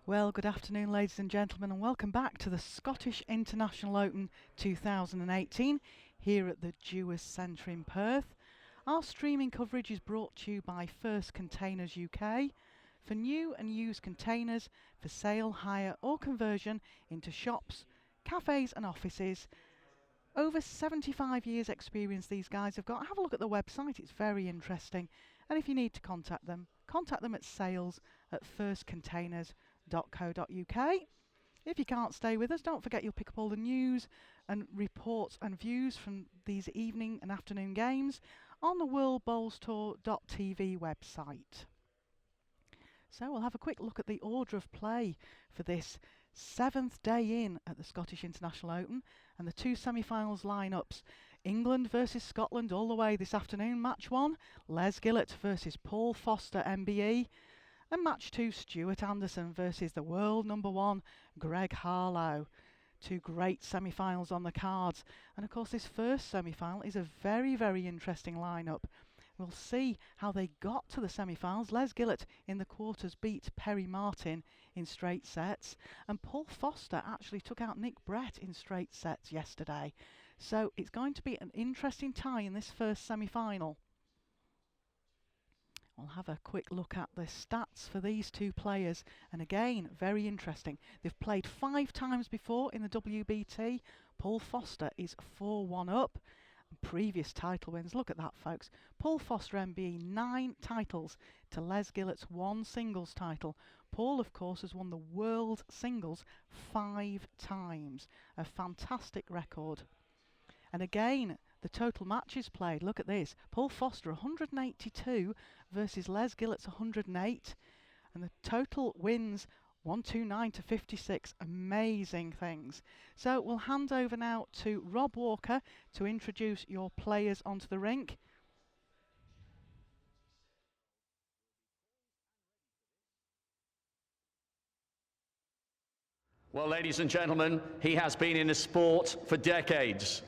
Well, good afternoon, ladies and gentlemen, and welcome back to the Scottish International Open 2018 here at the Dewars Centre in Perth. Our streaming coverage is brought to you by First Containers UK for new and used containers for sale, hire or conversion into shops, cafes and offices. Over 75 years experience these guys have got. Have a look at the website, it's very interesting. And if you need to contact them at sales@firstcontainers.co.uk. If you can't stay with us, don't forget you'll pick up all the news and reports and views from these evening and afternoon games on the worldbowlstour.tv website. So we'll have a quick look at the order of play for this 7th day in at the Scottish International Open, and the two semi-finals lineups. England versus Scotland all the way this afternoon. Match 1, Les Gillett versus Paul Foster MBE. And match 2, Stuart Anderson versus the world number 1, Greg Harlow. Two great semi-finals on the cards. And of course this first semi-final is a very, very interesting lineup. We'll see how they got to the semi-finals. Les Gillett in the quarters beat Perry Martin in straight sets, and Paul Foster actually took out Nick Brett in straight sets yesterday. So it's going to be an interesting tie in this first semi-final. We'll have a quick look at the stats for these two players, and again, very interesting. They've played 5 times before in the WBT. Paul Foster is 4-1 up. Previous title wins, look at that folks. Paul Foster MBE 9 titles to Les Gillett's 1 singles title. Paul of course has won the world singles 5 times. A fantastic record. And again, the total matches played, look at this. Paul Foster 182 versus Les Gillett's 108, and the total wins 129 to 56. Amazing things. So we'll hand over now to Rob Walker to introduce your players onto the rink. Well, ladies and gentlemen, he has been in the sport for decades.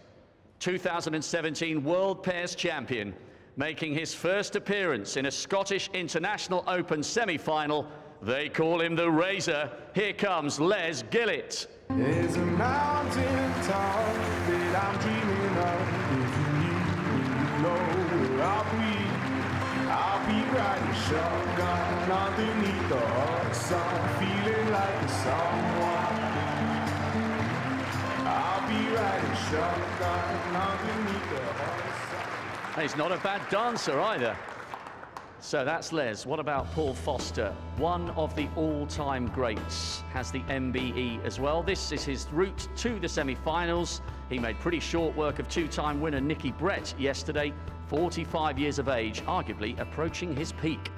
2017 World Pairs Champion, making his first appearance in a Scottish International Open semi-final. They call him the Razor. Here comes Les Gillett. There's a mountain top that I'm dreaming of. If you need me, you know where I'll be riding shotgun underneath the hot sun, feeling like someone. I'll be riding shotgun underneath the hot sun. He's not a bad dancer either. So that's Les. What about Paul Foster? One of the all-time greats, has the MBE as well. This is his route to the semi-finals. He made pretty short work of 2-time winner Nicky Brett yesterday. 45 years of age, arguably approaching his peak.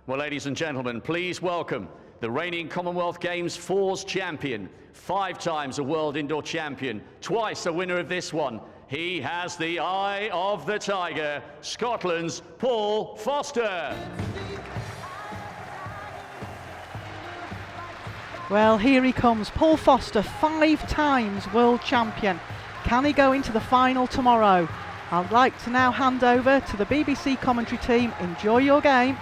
Well, ladies and gentlemen, please welcome the reigning Commonwealth Games fours champion, 5 times a world indoor champion, twice a winner of this one. He has the eye of the tiger, Scotland's Paul Foster. Well, here he comes, Paul Foster, 5 times world champion. Can he go into the final tomorrow? I'd like to now hand over to the BBC commentary team. Enjoy your game.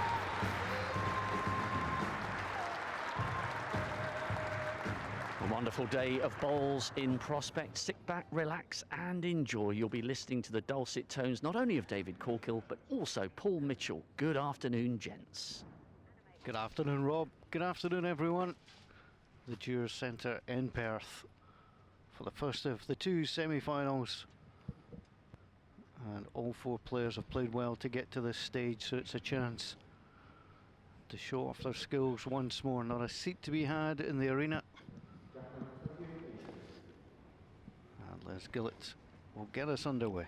A wonderful day of bowls in prospect. Sit back, relax and enjoy. You'll be listening to the dulcet tones not only of David Corkill but also Paul Mitchell. Good afternoon, gents. Good afternoon, Rob. Good afternoon, everyone. The Dewars Centre in Perth for the first of the 2 semi-finals. And all 4 players have played well to get to this stage, so it's a chance to show off their skills once more. Not a seat to be had in the arena. And Les Gillett will get us underway.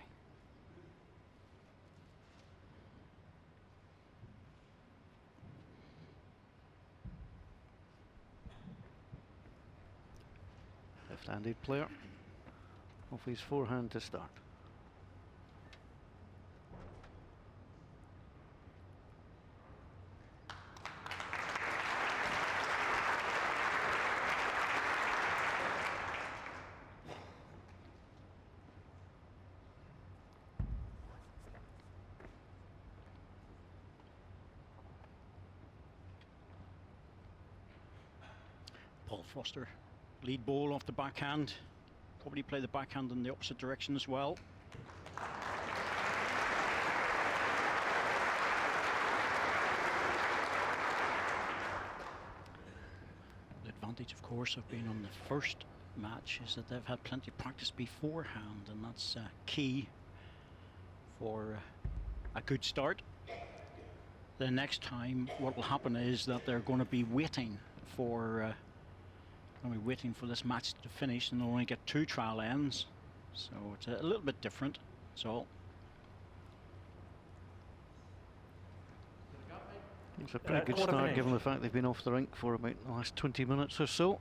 Left-handed player off his forehand to start. Foster, lead ball off the backhand. Probably play the backhand in the opposite direction as well. The advantage, of course, of being on the first match is that they've had plenty of practice beforehand, and that's key for a good start. The next time what will happen is that they're going to be waiting for this match to finish, and they'll only get 2 trial ends, so it's a little bit different. That's all. It's a pretty good start given the fact they've been off the rink for about the last 20 minutes or so.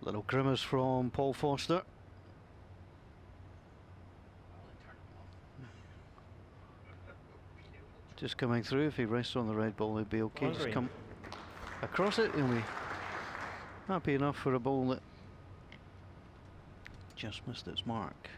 Little grimace from Paul Foster. Just coming through. If he rests on the red ball, he'll be okay. Just come across it, he'll be happy enough for a ball that just missed its mark.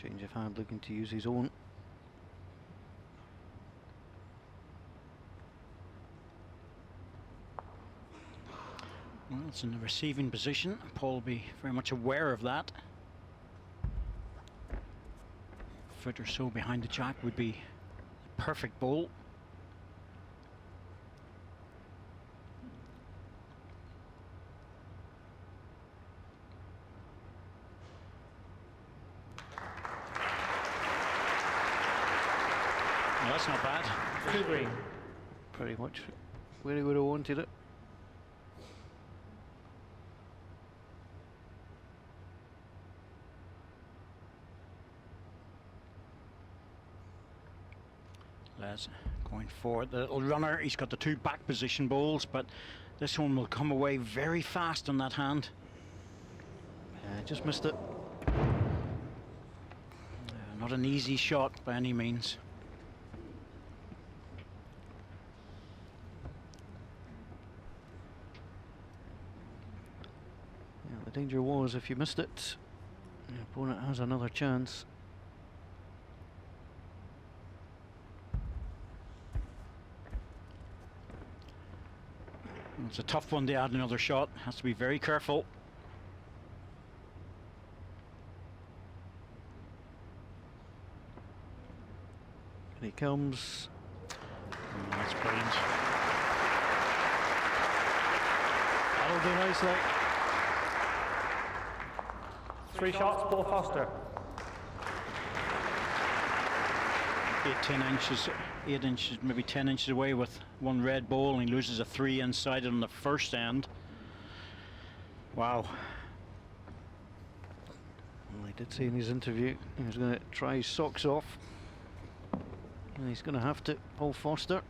Change of hand, looking to use his own. Well, it's in the receiving position. Paul will be very much aware of that. A foot or so behind the jack would be the perfect ball. No, that's not bad. Green. Pretty much where he would have wanted it. Les going forward, the little runner, he's got the 2 back position balls, but this one will come away very fast on that hand. Just missed it. Not an easy shot by any means. Yeah, the danger was if you missed it, the opponent has another chance. It's a tough one to add another shot. Has to be very careful. And he comes. That's brilliant. That'll do nicely. 3 shots, Paul Foster. 8 inches, maybe 10 inches away with 1 red ball, and he loses a 3 inside it on the first end. Wow. Well, he did say in his interview he was going to try his socks off, and he's going to have to. Paul Foster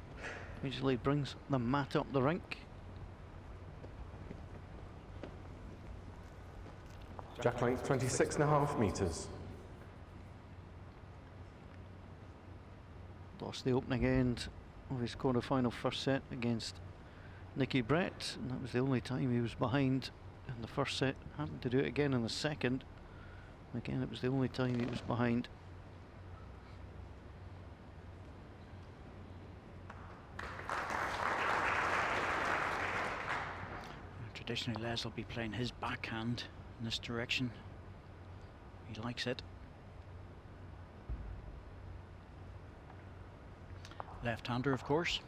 usually brings the mat up the rink. Jack length 26.5 metres. Lost the opening end of his quarter-final first set against Nicky Brett, and that was the only time he was behind in the first set. Happened to do it again in the second. Again, it was the only time he was behind. Traditionally, Les will be playing his backhand in this direction. He likes it. Left-hander, of course.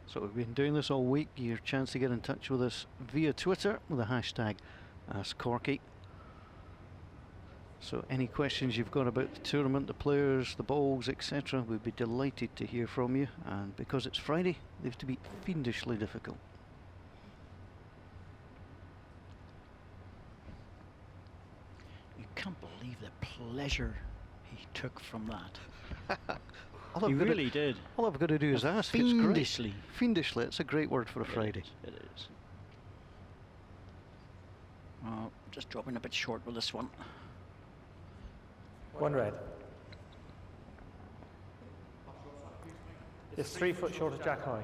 So we've been doing this all week. Your chance to get in touch with us via Twitter with the hashtag AskCorky. So any questions you've got about the tournament, the players, the balls, etc., we'd be delighted to hear from you. And because it's Friday, they have to be fiendishly difficult. pleasure he took from that. All He I've gotta- really did. All I've got to do is ask. It's great. Fiendishly. Fiendishly. It's a great word for a Friday. It is. Just dropping a bit short with this one. One red. It's 3 foot short of jack high.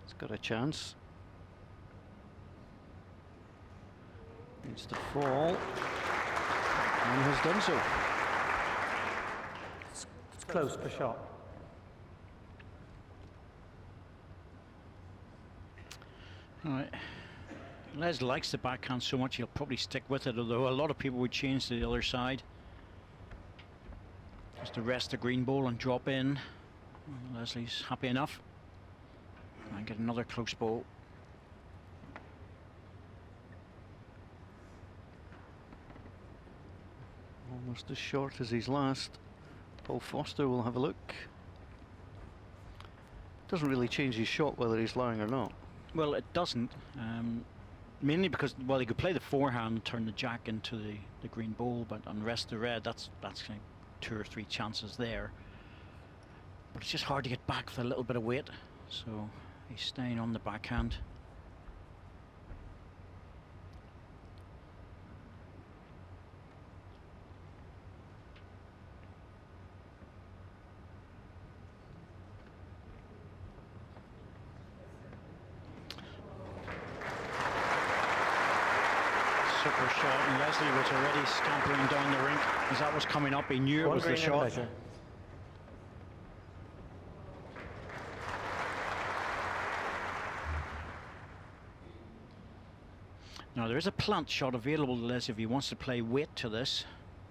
It's got a chance. Needs to fall. And has done so. It's close per shot. All right. Les likes the backhand so much he'll probably stick with it, although a lot of people would change to the other side. Just to rest the green ball and drop in. Leslie's happy enough. And get another close ball. Almost as short as his last. Paul Foster will have a look. Doesn't really change his shot whether he's lying or not. Well, it doesn't. Mainly because, well, he could play the forehand, turn the jack into the green ball, but on rest the red, that's like 2 or 3 chances there. But it's just hard to get back with a little bit of weight, so he's staying on the backhand. Super shot, and Leslie was already scampering down the rink as that was coming up. He knew it One was the green and shot. measure. Now there is a plant shot available to Les if he wants to play weight to this,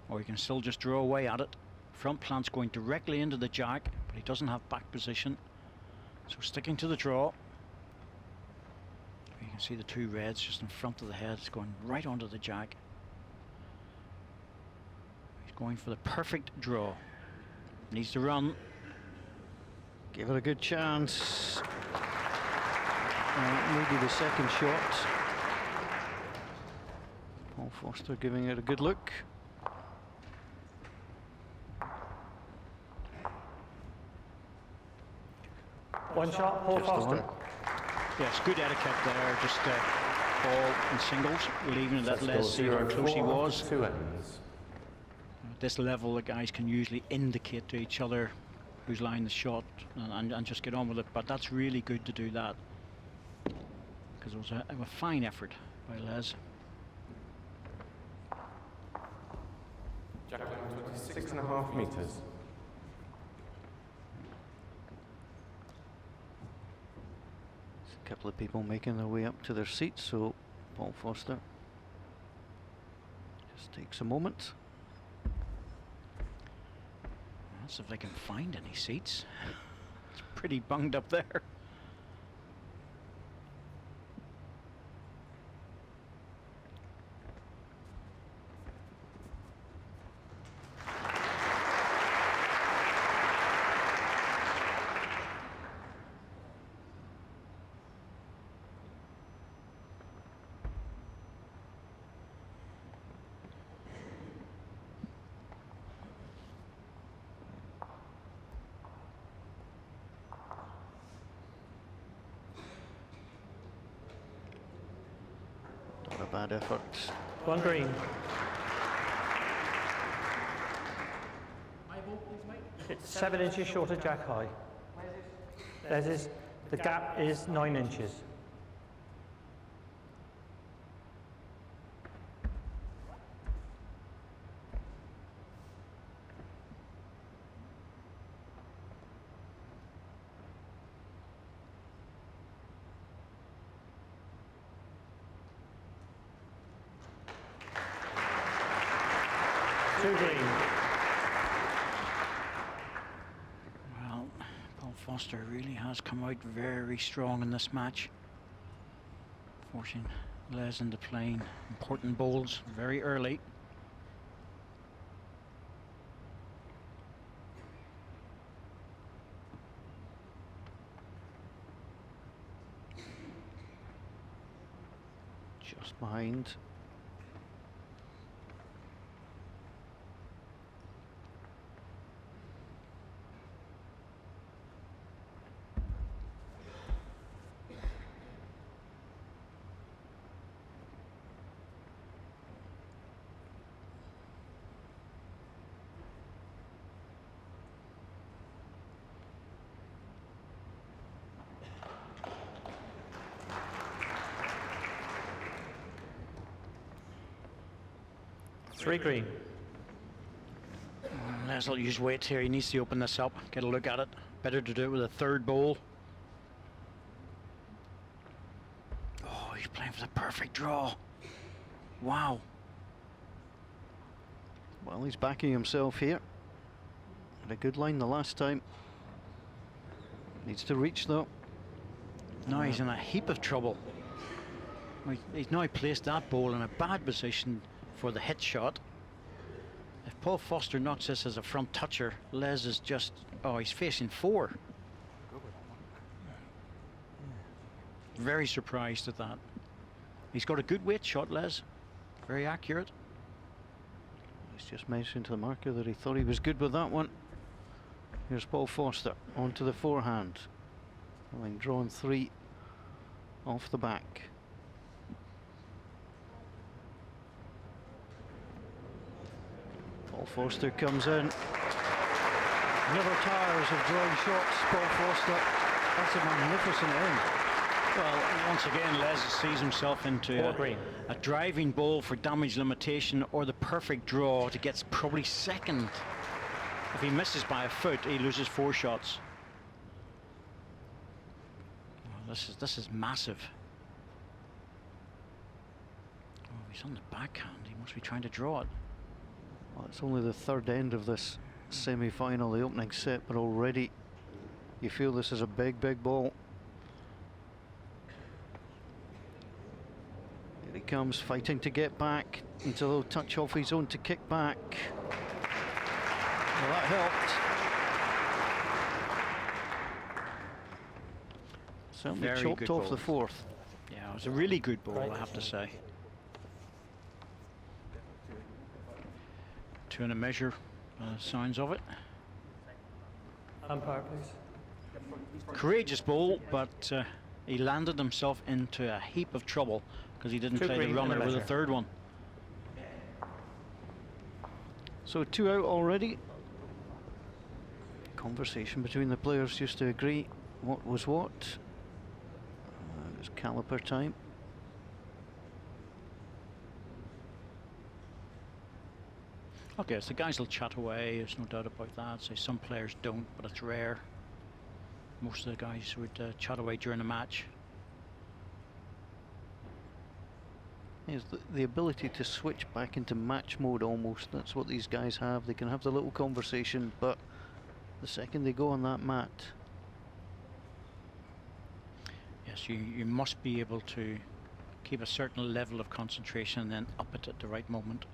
or he can still just draw away at it. Front plant's going directly into the jack, but he doesn't have back position, so sticking to the draw. You can see the 2 reds just in front of the head. It's going right onto the jack. He's going for the perfect draw. Needs to run. Give it a good chance. Maybe the second shot. Paul Foster giving it a good look. One shot, Paul Just the Foster. one. Yes, good etiquette there. Just ball in singles, leaving it let Les see how close he was. 2 ends. At this level, the guys can usually indicate to each other who's lying the shot and just get on with it. But that's really good to do that, because it was a fine effort by Les. Jack line 26.5 meters. A couple of people making their way up to their seats, so Paul Foster just takes a moment. Let's see if they can find any seats. It's pretty bunged up there. Not a bad effort. One green. It's 7 inches short of jack high. The gap is 9 inches. Two green. Well, Paul Foster really has come out very strong in this match, forcing Les into playing important bowls very early. Just behind. Three green. Les will use weight here. He needs to open this up, get a look at it. Better to do it with a third bowl. Oh, he's playing for the perfect draw. Wow. Well, he's backing himself here. Had a good line the last time. Needs to reach though. Now he's in a heap of trouble. He's now placed that ball in a bad position for the hit shot. If Paul Foster knocks this as a front toucher, Les is just, oh, he's facing 4. Very surprised at that. He's got a good weight shot, Les. Very accurate. He's just mentioned to the marker that he thought he was good with that one. Here's Paul Foster onto the forehand. Having drawn 3 off the back. Paul Foster comes in. Never tires of drawing shots, Paul Foster. That's a magnificent end. Well, once again, Les sees himself into Four green. a driving ball for damage limitation or the perfect draw to get probably second. If he misses by a foot, he loses 4 shots. Well, this is massive. Oh, he's on the backhand. He must be trying to draw it. Well, it's only the third end of this semi-final, the opening set, but already you feel this is a big, big ball. Here he comes, fighting to get back. Needs a little touch off his own to kick back. Well, that helped. Certainly Very chopped good off ball. the fourth. Yeah, it was a really good ball, Right. I have to say. 2 and a measure, signs of it. Umpire, please. Courageous ball, but he landed himself into a heap of trouble because he didn't Two play the green and a runner with a measure. third one. So 2 out already. Conversation between the players just to agree what was what. It's caliper time. Okay, so the guys will chat away, there's no doubt about that. So some players don't, but it's rare. Most of the guys would chat away during a match. Is the ability to switch back into match mode almost. That's what these guys have. They can have the little conversation, but the second they go on that mat, Yes, you must be able to keep a certain level of concentration and then up it at the right moment.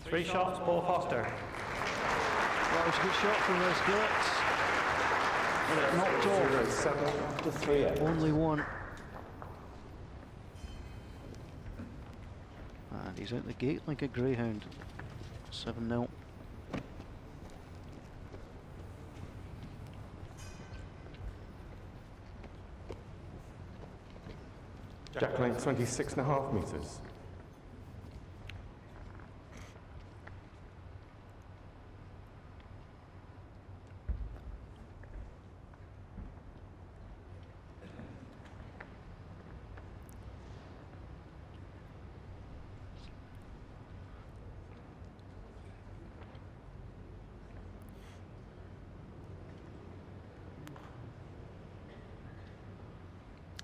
3 shots, Paul Foster. that was a good shot from Les Gillett. Knocked off. 7-3. Only one. And he's out the gate like a greyhound. 7-0. Jack length 26.5 metres.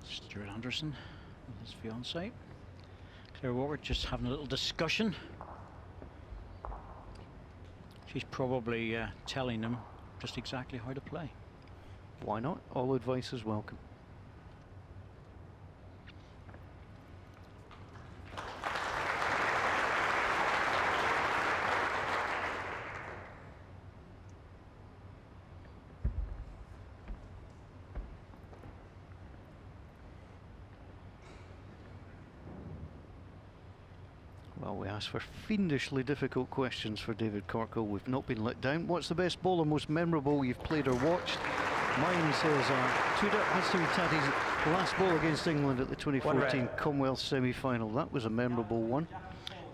Stuart Anderson with his fiancée. Claire Warwick just having a little discussion. She's probably telling him just exactly how to play. Why not? All advice is welcome. Well, we asked for fiendishly difficult questions for David Corkle. We've not been let down. What's the best bowler most memorable you've played or watched? Mine says Tudor Hastings Tati's last ball against England at the 2014 Commonwealth semi-final. That was a memorable one.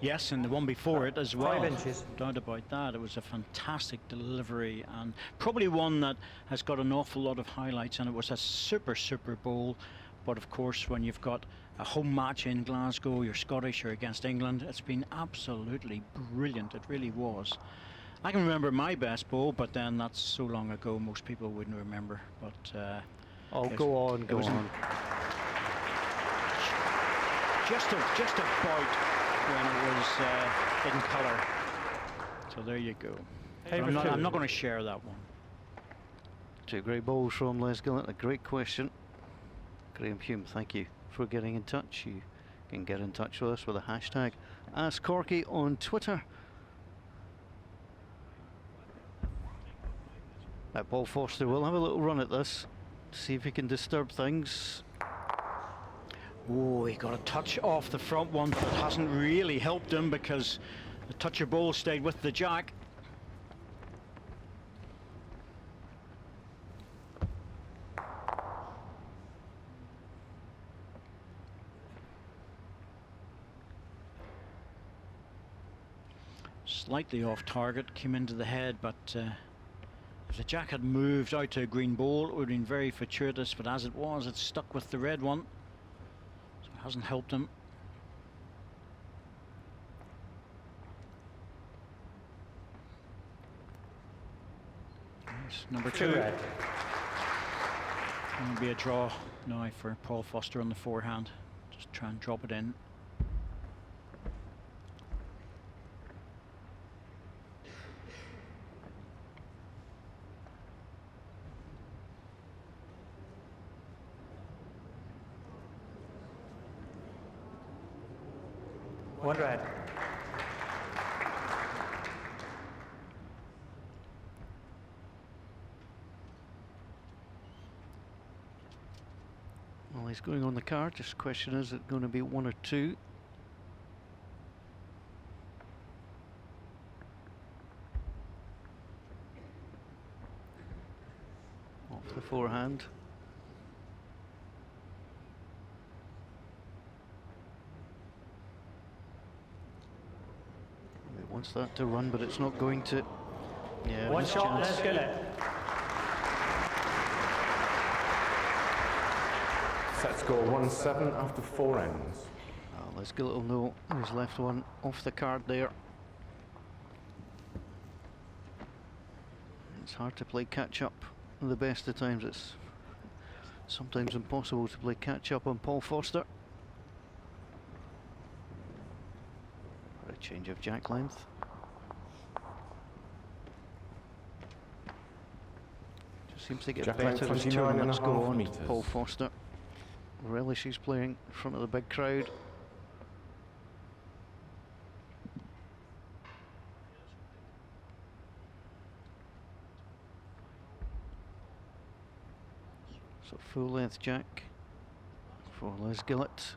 Yes, and the one before it as well. 5 inches. No doubt about that. It was a fantastic delivery, and probably one that has got an awful lot of highlights, and it was a super bowl. But of course, when you've got a home match in Glasgow, you're Scottish, you're against England, it's been absolutely brilliant. It really was. I can remember my best bowl, but then that's so long ago most people wouldn't remember. But Oh, go on. just about when it was in colour. So there you go. But I'm not going to share that one. Two great bowls from Les Gillett. A great question. Graham Hume, thank you for getting in touch. You can get in touch with us with a hashtag #AskCorky on Twitter. Paul Foster will have a little run at this, see if he can disturb things. Oh, he got a touch off the front one, but it hasn't really helped him because the touch of ball stayed with the jack. Slightly off target, came into the head, but if the jack had moved out to a green ball, it would have been very fortuitous, but as it was, it's stuck with the red one. So it hasn't helped him. Yes, number 2. Red. It'll be a draw now for Paul Foster on the forehand. Just try and drop it in. One red. Well, he's going on the card. Just question, is it going to be 1 or 2? Off the forehand. He wants that to run, but it's not going to. Yeah, One missed shot, chance. let's get it. Set score 1-7 after 4 ends. Les Gillett will know he's left one off the card there. It's hard to play catch up. The best of times, it's sometimes impossible to play catch up on Paul Foster. For a change of jack length. Just seems to get Jack length better as 29 and a tournaments go half on. meters. Paul Foster relishes playing in front of the big crowd. So full length jack for Les Gillett.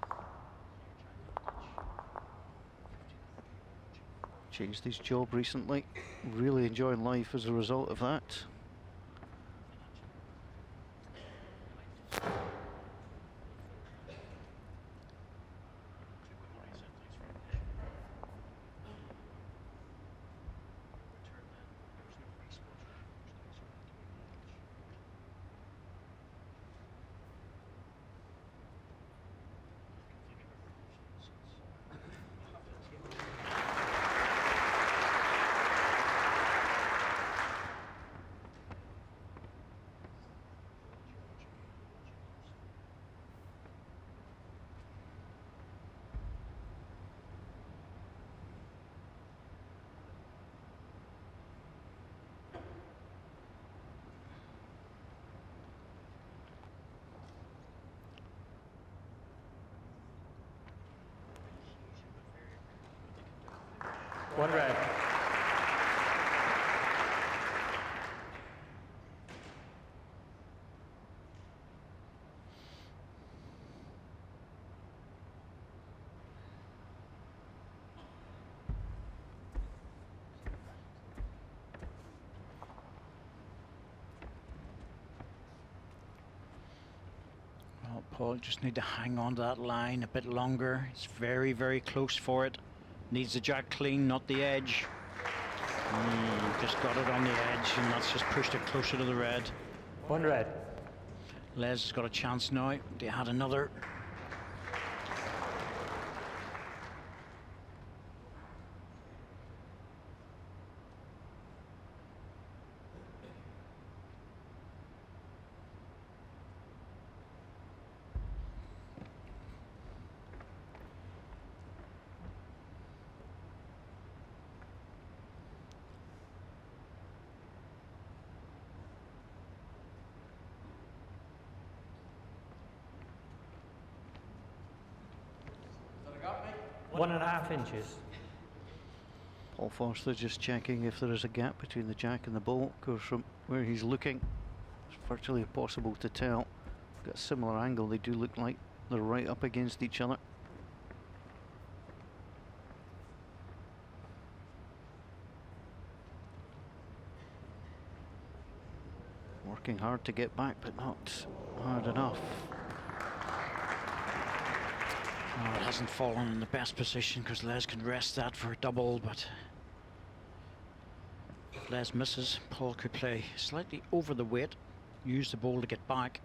Changed his job recently. Really enjoying life as a result of that. One red. Oh, Paul just need to hang on to that line a bit longer. It's very, very close for it. Needs the jack clean, not the edge. Just got it on the edge, and that's just pushed it closer to the red. 1 red. Les has got a chance now. They had another. One and a half inches. Paul Foster just checking if there is a gap between the jack and the ball, because from where he's looking, it's virtually impossible to tell. Got a similar angle, they do look like they're right up against each other. Working hard to get back, but not hard enough. Oh, it hasn't fallen in the best position because Les can rest that for a double, but if Les misses, Paul could play slightly over the weight, use the ball to get back.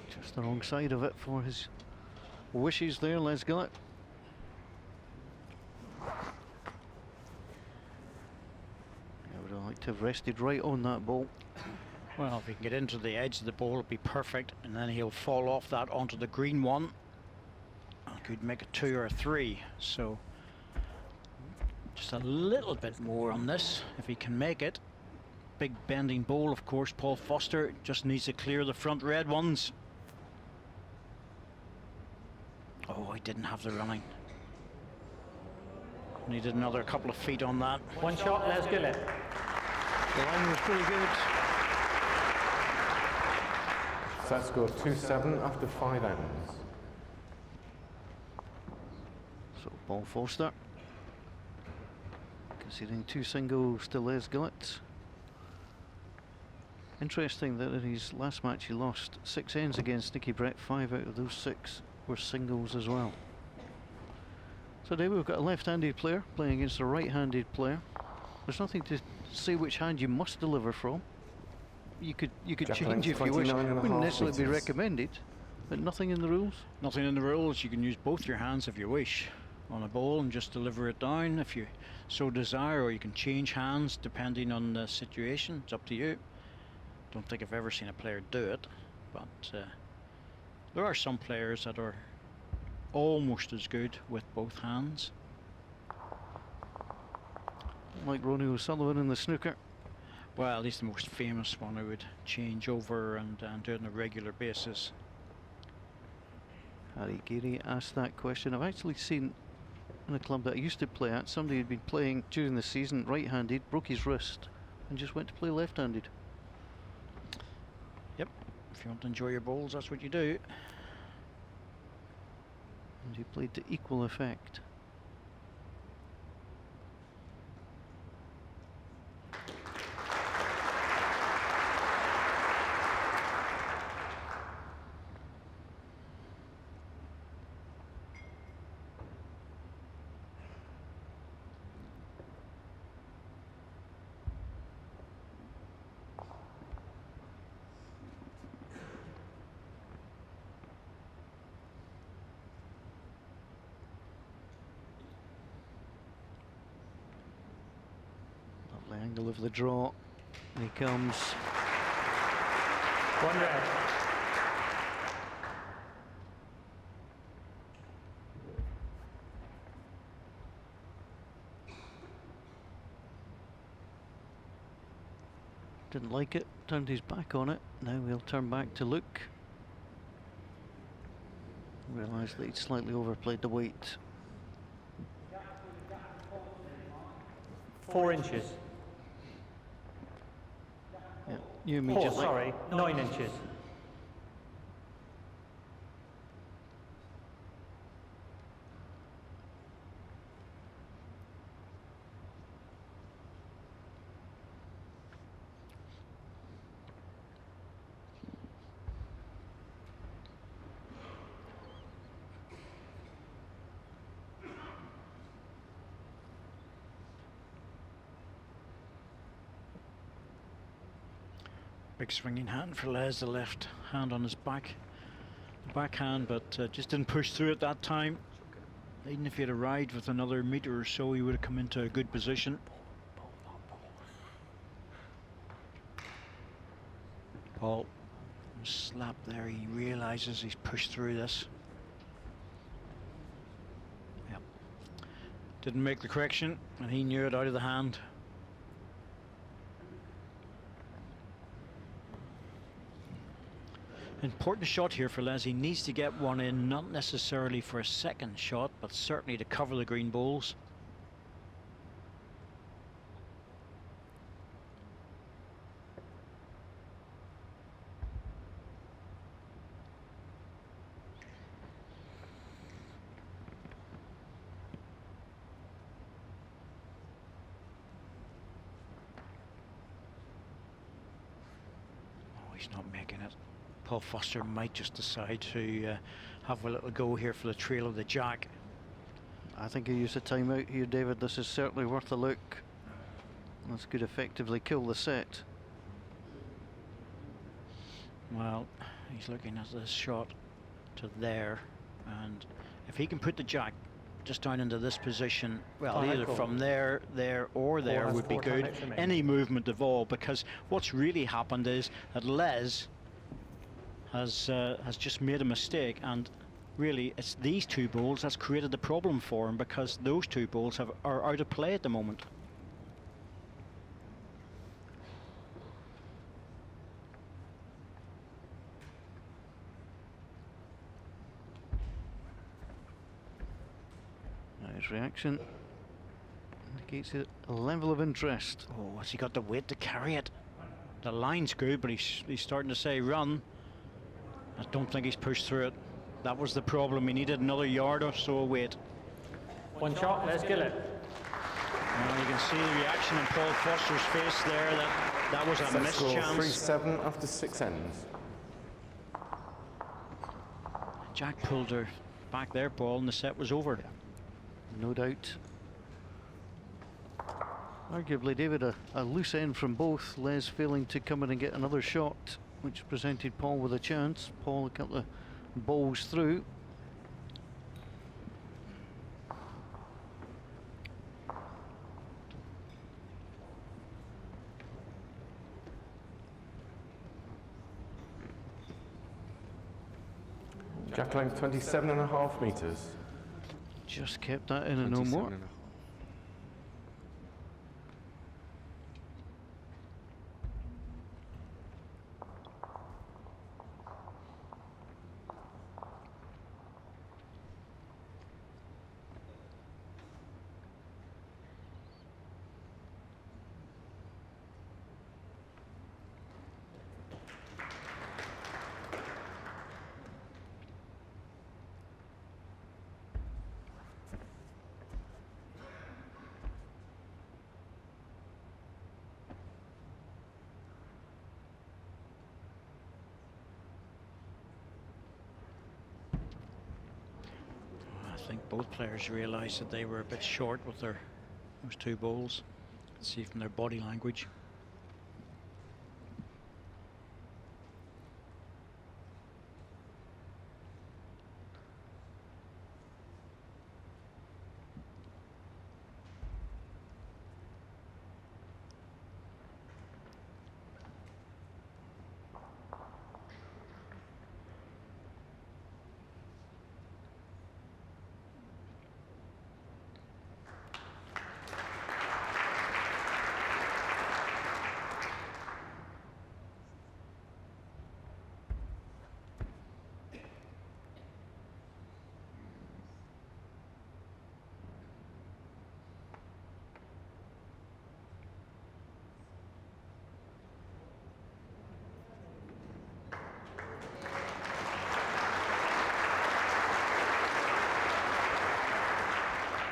Just the wrong side of it for his wishes there, Les Gillett. I would have liked to have rested right on that ball. Well, if he can get into the edge of the ball, it'd be perfect, and then he'll fall off that onto the green one. I could make a 2 or a 3, so just a little bit more on this if he can make it. Big bending ball, of course. Paul Foster just needs to clear the front red ones. Oh, he didn't have the running. Needed another couple of feet on that. 1 shot, Les Gillett. The line was pretty good. Set score 2-7 after 5 ends. So Paul Foster conceding 2 singles to Les Gillett. Interesting that in his last match he lost 6 ends against Nicky Brett. 5 out of those 6 were singles as well. So today we've got a left-handed player playing against a right-handed player. There's nothing to say which hand you must deliver from. You could Jack change length if you wish. 29.5 Wouldn't necessarily be meters. recommended, but nothing in the rules. Nothing in the rules. You can use both your hands if you wish on a ball and just deliver it down if you so desire, or you can change hands depending on the situation. It's up to you. Don't think I've ever seen a player do it, but there are some players that are almost as good with both hands. Like Ronnie O'Sullivan in the snooker. Well, he's the most famous one who would change over and do it on a regular basis. Harry Geary asked that question. I've actually seen in a club that I used to play at, somebody who'd been playing during the season right-handed, broke his wrist and just went to play left-handed. Yep, if you want to enjoy your bowls, that's what you do. And he played to equal effect. Lovely angle of the draw. And he comes. 1 red. Didn't like it, turned his back on it. Now we'll turn back to look. Realised that he'd slightly overplayed the weight. 4 inches. Yeah, you Paul, immediately. sorry, 9 inches. Big swinging hand for Les, the left hand on his backhand, but just didn't push through at that time. Even if he had arrived with another metre or so, he would have come into a good position. Paul, slap there, he realises he's pushed through this. Yep. Didn't make the correction, and he knew it out of the hand. Important shot here for Les. He needs to get one in, not necessarily for a second shot, but certainly to cover the green balls. Oh, he's not making it. Paul Foster might just decide to have a little go here for the trail of the jack. I think he used a timeout here, David. This is certainly worth a look. This could effectively kill the set. Well, he's looking at this shot to there, and if he can put the jack just down into this position, well, either from there, or there would be good. Any movement of all, because what's really happened is that Les has just made a mistake, and really it's these two balls that's created the problem for him, because those two balls are out of play at the moment. Now his reaction indicates a level of interest. Oh, has he got the weight to carry it? The line's good, but he's starting to say run. I don't think he's pushed through it. That was the problem. He needed another yard or so of weight. One shot, let's kill it. Well, you can see the reaction in Paul Foster's face there. That was a Set missed score chance. 3-7 after 6 ends. Jack pulled her back there, Paul, and the set was over. No doubt. Arguably, David, a loose end from both. Les failing to come in and get another shot, which presented Paul with a chance. Paul a couple of balls through. Jack length 27.5 metres. Just kept that in and no more. 27.5. I think both players realised that they were a bit short with those two bowls. See from their body language.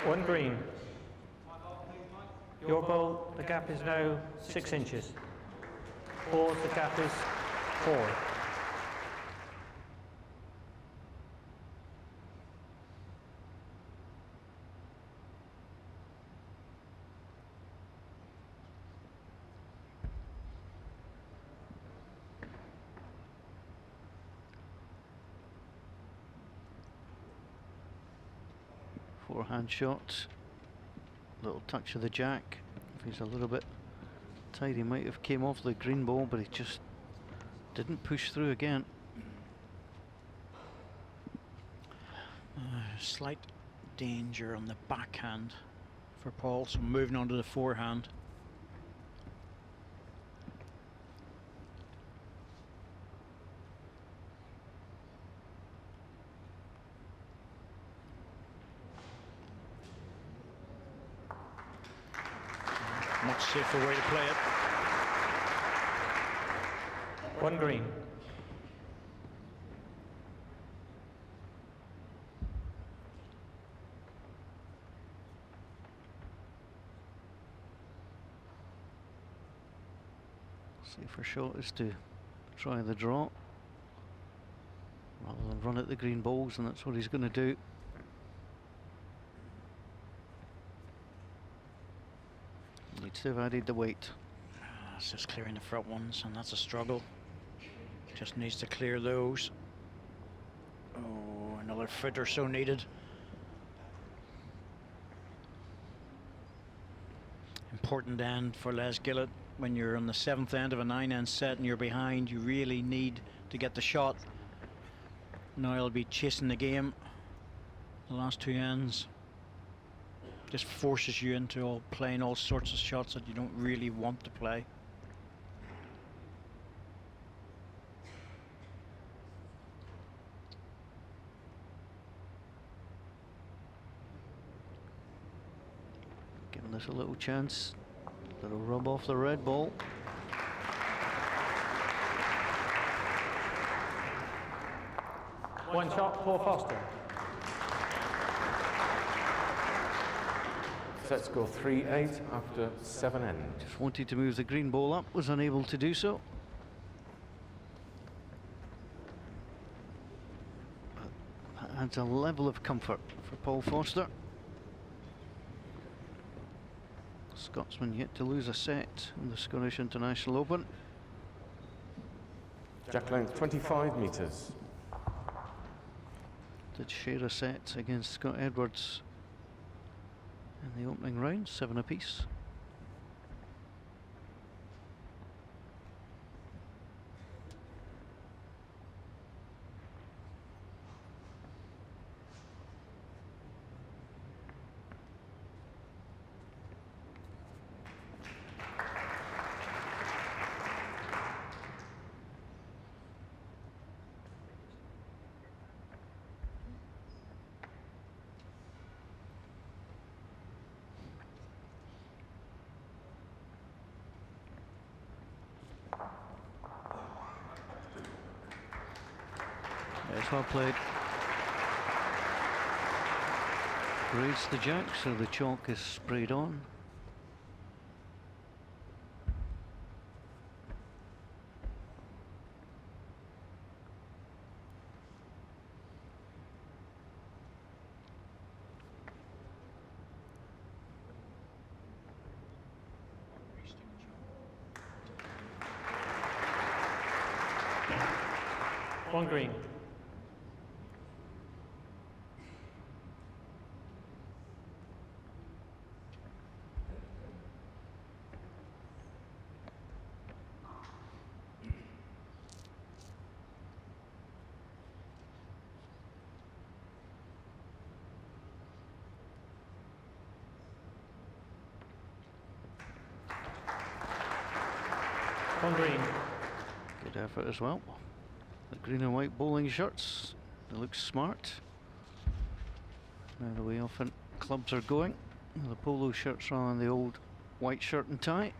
1 green. Your ball, the gap is now 6 inches. Paul's, the gap is 4. Forehand shot. Little touch of the jack. If he's a little bit tight, he might have came off the green ball, but he just didn't push through again. Slight danger on the backhand for Paul, so moving on to the forehand. Much safer way to play it. 1 green. Safer shot is to try the draw rather than run at the green balls, and that's what he's going to do. Needs to have added the weight. It's just clearing the front ones, and that's a struggle. Just needs to clear those. Oh, another foot or so needed. Important end for Les Gillett. When you're on the 7th end of a 9-end set and you're behind, you really need to get the shot. Now he'll be chasing the game. The last 2 ends just forces you into playing all sorts of shots that you don't really want to play. Giving this a little chance. Little rub off the red ball. One shot, Paul Foster. Sets go 3-8 after 7 end. Just wanted to move the green ball up, was unable to do so. That adds a level of comfort for Paul Foster. Scotsman yet to lose a set in the Scottish International Open. Jack length 25 metres. Did share a set against Scott Edwards in the opening round, 7 apiece. It's well played. Grades the jack, so the chalk is sprayed on. One green. One green. Good effort as well. The green and white bowling shirts, they look smart. Now the way often clubs are going. The polo shirts are on the old white shirt and tie.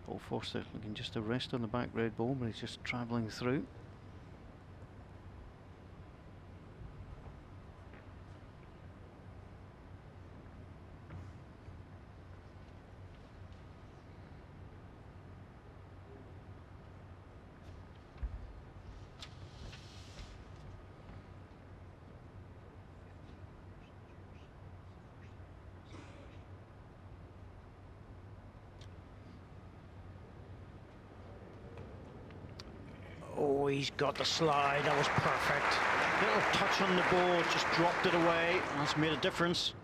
Paul Foster looking just to rest on the back red ball, but he's just travelling through. Oh, he's got the slide. That was perfect. Little touch on the ball, just dropped it away. That's made a difference.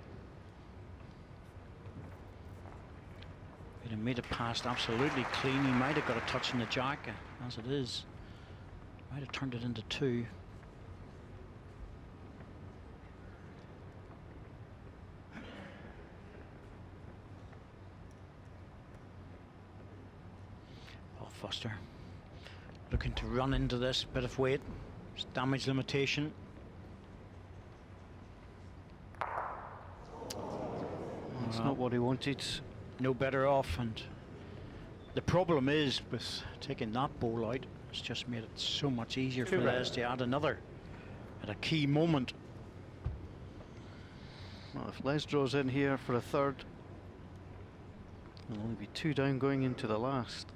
He'd have made it past absolutely clean. He might have got a touch in the jack, as it is. Might have turned it into 2. Paul Foster looking to run into this bit of weight. It's damage limitation. That's not what he wanted. No better off, and the problem is with taking that ball out, it's just made it so much easier for Les to add another at a key moment. Well, if Les draws in here for a third, there'll only be 2 down going into the last.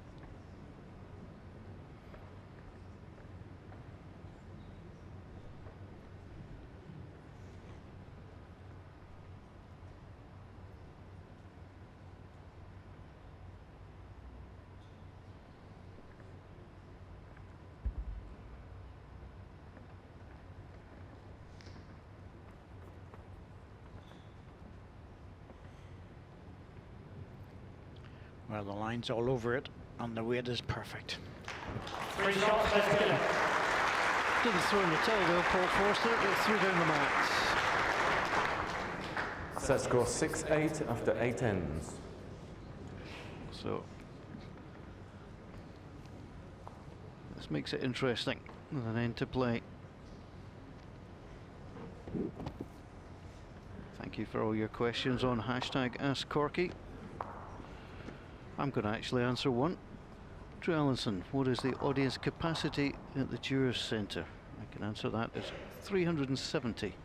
Well, the line's all over it, and the weight is perfect. 3 shots, let's get it. Didn't throw in the towel though, Paul Forster. It threw down the mats. Set score 6-8 after 8 ends. So this makes it interesting with an end to play. Thank you for all your questions on hashtag #AskCorky. I'm going to actually answer one. Drew Allinson, what is the audience capacity at the Jurors Centre? I can answer that as 370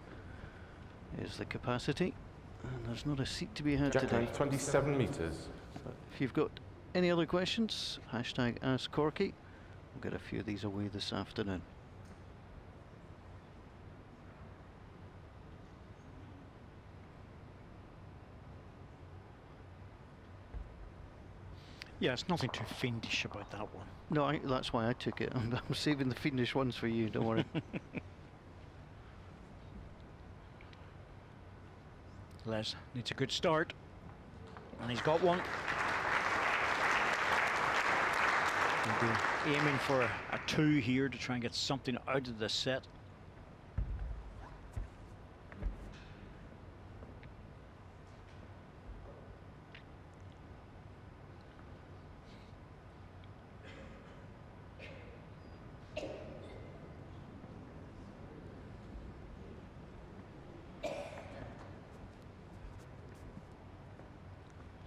is the capacity, and there's not a seat to be had Jackie, today. 27 metres. If you've got any other questions, hashtag #AskCorky. We'll get a few of these away this afternoon. Yeah, it's nothing too fiendish about that one. No, that's why I took it. I'm saving the fiendish ones for you, don't worry. Les needs a good start, and he's got one. Aiming for a 2 here to try and get something out of the set.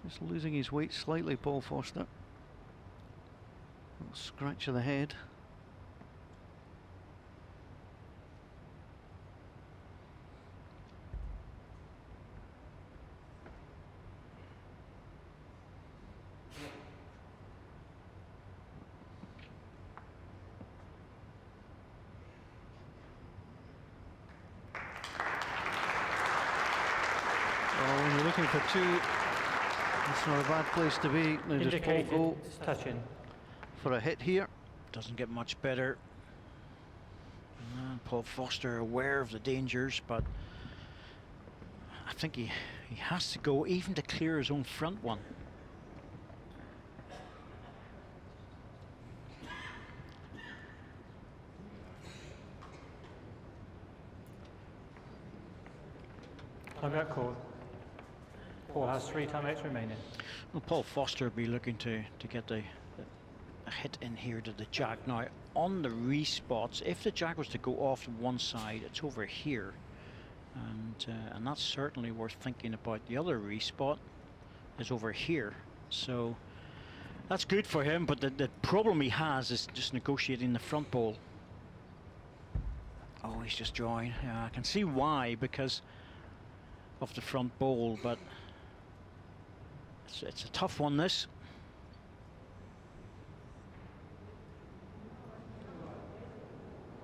Just losing his weight slightly, Paul Foster. A little scratch of the head. Well, when you're looking for 2, it's not a bad place to be. Now does Paul Indicated, go it's touching. for a hit here? Doesn't get much better. Paul Foster aware of the dangers, but I think he has to go even to clear his own front one. Timeout call. Paul has 3 timeouts remaining. Well, Paul Foster will be looking to get a hit in here to the jack. Now, on the respots, if the jack was to go off to one side, it's over here. And that's certainly worth thinking about. The other respot is over here. So that's good for him, but the problem he has is just negotiating the front ball. Oh, he's just drawing. Yeah, I can see why, because of the front ball, but it's a tough one, this.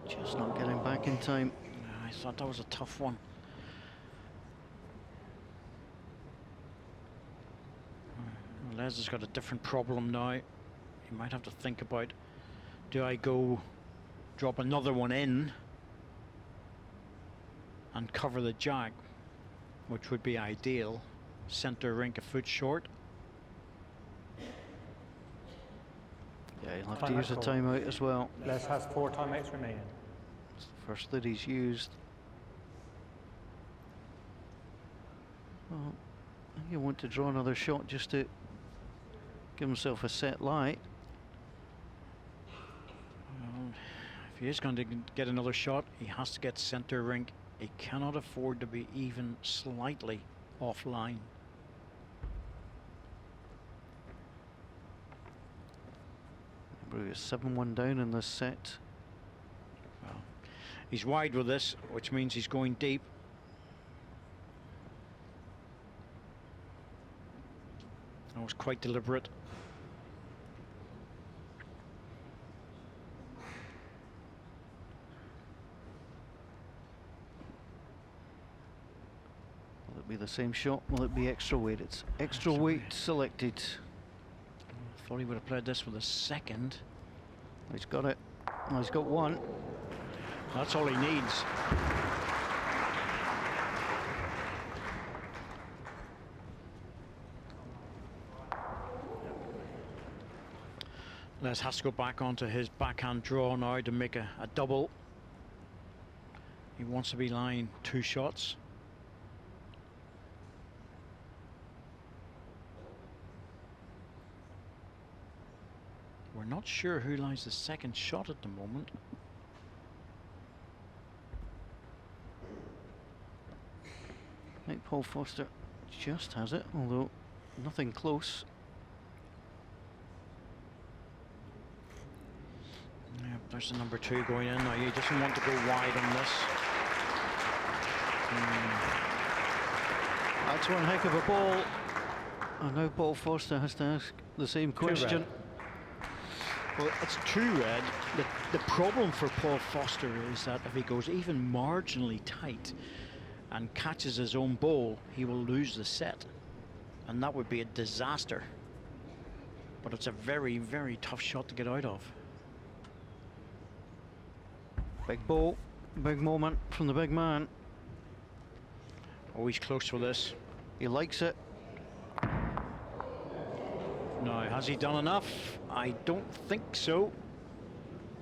Just not getting back in time. I thought that was a tough one. Les has got a different problem now. He might have to think about, do I go drop another one in and cover the jack, which would be ideal. Centre rink a foot short. Yeah, he'll have to Timeout use a call. timeout as well. Les has 4 timeouts remaining. It's the first that he's used. Well, I think he'll want to draw another shot just to give himself a set light. Well, if he is going to get another shot, he has to get centre rink. He cannot afford to be even slightly offline. We're 7-1 down in this set. Well, he's wide with this, which means he's going deep. That was quite deliberate. Will it be the same shot? Will it be extra weight? It's extra weight selected. Thought he would have played this with a second. He's got it. Oh, he's got one. That's all he needs. Les has to go back onto his backhand draw now to make a double. He wants to be line 2 shots. We're not sure who lies the second shot at the moment. I think Paul Foster just has it, although nothing close. Yeah, there's the number 2 going in now. He doesn't want to go wide on this. That's one heck of a ball. And now Paul Foster has to ask the same question. Well, it's 2 red. The problem for Paul Foster is that if he goes even marginally tight and catches his own ball, he will lose the set. And that would be a disaster. But it's a very, very tough shot to get out of. Big ball, big moment from the big man. Oh, he's close with this. He likes it. Now, has he done enough? I don't think so.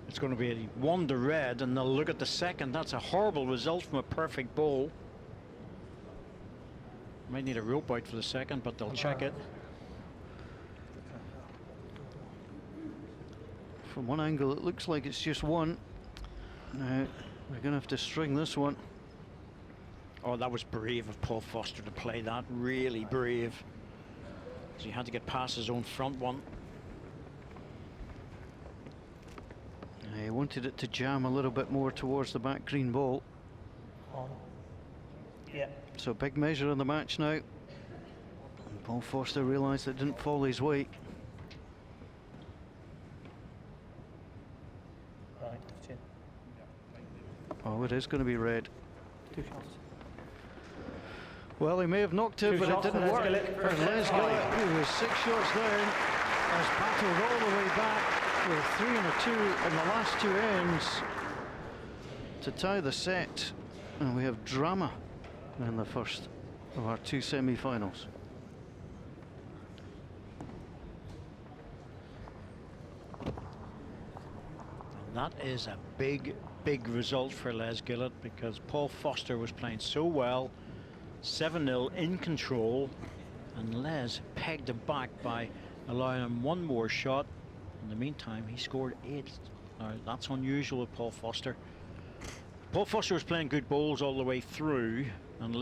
It's going to be a 1 to red, and they'll look at the second. That's a horrible result from a perfect ball. Might need a rope out for the second, but they'll check it. From one angle, it looks like it's just one. Now, we're going to have to string this one. Oh, that was brave of Paul Foster to play that. Really brave. So he had to get past his own front one. He wanted it to jam a little bit more towards the back green ball. On. Yeah. So big measure in the match now. And Paul Foster realised it didn't fall his way. Right. Chin. Oh, it is going to be red. 2 shots. Well, he may have knocked it, 2 but it shots didn't for Les work. Gillett. First And Les set, Gillett, 5. who was 6 shots down, has battled all the way back with 3 and a 2 in the last 2 ends to tie the set. And we have drama in the first of our 2 semi-finals. And that is a big, big result for Les Gillett, because Paul Foster was playing so well. 7-0 in control, and Les pegged him back by allowing him 1 more shot. In the meantime, he scored 8. Now, that's unusual with Paul Foster. Paul Foster was playing good bowls all the way through, and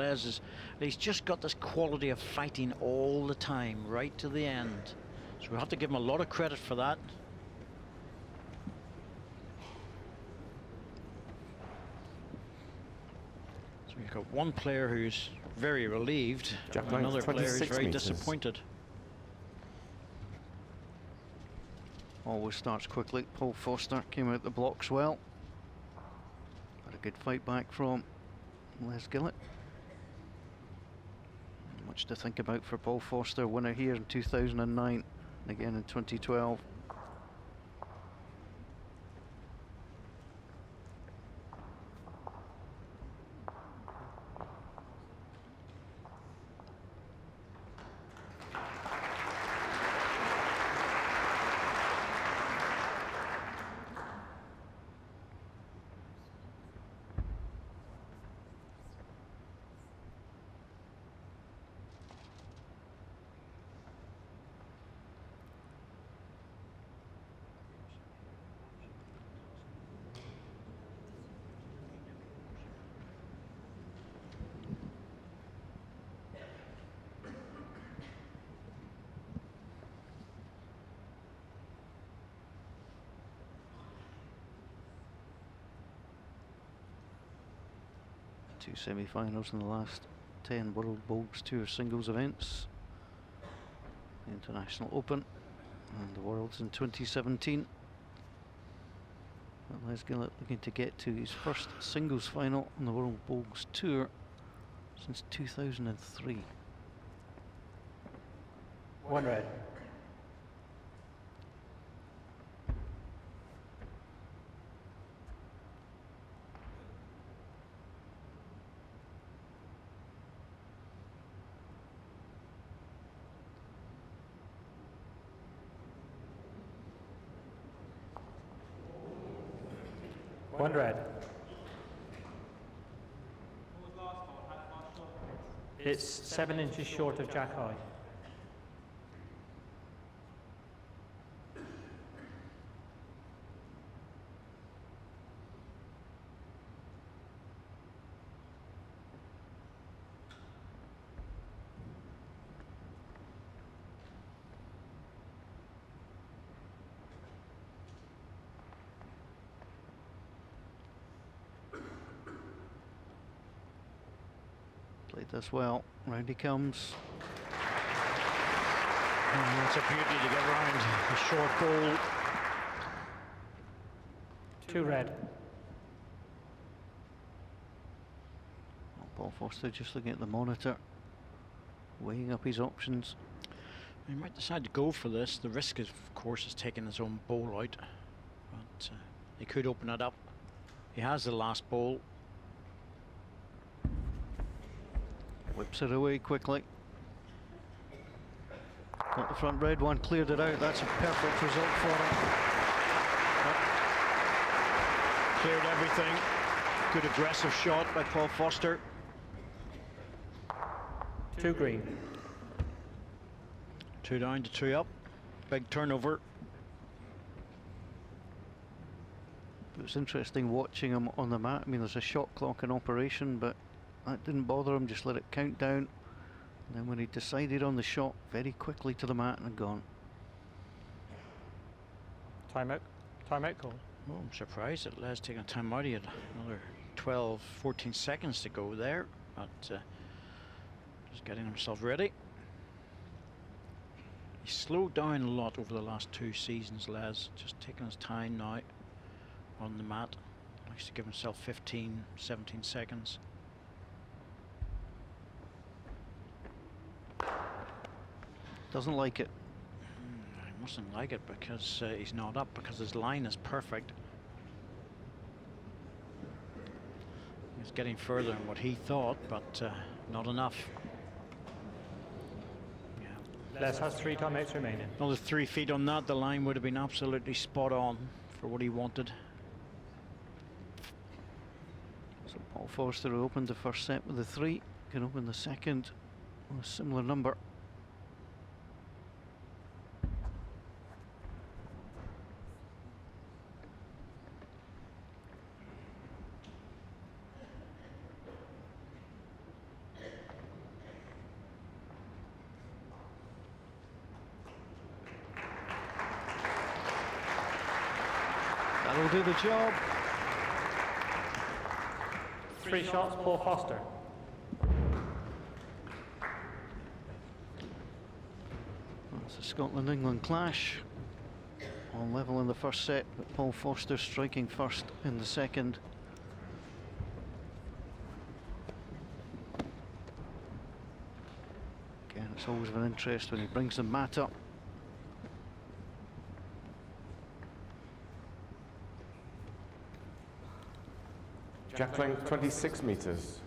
he's just got this quality of fighting all the time, right to the end. So we have to give him a lot of credit for that. So we've got one player who's very relieved, Jack and Knight, another player who's 26 very metres. disappointed. Always starts quickly. Paul Foster came out the blocks well. Had a good fight back from Les Gillett. Much to think about for Paul Foster, winner here in 2009, again in 2012. 2 semi-finals in the last 10 World Bowls Tour singles events. The International Open and the Worlds in 2017. But Les Gillett looking to get to his first singles final on the World Bowls Tour since 2003. 1 red. One red. It's 7 inches short of jack high. Played this well. Round he comes. And it's a beauty to get round a short ball. 2 red. Paul Foster just looking at the monitor, weighing up his options. He might decide to go for this. The risk, of course, is taking his own ball out. But he could open it up. He has the last ball. Whips it away quickly. Got the front red one, cleared it out. That's a perfect result for him. Cleared everything. Good aggressive shot by Paul Foster. 2 green. 2 down to 2 up. Big turnover. It was interesting watching him on the mat. I mean, there's a shot clock in operation, but that didn't bother him. Just let it count down. And then when he decided on the shot, very quickly to the mat and gone. Timeout. Timeout call. Oh, I'm surprised that Les taking time out. He had another 12, 14 seconds to go there. But just getting himself ready. He slowed down a lot over the last 2 seasons, Les. Just taking his time now on the mat. Likes to give himself 15, 17 seconds. Doesn't like it. He mustn't like it because he's not up, because his line is perfect. He's getting further than what he thought, but not enough. Les has 3 timeouts remaining. Another 3 feet on that, the line would have been absolutely spot on for what he wanted. So Paul Foster who opened the first set with a 3, can open the second with a similar number. That'll do the job. 3 shots, Paul Foster. That's a Scotland-England clash. On level in the first set, but Paul Foster striking first in the second. Again, it's always of an interest when he brings the mat up. Jack length 26 meters.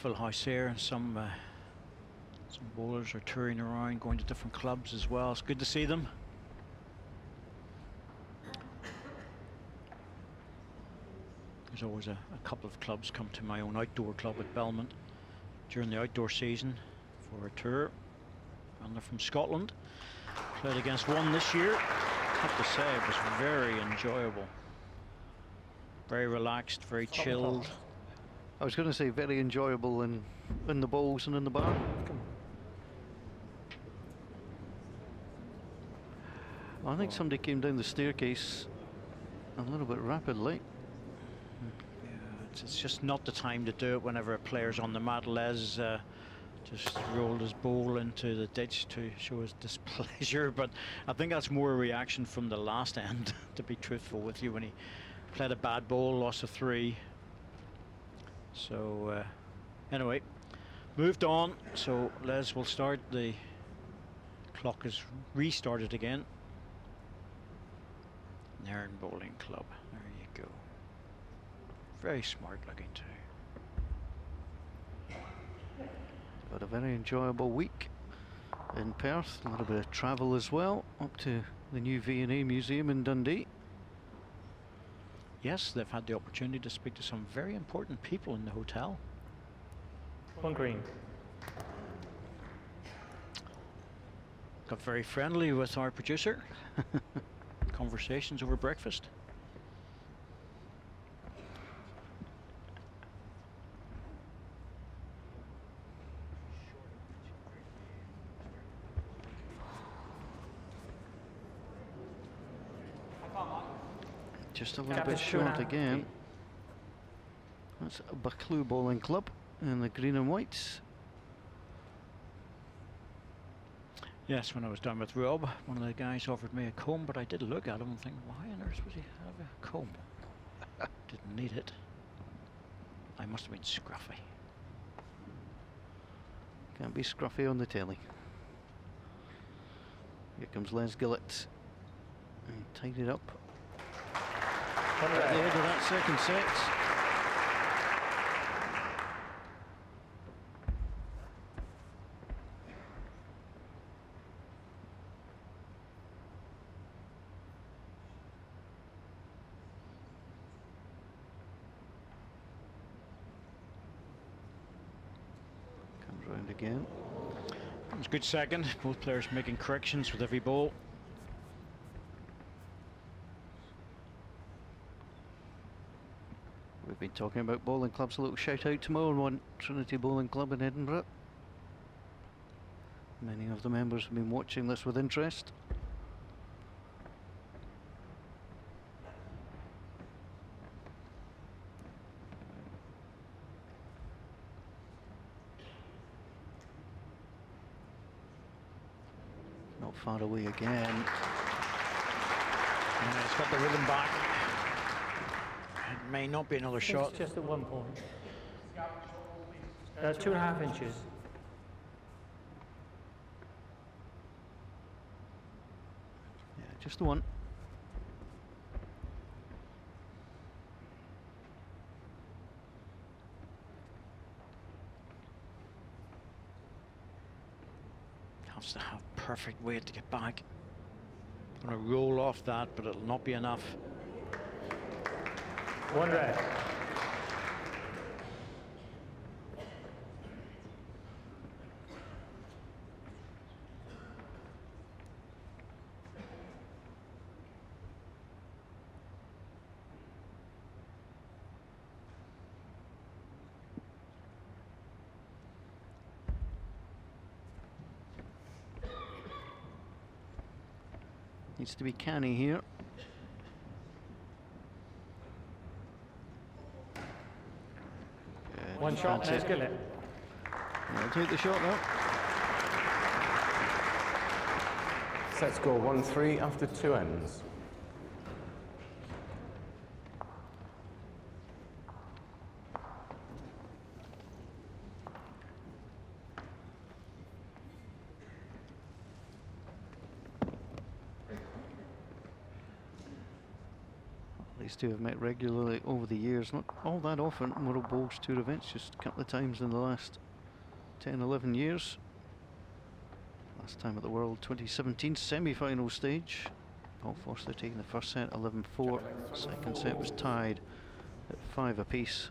Full house here, and some bowlers are touring around, going to different clubs as well. It's good to see them. There's always a couple of clubs come to my own outdoor club at Belmont during the outdoor season for a tour, and they're from Scotland. Played against one this year. I have to say it was very enjoyable. Very relaxed, very chilled. I was going to say very enjoyable in the bowls and in the bar. I think somebody came down the staircase a little bit rapidly. Yeah, it's just not the time to do it whenever a player's on the mat. Les just rolled his bowl into the ditch to show his displeasure, but I think that's more a reaction from the last end, to be truthful with you, when he played a bad bowl, lost a 3. So anyway, moved on. So Les will start. The clock is restarted again. Nairn Bowling Club. There you go. Very smart looking too. Had a very enjoyable week in Perth. A little bit of travel as well, up to the new V&A Museum in Dundee. Yes, they've had the opportunity to speak to some very important people in the hotel. 1 green. Got very friendly with our producer. Conversations over breakfast. Just a little Gap bit is short 2.5 again. feet. That's Buccleuch Bowling Club in the green and whites. Yes, when I was down with Rob, one of the guys offered me a comb, but I did look at him and think, why on earth would he have a comb? Didn't need it. I must have been scruffy. Can't be scruffy on the telly. Here comes Les Gillett. And tied it up at the end of that second set. Comes round again. It was a good second. Both players making corrections with every ball. We've been talking about bowling clubs. A little shout out tomorrow on Trinity Bowling Club in Edinburgh. Many of the members have been watching this with interest. Not far away again. And it's got the rhythm back. It may not be another shot. It's just at 1 point. 2.5 inches. Yeah, just the one. Has to have perfect weight to get back. Going to roll off that, but it'll not be enough. 1 red. Needs to be canny here. Good. 1 shot, That's Les it. Gillett. I'll take the shot now. Set score 1-3 after 2 ends. These two have met regularly over the years, not all that often. World Bowls Tour events, just a couple of times in the last 10, 11 years. Last time at the World 2017 semi-final stage. Paul Foster taking the first set 11-4. Second set was tied at 5 apiece.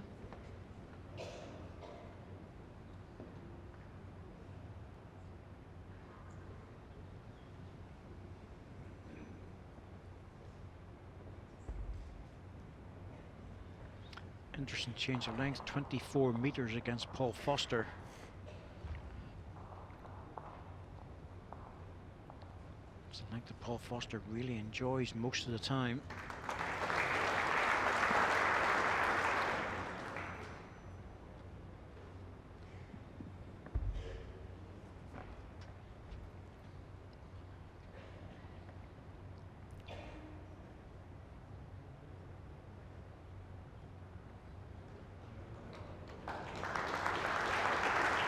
Interesting change of length, 24 meters against Paul Foster. It's the length of Paul Foster really enjoys most of the time.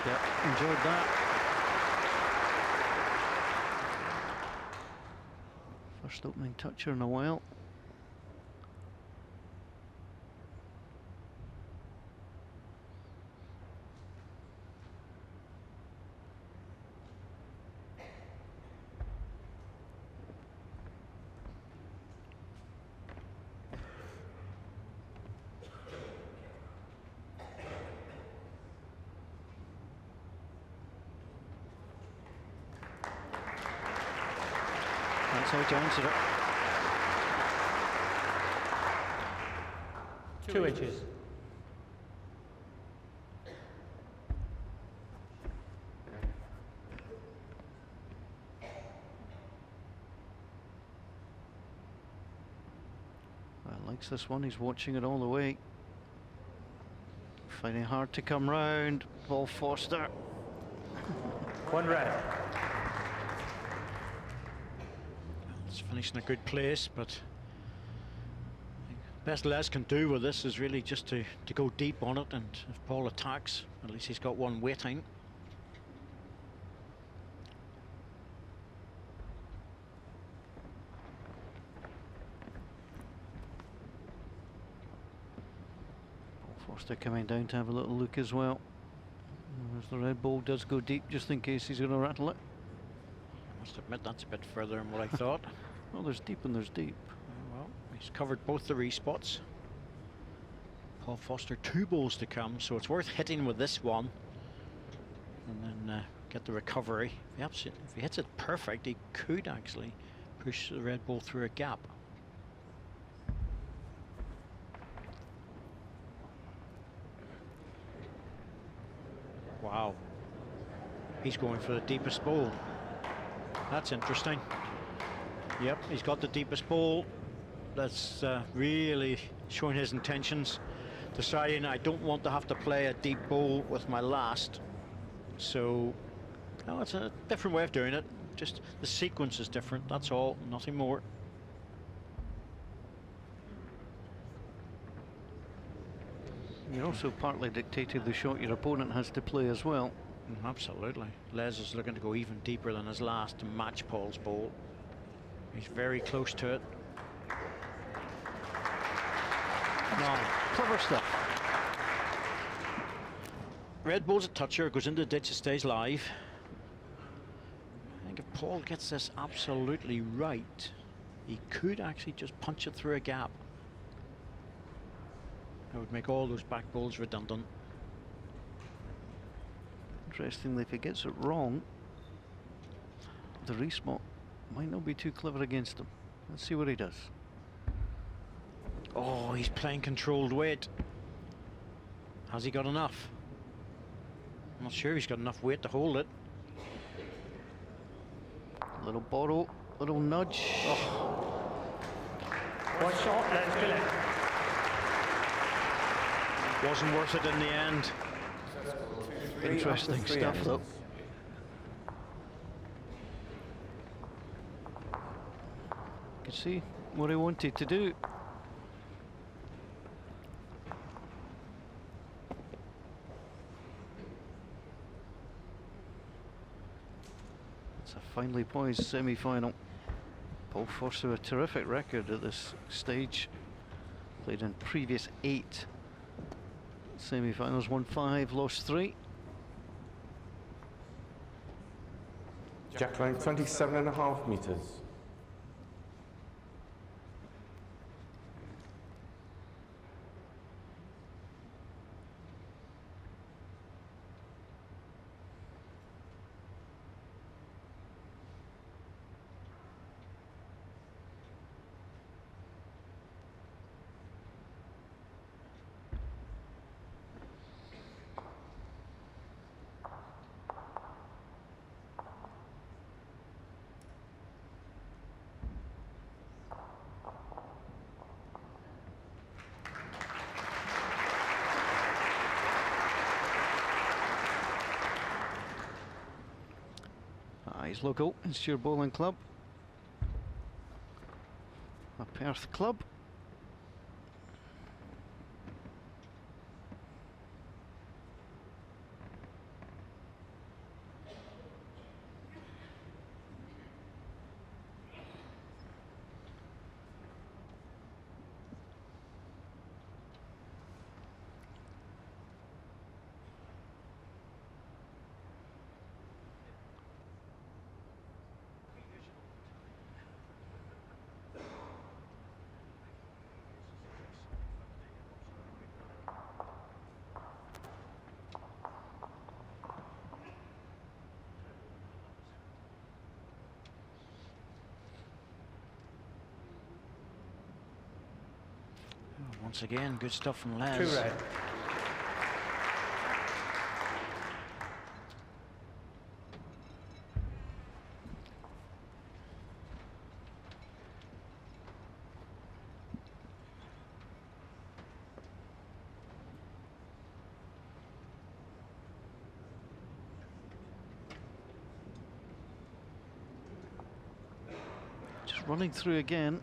Yep, enjoyed that. First opening toucher in a while. That's how to answer it. 2 inches. Likes this one, he's watching it all the way. Finding it hard to come round. Paul Foster. 1 red. It's finished in a good place, but best Les can do with this is really just to go deep on it, and if Paul attacks, at least he's got one waiting. Foster coming down to have a little look as well. As the red ball does go deep, just in case he's going to rattle it. I must admit that's a bit further than what I thought. Well, there's deep and there's deep. Well, he's covered both the respots. Paul Foster 2 balls to come, so it's worth hitting with this one and then get the recovery. If he hits it perfect, he could actually push the red ball through a gap. Wow, he's going for the deepest ball. That's interesting. Yep, he's got the deepest ball. That's really showing his intentions, deciding I don't want to have to play a deep ball with my last. So, no, it's a different way of doing it. Just the sequence is different, that's all, nothing more. You're also partly dictating the shot your opponent has to play as well. Absolutely. Les is looking to go even deeper than his last to match Paul's ball. He's very close to it. No. Clever stuff. Red ball's a toucher, goes into the ditch, it stays live. I think if Paul gets this absolutely right, he could actually just punch it through a gap. That would make all those back balls redundant. Interestingly, if he gets it wrong, the respot might not be too clever against him. Let's see what he does. Oh, he's playing controlled weight. Has he got enough? I'm not sure he's got enough weight to hold it. Little borrow, little nudge. Oh. 1 shot, let's kill it. Wasn't worth it in the end. Interesting stuff, though. You can see what he wanted to do. It's a finely poised semi-final. Paul Foster, a terrific record at this stage. Played in previous 8 semi-finals, won 5, lost 3. Jack length 27.5 meters. His local Institute Bowling Club, a Perth club. Once again, good stuff from Les. 2 red. Just running through again.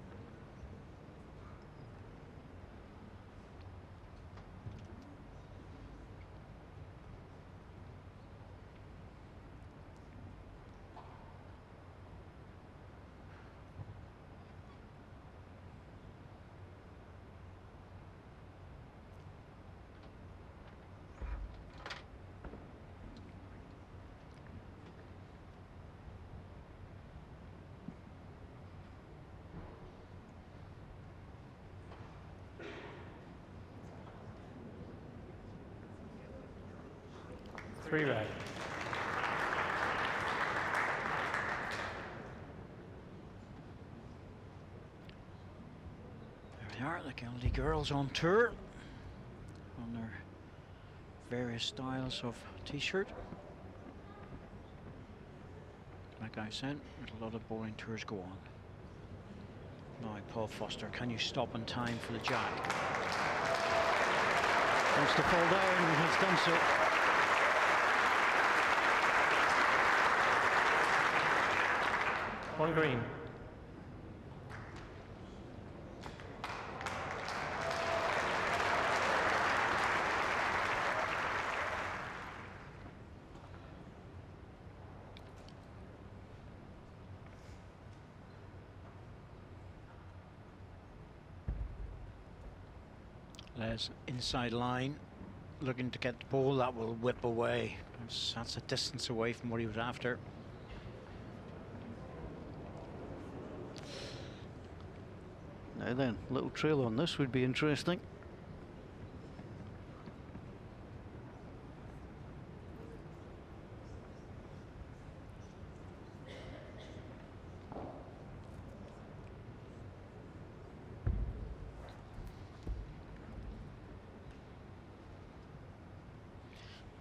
Three red. There we are, the Gildy girls on tour on their various styles of t-shirt. Like I said, a lot of bowling tours go on. Now Paul Foster, can you stop in time for the jack? Wants to fall down and has done so. One green. Les inside line, looking to get the ball. That will whip away. That's a distance away from what he was after. Now then, little trail on this would be interesting.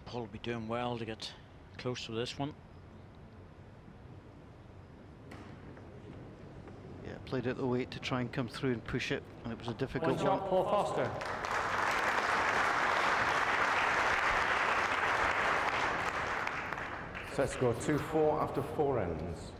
Paul will be doing well to get close to this one. Yeah, played it the weight to try and come through and push it, and it was a One difficult one. shot, Paul Foster. Set score 2-4 after 4 ends.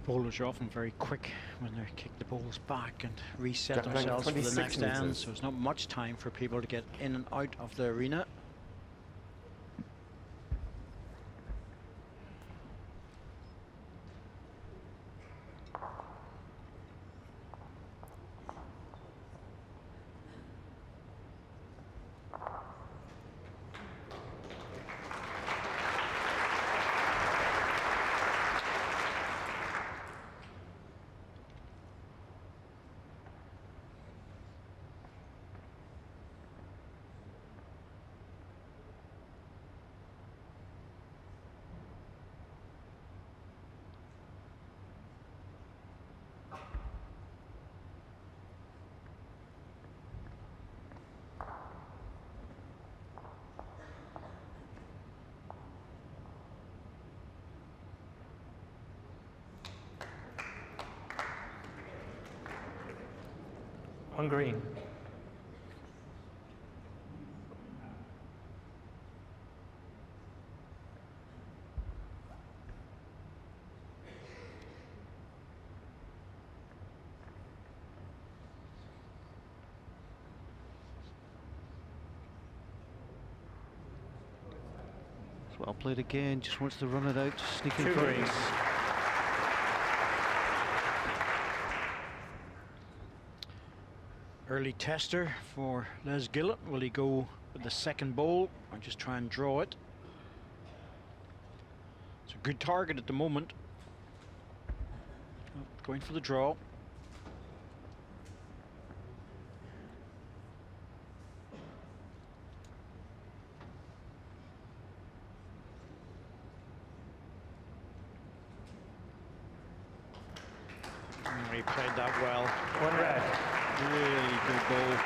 Bowlers are often very quick when they kick the balls back and reset Jack Lang, themselves for the 26 next end, metres. so it's not much time for people to get in and out of the arena. on green. It's well played again, just wants to run it out, to sneak in Two front. green. Early tester for Les Gillett. Will he go with the second bowl or just try and draw it? It's a good target at the moment. Oh, going for the draw. Oh, he played that well. One red. Really good ball.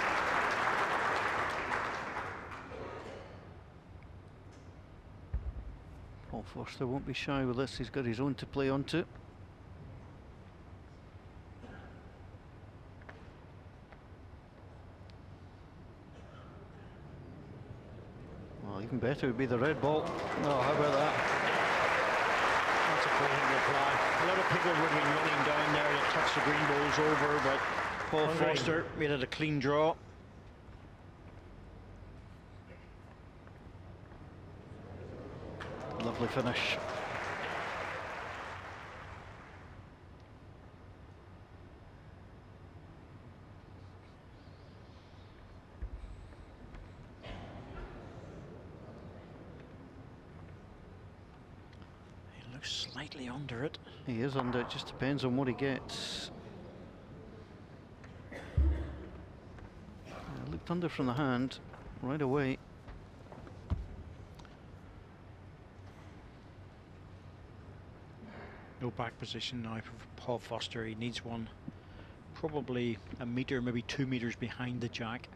Paul Foster won't be shy with this, he's got his own to play onto. Well, even better would be the red ball. Oh, how about that? That's a brilliant reply. A lot of people would have been running down there to touch the green balls over, but Paul One green. Foster made it a clean draw. Lovely finish. He looks slightly under it. He is under, it just depends on what he gets. Looked under from the hand right away. No back position now for Paul Foster. He needs one probably a metre, maybe 2 metres behind the jack.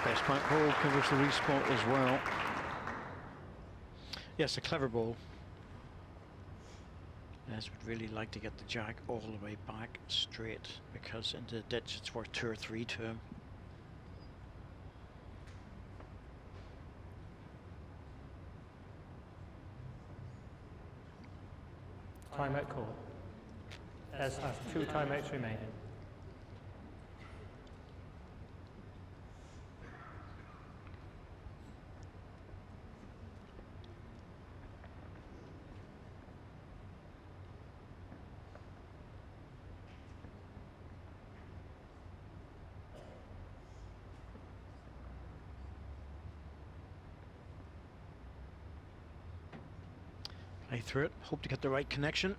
Best back ball covers the respot as well. Yes, a clever ball. Les would really like to get the jack all the way back straight, because into the ditch it's worth 2 or 3 to him. Timeout call. Les has 2 timeouts remaining. Play through it, hope to get the right connection.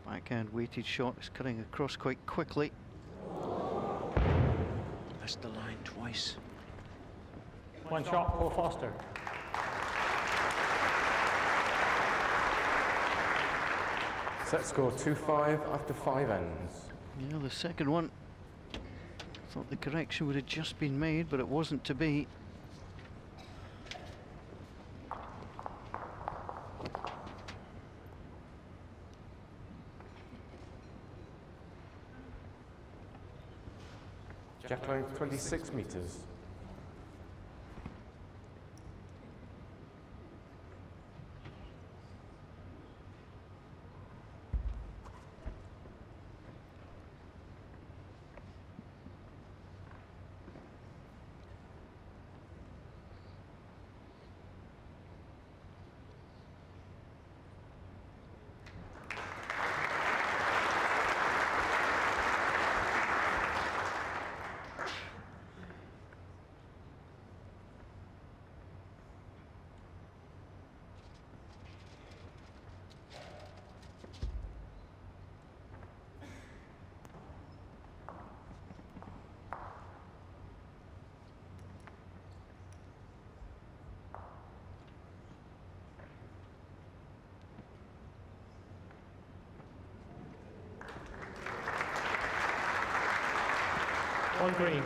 Backhand weighted shot is cutting across quite quickly. Missed the line twice. 1 shot, Paul Foster. Set score 2-5 after 5 ends. Yeah, the second one. Thought the correction would have just been made, but it wasn't to be. Jack line 26 metres. On green.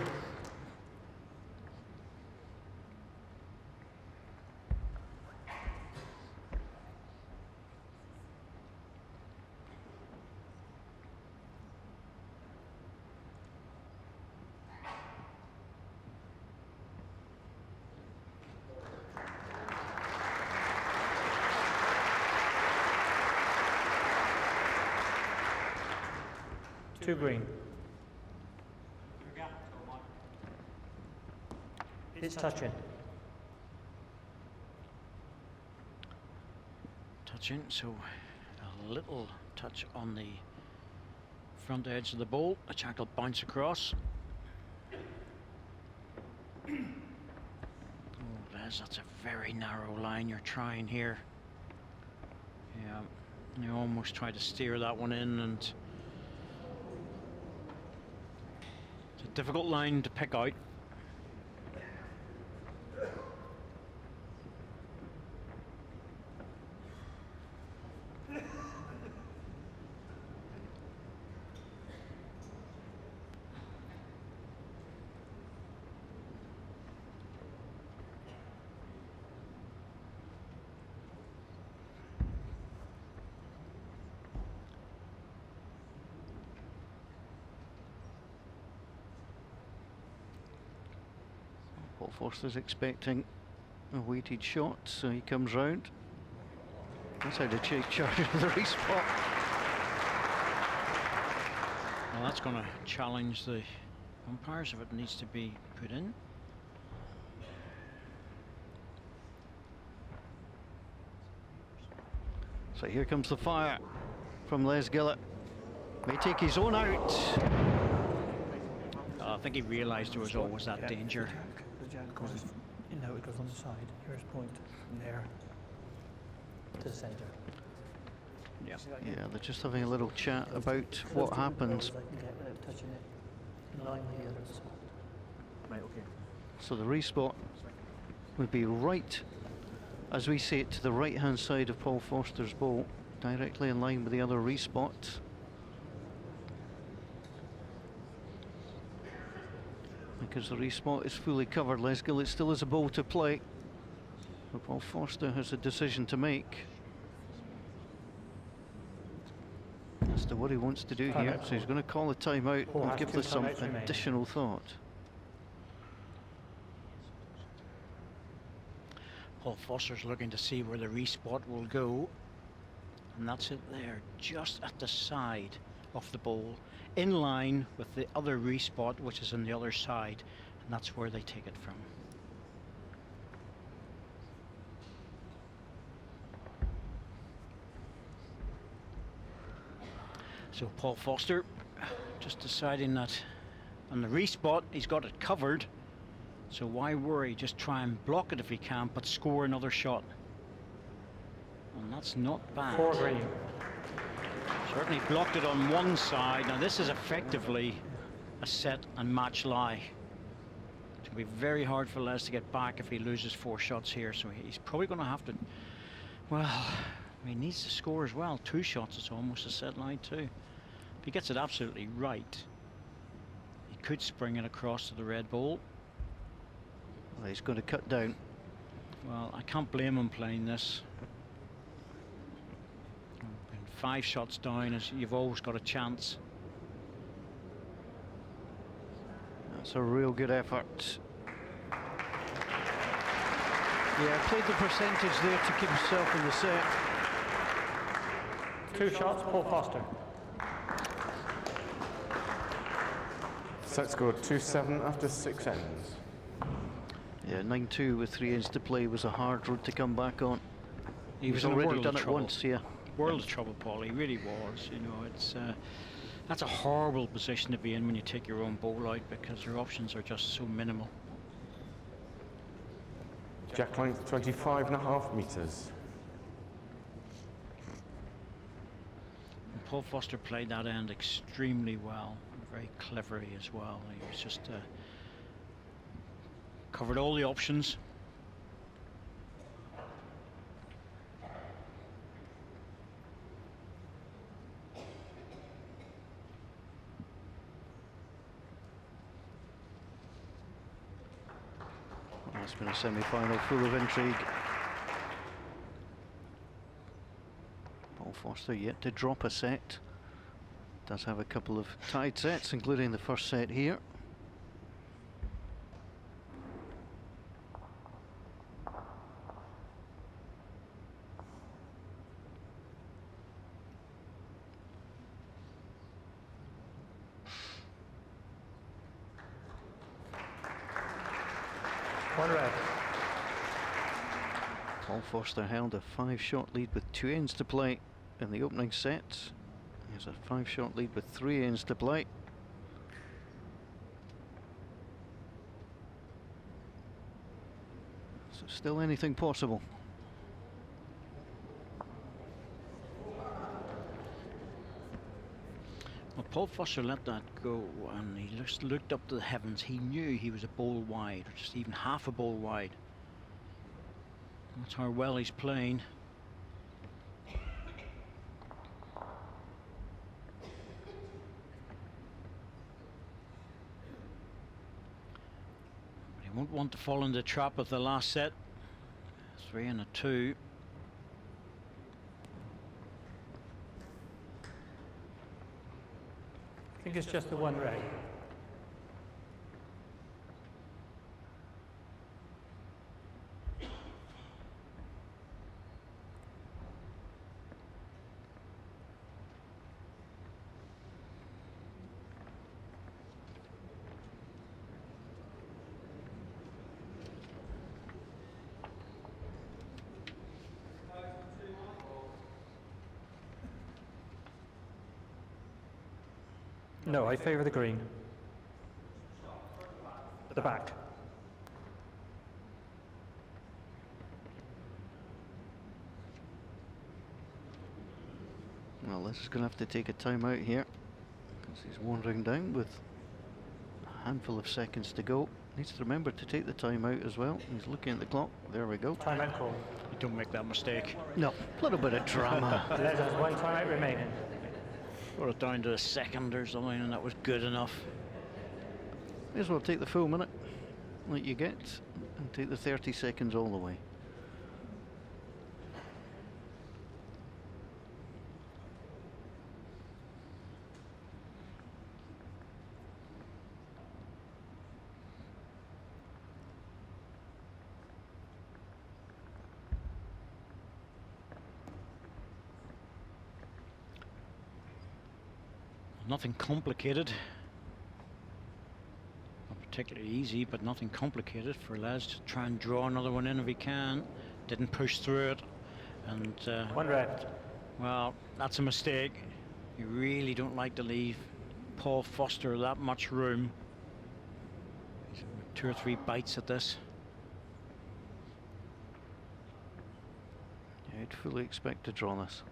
Two green. It's touching. Touching, so a little touch on the front edge of the ball. The jack will bounce across. Oh, Les, that's a very narrow line you're trying here. Yeah, you almost try to steer that one in, and it's a difficult line to pick out. Paul Foster's expecting a weighted shot, so he comes round. That's how to take charge of the respot. Well, that's going to challenge the umpires if it needs to be put in. So here comes the fire from Les Gillett. May take his own out. I think he realised there was always that danger. The jack goes, you know, it goes on the side. Here's point from there to the centre. Yeah. Yeah, they're just having a little chat about what happens. Without touching it, in line with the other spot. Right, okay. So the respot would be right, as we see it, to the right hand side of Paul Foster's ball, directly in line with the other respot. Because the respot is fully covered, Les Gillett still has a ball to play. But Paul Foster has a decision to make as to what he wants to do here. So he's going to call a timeout and give this some additional thought. Paul Foster's looking to see where the respot will go, and that's it there, just at the side of the ball, in line with the other respot, which is on the other side, and that's where they take it from. So Paul Foster just deciding that on the respot he's got it covered, so why worry, just try and block it if he can, but score another shot. And that's not bad. 4 green. Certainly blocked it on one side. Now this is effectively a set and match lie. It's going to be very hard for Les to get back if he loses 4 shots here, so he's probably going to have to, well, he needs to score as well. 2 shots is almost a set lie too. If he gets it absolutely right, he could spring it across to the red ball. Well, he's going to cut down. Well, I can't blame him playing this. 5 shots down, as you've always got a chance. That's a real good effort. Yeah, played the percentage there to keep himself in the set. 2 shots, Paul Foster. Set scored 2-7 after 6 ends. Yeah, 9-2 with 3 ends to play was a hard road to come back on. He was already done it once, yeah. World of trouble, Paul. He really was. You know, it's that's a horrible position to be in when you take your own ball out, because your options are just so minimal. Jack length 25.5 metres. And Paul Foster played that end extremely well, very cleverly as well. He was just covered all the options. It's been a semi-final full of intrigue. Paul Foster yet to drop a set. Does have a couple of tied sets, including the first set here. One red. Paul Foster held a 5-shot lead with 2 ends to play in the opening set. He has a 5-shot lead with 3 ends to play. So still anything possible. Well, Paul Foster let that go, and he just looked up to the heavens. He knew he was a ball wide, or just even half a ball wide. That's how well he's playing. But he won't want to fall in the trap of the last set. 3 and a 2. I think it's just the one red. No, I favour the green. At the back. Well, this is going to have to take a time out here, because he's wandering down with a handful of seconds to go. Needs to remember to take the time out as well. He's looking at the clock. There we go. Timeout call. You don't make that mistake. No, a little bit of drama. Les has 1 timeout remaining. Got it down to a second or something, and that was good enough. May as well take the full minute that you get and take the 30 seconds all the way. Nothing complicated. Not particularly easy, but nothing complicated for Les to try and draw another one in if he can. Didn't push through it. And, One red. well, that's a mistake. You really don't like to leave Paul Foster that much room. He's 2 or 3 bites at this. Yeah, I'd fully expect to draw this.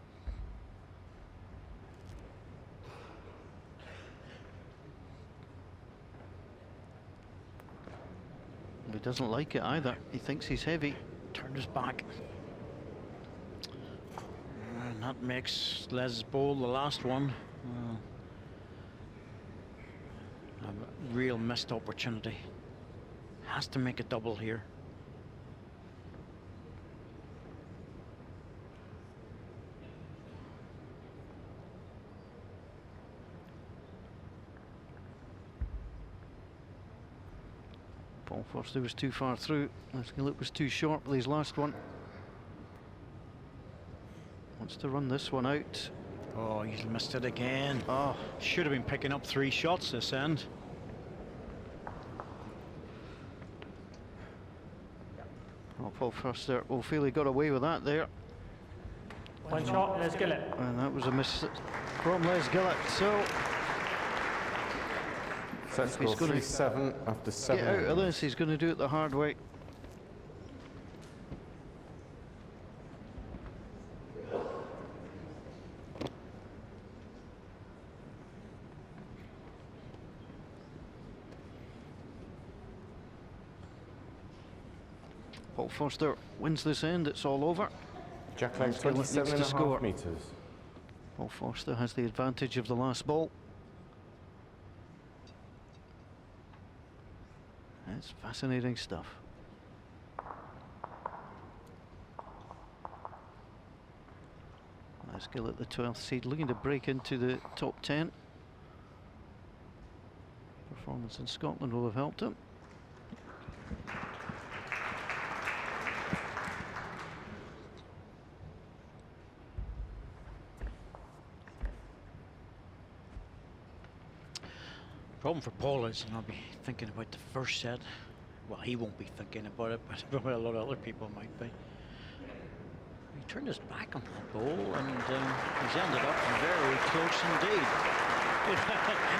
He doesn't like it either. He thinks he's heavy. Turned his back. And that makes Les bowl the last one. A real missed opportunity. Has to make a double here. Paul Foster was too far through. Gillett was too short with his last one. Wants to run this one out. Oh, he's missed it again. Oh, Should have been picking up 3 shots this end. oh, Paul Foster will feel he got away with that there. 1 shot, Les Gillett. And that was a miss from Les Gillett. So Set score he's gonna 3-7 after 7. get out of this, he's going to do it the hard way. Paul Foster wins this end, it's all over. Jack leg Gillett needs 27 to and a score. half metres. Paul Foster has the advantage of the last ball. It's fascinating stuff. Les Gillett, the 12th seed, looking to break into the top 10. Performance in Scotland will have helped him. Problem for Paul is he'll be thinking about the first set. Well, he won't be thinking about it, but a lot of other people might be. He turned his back on that ball, and he's ended up very close indeed.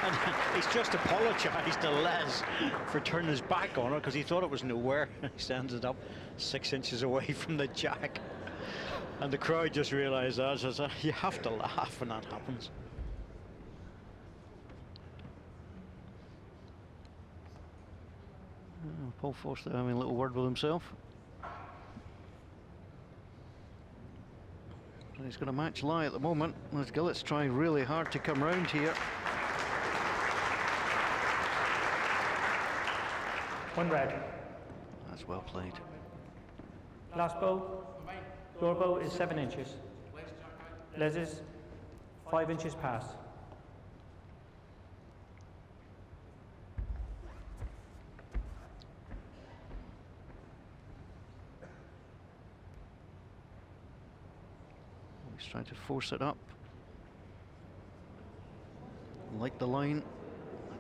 And he's just apologised to Les for turning his back on it because he thought it was nowhere. He's ended up 6 inches away from the jack, and the crowd just realised that. So you have to laugh when that happens. Paul Foster having a little word with himself. He's got a match lie at the moment. Les Gillett's trying really hard to come round here. One red. That's well played. Last bow. Your bow is 7 inches. Les's 5 inches past. He's trying to force it up. Like the line,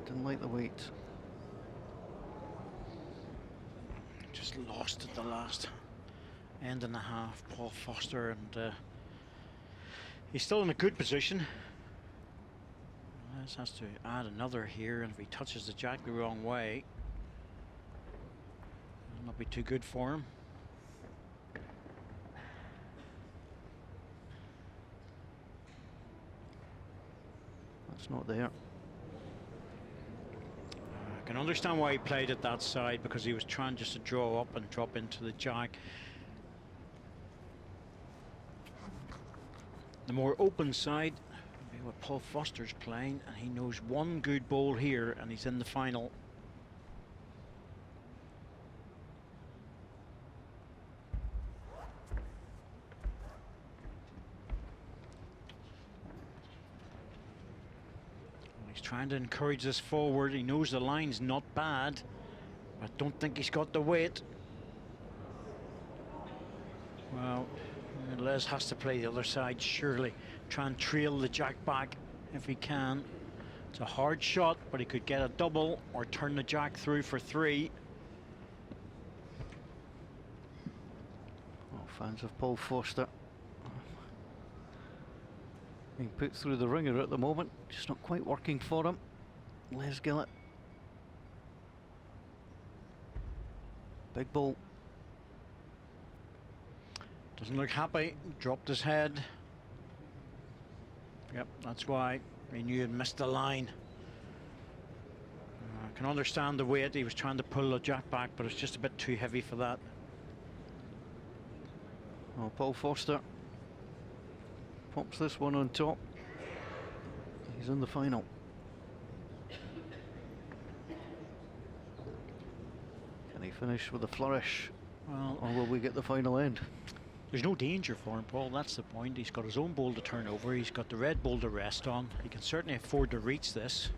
didn't like the weight. Just lost at the last end and a half, Paul Foster, and he's still in a good position. Les has to add another here, and if he touches the jack the wrong way, it'll not be too good for him. That's not there. I can understand why he played it that side, because he was trying just to draw up and drop into the jack. The more open side would be what Paul Foster's playing, and he knows one good ball here and he's in the final. He's trying to encourage this forward. He knows the line's not bad. I don't think he's got the weight. Well, Les has to play the other side, surely. Try and trail the jack back if he can. It's a hard shot, but he could get a double or turn the jack through for 3. Oh, fans of Paul Foster being put through the ringer at the moment, just not quite working for him. Les Gillett. Big ball. Doesn't look happy, dropped his head. Yep, that's why he knew he'd missed the line. I can understand the weight. He was trying to pull the jack back, but it's just a bit too heavy for that. Oh, Paul Foster pops this one on top. He's in the final. Can he finish with a flourish? Well, or will we get the final end? there's no danger for him, Paul. That's the point. He's got his own ball to turn over. He's got the red ball to rest on. He can certainly afford to reach this.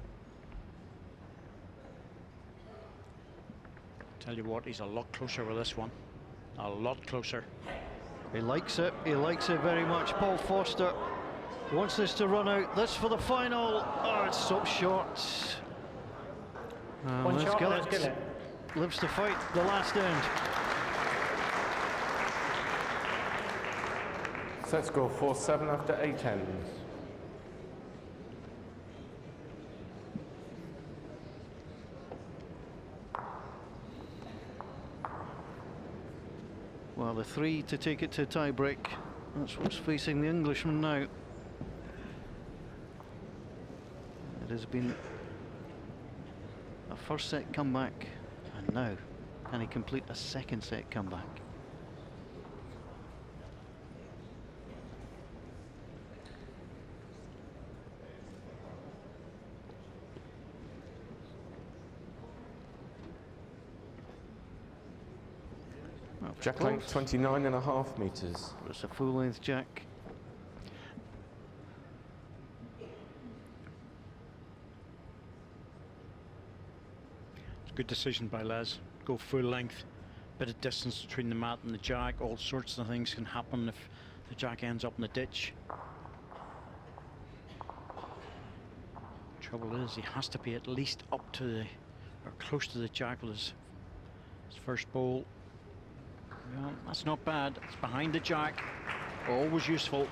Tell you what, he's a lot closer with this one. A lot closer. He likes it. He likes it very much. Paul Foster wants this to run out. This for the final. Oh, it stops short. One Les shot, Gillett Les Gillett. lives to fight the last end. Set score 4-7 after 8 ends. Well, the 3 to take it to tie-break. That's what's facing the Englishman now. It has been a first set comeback, and now can he complete a second set comeback? Well, Jack length 29.5 metres. it's a full-length jack. Good decision by Les. Go full length. Bit of distance between the mat and the jack. All sorts of things can happen if the jack ends up in the ditch. Trouble is, he has to be at least up to the, or close to the jack with his first bowl. Well, that's not bad. It's behind the jack. Always useful.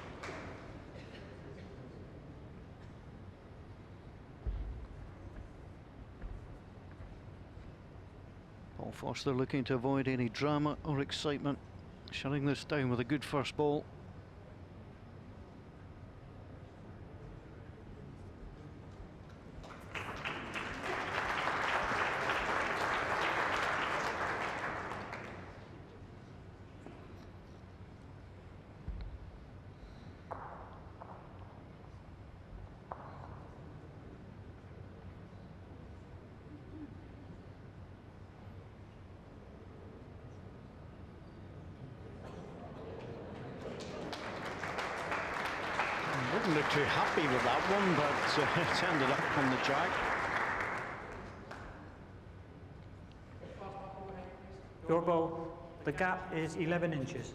Paul Foster looking to avoid any drama or excitement, shutting this down with a good first ball. Wouldn't look too happy with that one, but it's ended up on the jack. Your ball, the gap is 11 inches.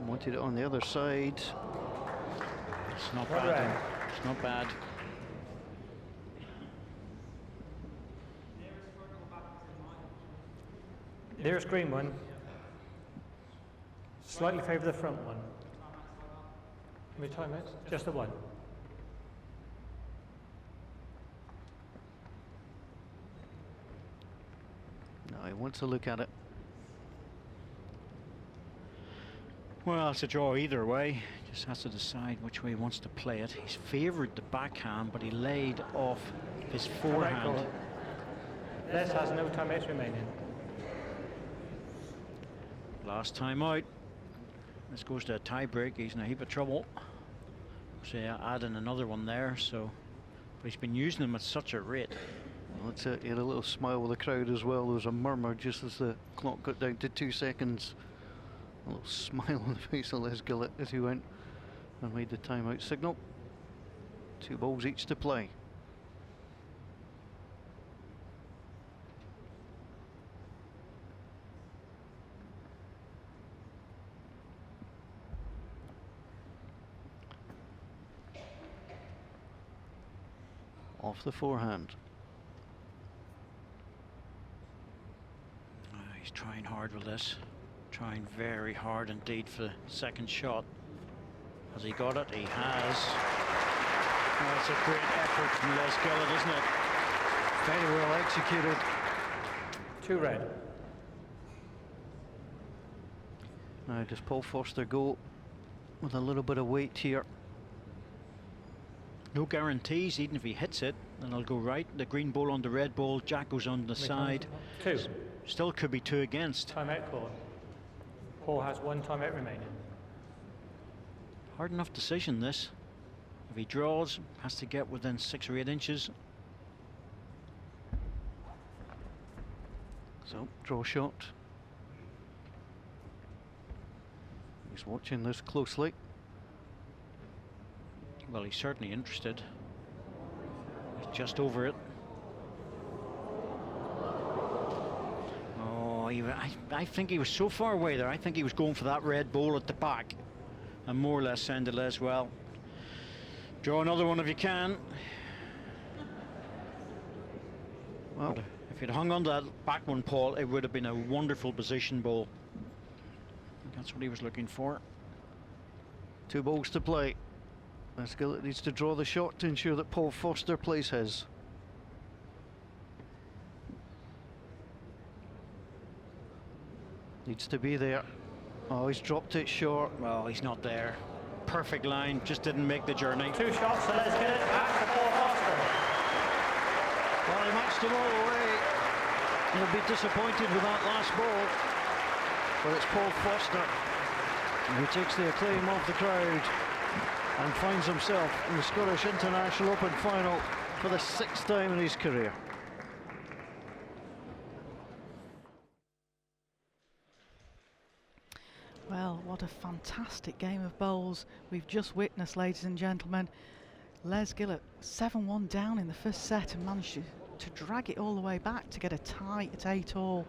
Wanted it on the other side. It's not Right. bad. It's not bad. Nearest green one. Slightly favour the front one. How many time outs? Just the one. No, he wants to look at it. Well, it's a draw either way. Just has to decide which way he wants to play it. He's favoured the backhand, but he laid off his forehand. Les has no time outs remaining. Last time out. This goes to a tie break. He's in a heap of trouble. So yeah, adding another one there. So, but he's been using them at such a rate. Well, that's it. He had a little smile with the crowd as well. There was a murmur just as the clock got down to 2 seconds. A little smile on the face of Les Gillett as he went and made the timeout signal. 2 balls each to play. Off the forehand. He's trying hard with this. Trying very hard indeed for the second shot. Has he got it? He has. Oh, it's a great effort from Les Gillett, isn't it? Very well executed. 2 red. Now does Paul Foster go with a little bit of weight here? No guarantees, even if he hits it, then it'll go right. The green ball on the red ball, jack goes on the side. 2. Still could be 2 against. Time out call. Paul has 1 time out remaining. Hard enough decision this. If he draws, has to get within 6 or 8 inches. So, draw shot. He's watching this closely. Well, he's certainly interested. He's just over it. Oh, I think he was so far away there. I think he was going for that red ball at the back and more or less send it as well. Draw another one if you can. Well, But if you'd hung on to that back one, Paul, it would have been a wonderful position ball. That's what he was looking for. 2 balls to play. Les Gillett needs to draw the shot to ensure that Paul Foster plays his. Needs to be there. Oh, he's dropped it short. Well, he's not there. Perfect line, just didn't make the journey. 2 shots, so let's get it back to Paul Foster. Well, he matched them all the way. He'll be disappointed with that last ball. But it's Paul Foster who takes the acclaim of the crowd. and finds himself in the Scottish International Open final for the 6th time in his career. Well, what a fantastic game of bowls we've just witnessed, ladies and gentlemen. Les Gillett 7-1 down in the first set and managed to drag it all the way back to get a tie at 8-all.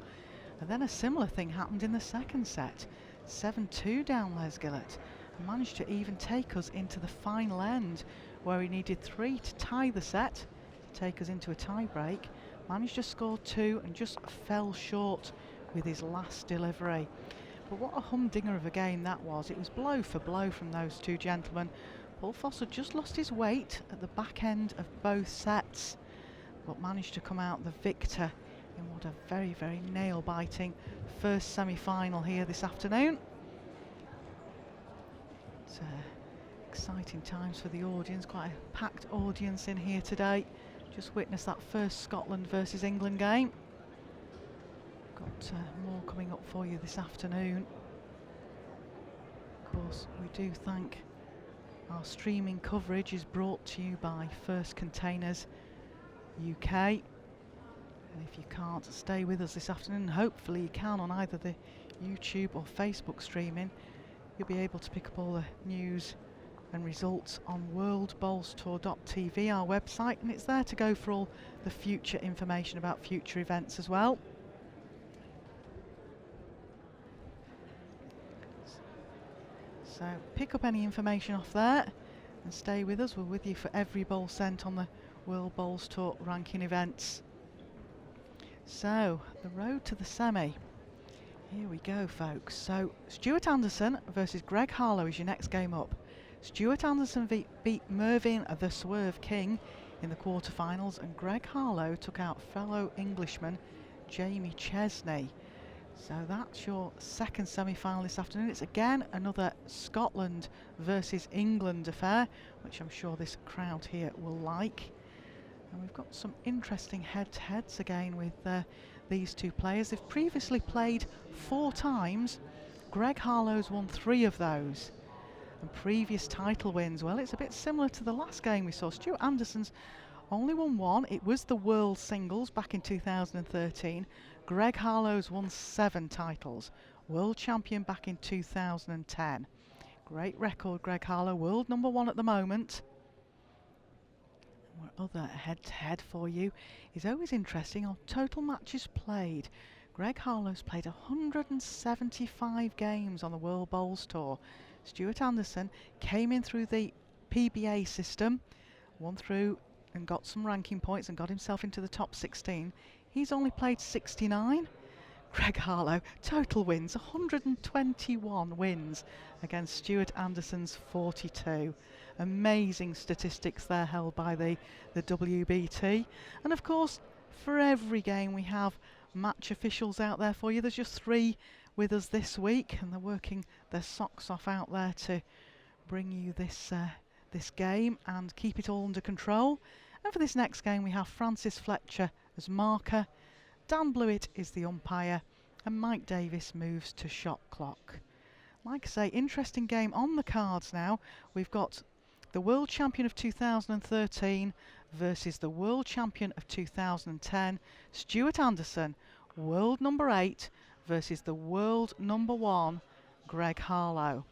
And then a similar thing happened in the second set. 7-2 down Les Gillett and managed to even take us into the final end, where he needed 3 to tie the set to take us into a tie break. Managed to score 2 and just fell short with his last delivery. But what a humdinger of a game that was. It was blow for blow from those two gentlemen. Paul Foster just lost his weight at the back end of both sets, but managed to come out the victor in what a very, very nail-biting first semi-final here this afternoon. It's exciting times for the audience, quite a packed audience in here today. Just witnessed that first Scotland versus England game. Got more coming up for you this afternoon. Of course, we do thank our streaming coverage is brought to you by First Containers UK. And if you can't stay with us this afternoon, hopefully you can on either the YouTube or Facebook streaming, you'll be able to pick up all the news and results on worldbowlstour.tv, our website, and it's there to go for all the future information about future events as well. So pick up any information off there and stay with us. We're with you for every bowl sent on the World Bowls Tour ranking events. So the road to the semi. Here we go, folks. So Stuart Anderson versus Greg Harlow is your next game up. Stuart Anderson beat Mervyn the Swerve King in the quarterfinals, and Greg Harlow took out fellow Englishman Jamie Chesney. So that's your second semi-final this afternoon. It's again another Scotland versus England affair, which I'm sure this crowd here will like. And we've got some interesting head-to-heads again with these two players. They've previously played 4 times. Greg Harlow's won 3 of those. And previous title wins, well, it's a bit similar to the last game we saw. Stuart Anderson's only won 1. It was the World Singles back in 2013. Greg Harlow's won 7 titles. World champion back in 2010. Great record, Greg Harlow. World number 1 at the moment. Our other head-to-head for you is always interesting on total matches played. Greg Harlow's played 175 games on the World Bowls Tour. Stuart Anderson came in through the PBA system, won through and got some ranking points and got himself into the top 16. He's only played 69. Greg Harlow, total wins, 121 wins against Stuart Anderson's 42. Amazing statistics there held by the WBT. And of course, for every game we have match officials out there for you. There's just 3 with us this week, and they're working their socks off out there to bring you this game and keep it all under control. And for this next game we have Francis Fletcher as marker, Dan Blewett is the umpire, and Mike Davis moves to shot clock. Like I say, interesting game on the cards now. We've got the world champion of 2013 versus the world champion of 2010, Stuart Anderson, world number 8 versus the world number 1, Greg Harlow.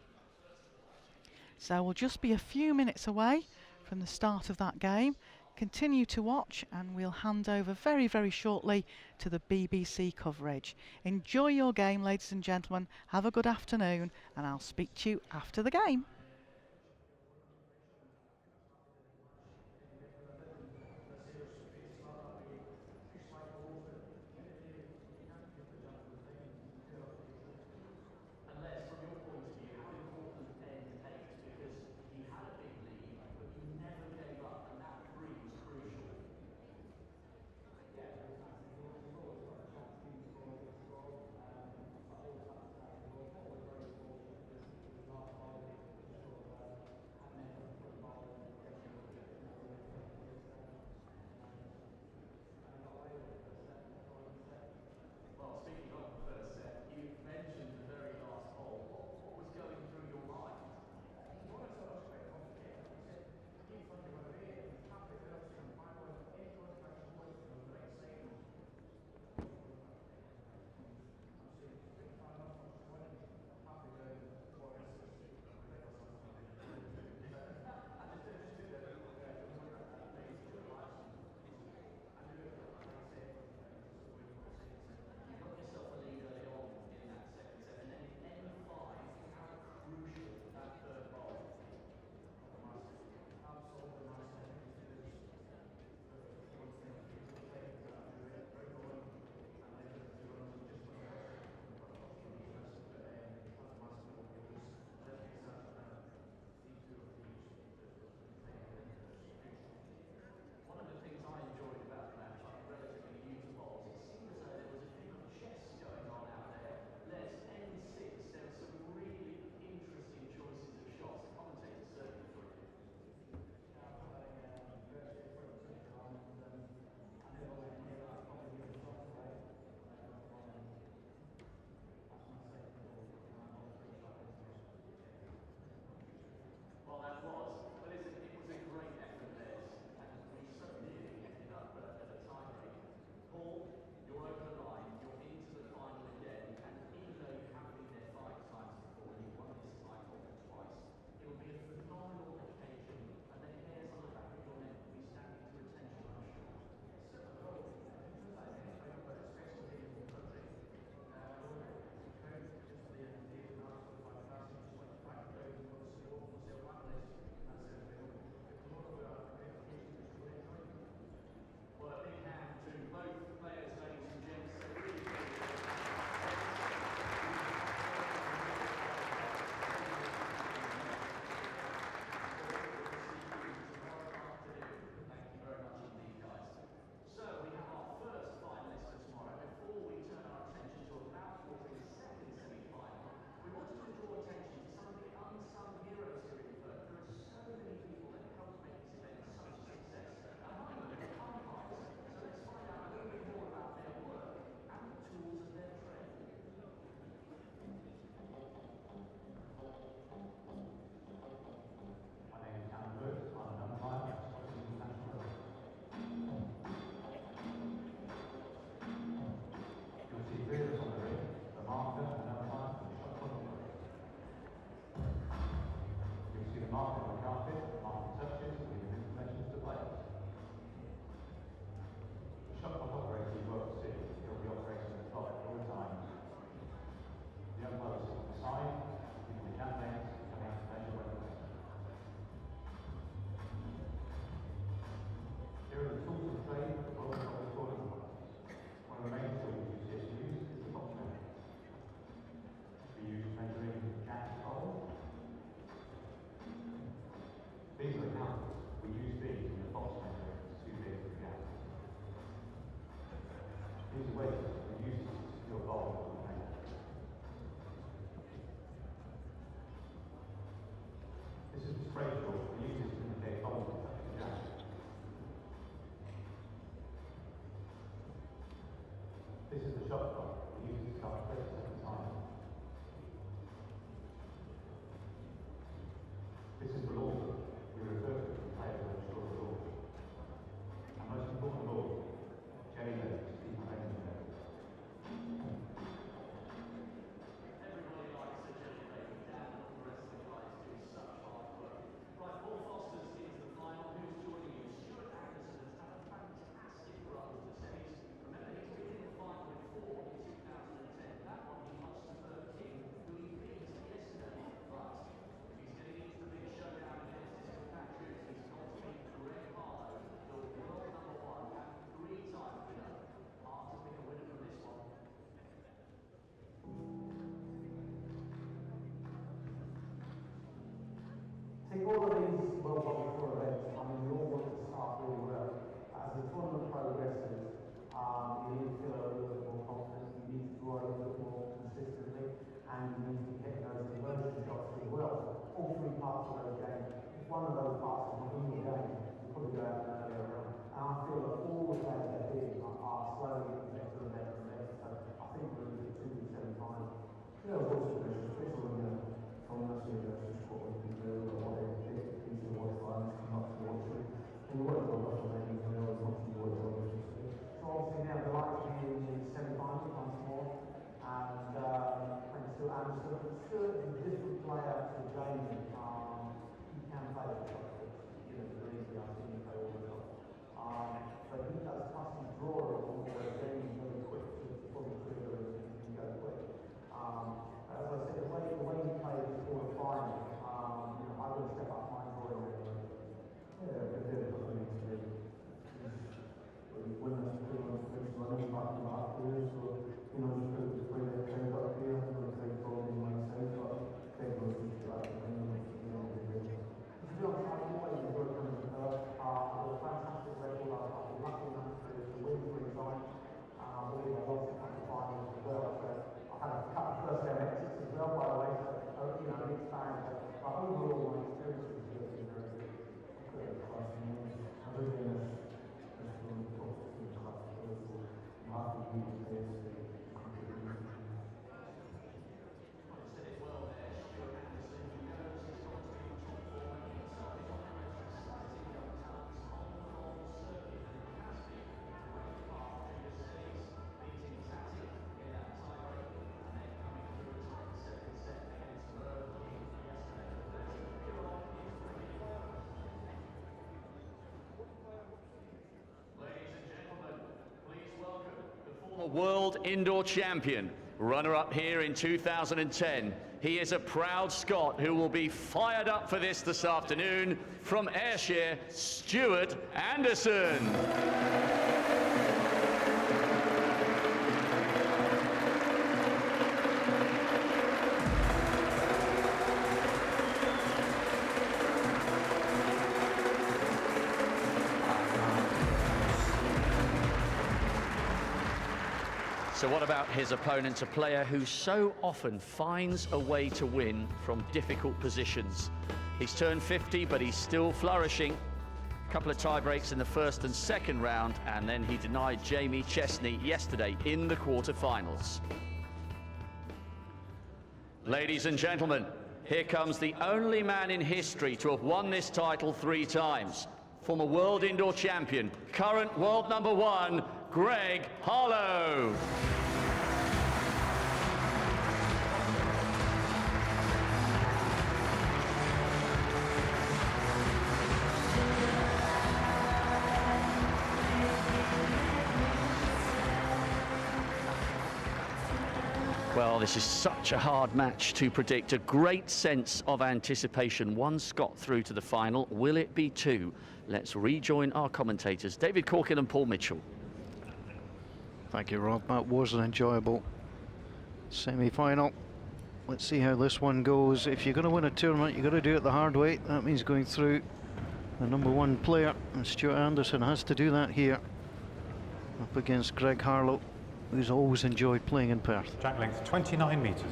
So we'll just be a few minutes away from the start of that game. Continue to watch and we'll hand over very, very shortly to the BBC coverage. Enjoy your game, ladies and gentlemen. Have a good afternoon, and I'll speak to you after the game. I think all of these World Rugby Tour events, I mean, we all want to start really well. As the tournament progresses, you need to feel a little bit more confident, you need to grow a little bit more consistently, and you need to get those conversion shots as well. All three parts of those games. If one of those parts is not in the game, you probably go out and earlier round. And I feel that all the players they're doing are slowly getting better and better and better. So I think we're going to get to the semi-final. Yeah, of course, especially when from this year versus what we can do, or what they think is the worst line to come up to watch it. And you work on Russell Davies and always want to work on it. So obviously now the light to be in the semi-final once more, and Stuart Anderson. Stuart is a different player to Jamie. He can play the shot, you know, very easily. I've seen him play all the time. But he does custom draw on where Jamie's very quick to pull the trigger and go quick. As I said, the way he played before the final, you know, I would step up my drawing. Yeah, but then what we need to do. When that's the things running back and back here, so, you know, just put the play that came up here, and the thing going in my side, but then goes into that, and then, you know, to be honest, I've always worked on the a fantastic record. I've been lucky enough to win 3 times. I believe I lost a couple of finals as well, so I've had a couple of first-ever exits as well, by the way, so, you know, mixed bag, but overall, my experience has been very good. Good class, and everything is really positive class, so I'm happy to be here to contribute. World Indoor Champion, runner-up here in 2010. He is a proud Scot who will be fired up for this afternoon. From Ayrshire, Stuart Anderson. So what about his opponent, a player who so often finds a way to win from difficult positions? He's turned 50, but he's still flourishing. A couple of tie breaks in the first and second round, and then he denied Jamie Chesney yesterday in the quarterfinals. Ladies and gentlemen, here comes the only man in history to have won this title 3 times. Former world indoor champion, current world #1, Greg Harlow. Well, this is such a hard match to predict. A great sense of anticipation. 1 Scot through to the final. Will it be 2? Let's rejoin our commentators, David Corkin and Paul Mitchell. Thank you, Rob. That was an enjoyable semi-final. Let's see how this one goes. If you're going to win a tournament, you've got to do it the hard way. That means going through the #1 player, and Stuart Anderson has to do that here, up against Greg Harlow, who's always enjoyed playing in Perth. Track length 29 metres.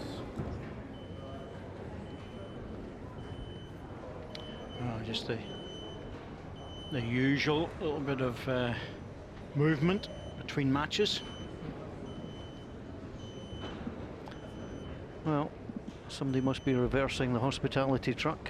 Just the usual little bit of movement between matches. Well, somebody must be reversing the hospitality truck.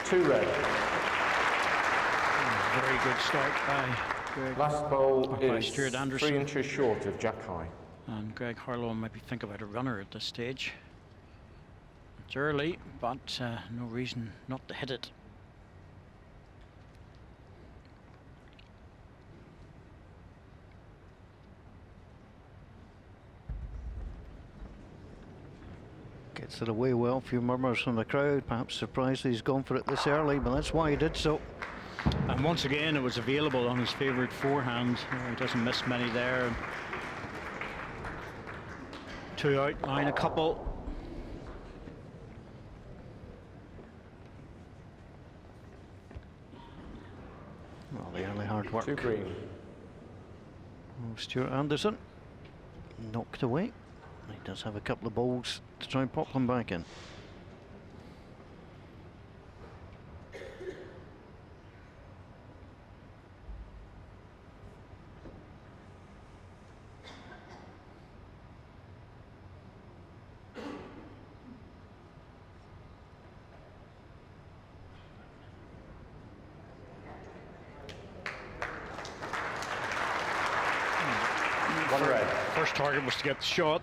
Two red. Very good start by Greg. Last ball By is Stuart Anderson. 3 inches short of Jack High. And Greg Harlow maybe think about a runner at this stage. It's early, but no reason not to hit it. Gets it away well. A few murmurs from the crowd, perhaps surprised he's gone for it this early, but that's why he did so. And once again, it was available on his favourite forehand. He doesn't miss many there. Two out, line a couple. Well, the early hard work. Two green. Oh, Stuart Anderson knocked away. He does have a couple of balls to try and pop them back in. One red. First target was to get the shot.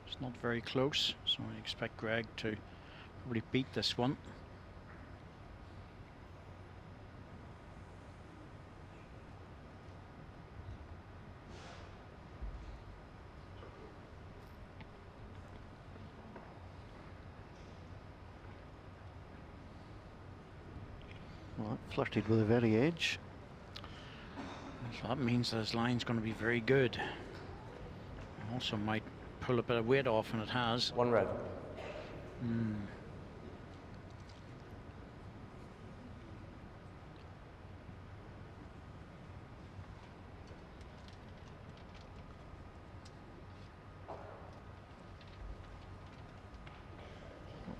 It's not very close, so I expect Greg to probably beat this one. Well, that flirted with the very edge. So that means that his line's going to be very good. Also might pull a bit of weight off, and it has. One red.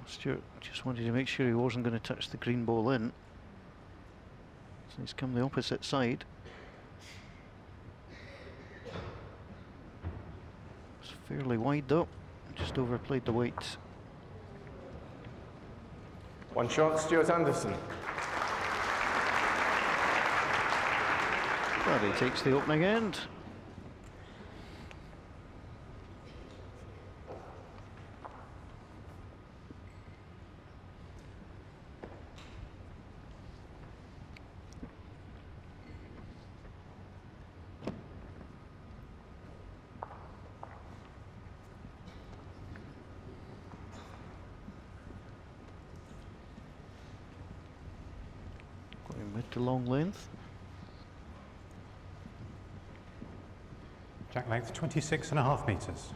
Stuart just wanted to make sure he wasn't going to touch the green ball in. So he's come the opposite side. It's fairly wide though. Just overplayed the weight. One shot, Stuart Anderson. But he takes the opening end. Going mid to long length. Jack length 26.5 metres.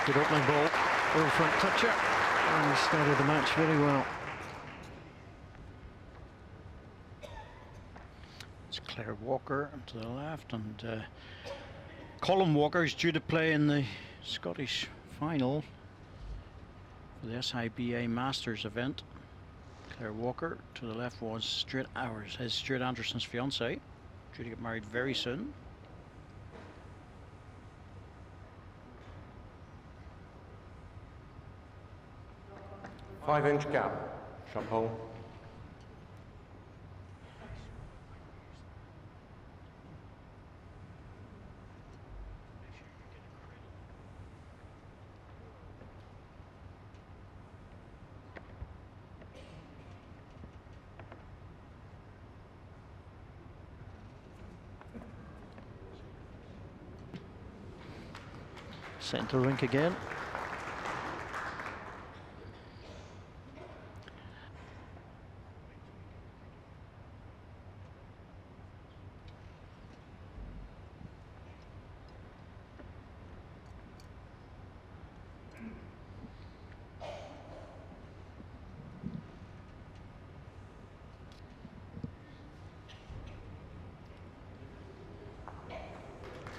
Good opening ball, full front toucher, and he started the match very well. It's Claire Walker to the left, and Colin Walker is due to play in the Scottish final for the SIBA Masters event. Claire Walker to the left was Stuart Anderson's fiance, due to get married very soon. Five-inch gap, shot hole. Centre rink again.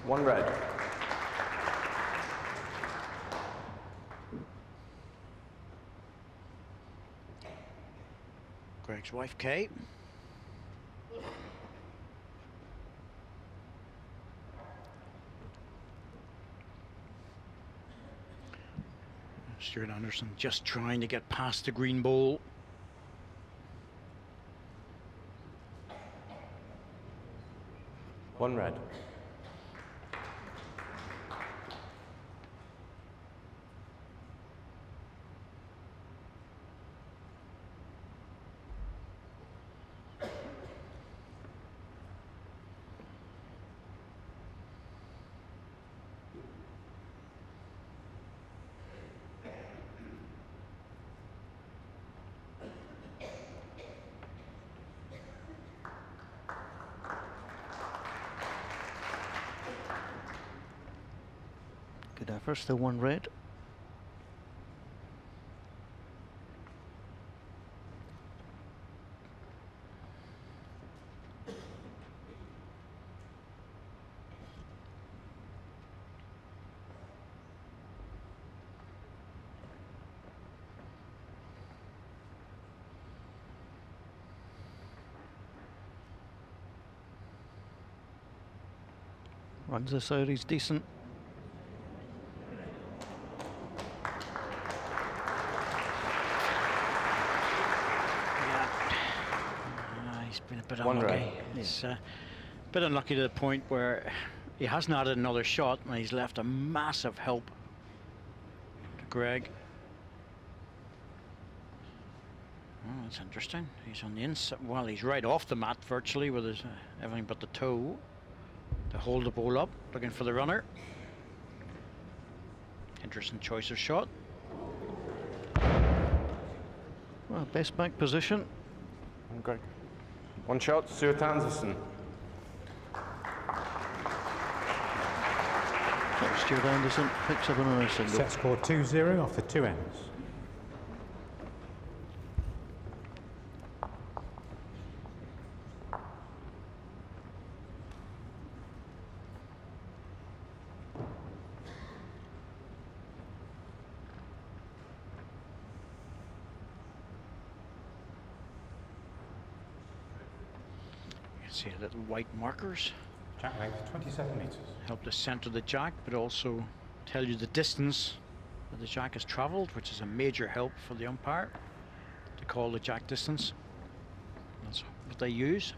One red. Greg's wife, Kay. Stuart Anderson just trying to get past the green ball. One red. Good effort, still one red. Runs this out, he's decent. He's been a bit unlucky. He's a bit unlucky to the point where he hasn't added another shot, and he's left a massive help to Greg. Oh, that's interesting. He's on the inside. Well, he's right off the mat virtually with his everything but the toe to hold the ball up, looking for the runner. Interesting choice of shot. Well, best back position. Greg. One shot, Stuart Anderson. Stuart Anderson picks up another single. Set score 2-0 off the two ends. See little white markers. Jack length 27 metres. Help to center the jack, but also tell you the distance that the jack has traveled, which is a major help for the umpire to call the jack distance. That's what they use.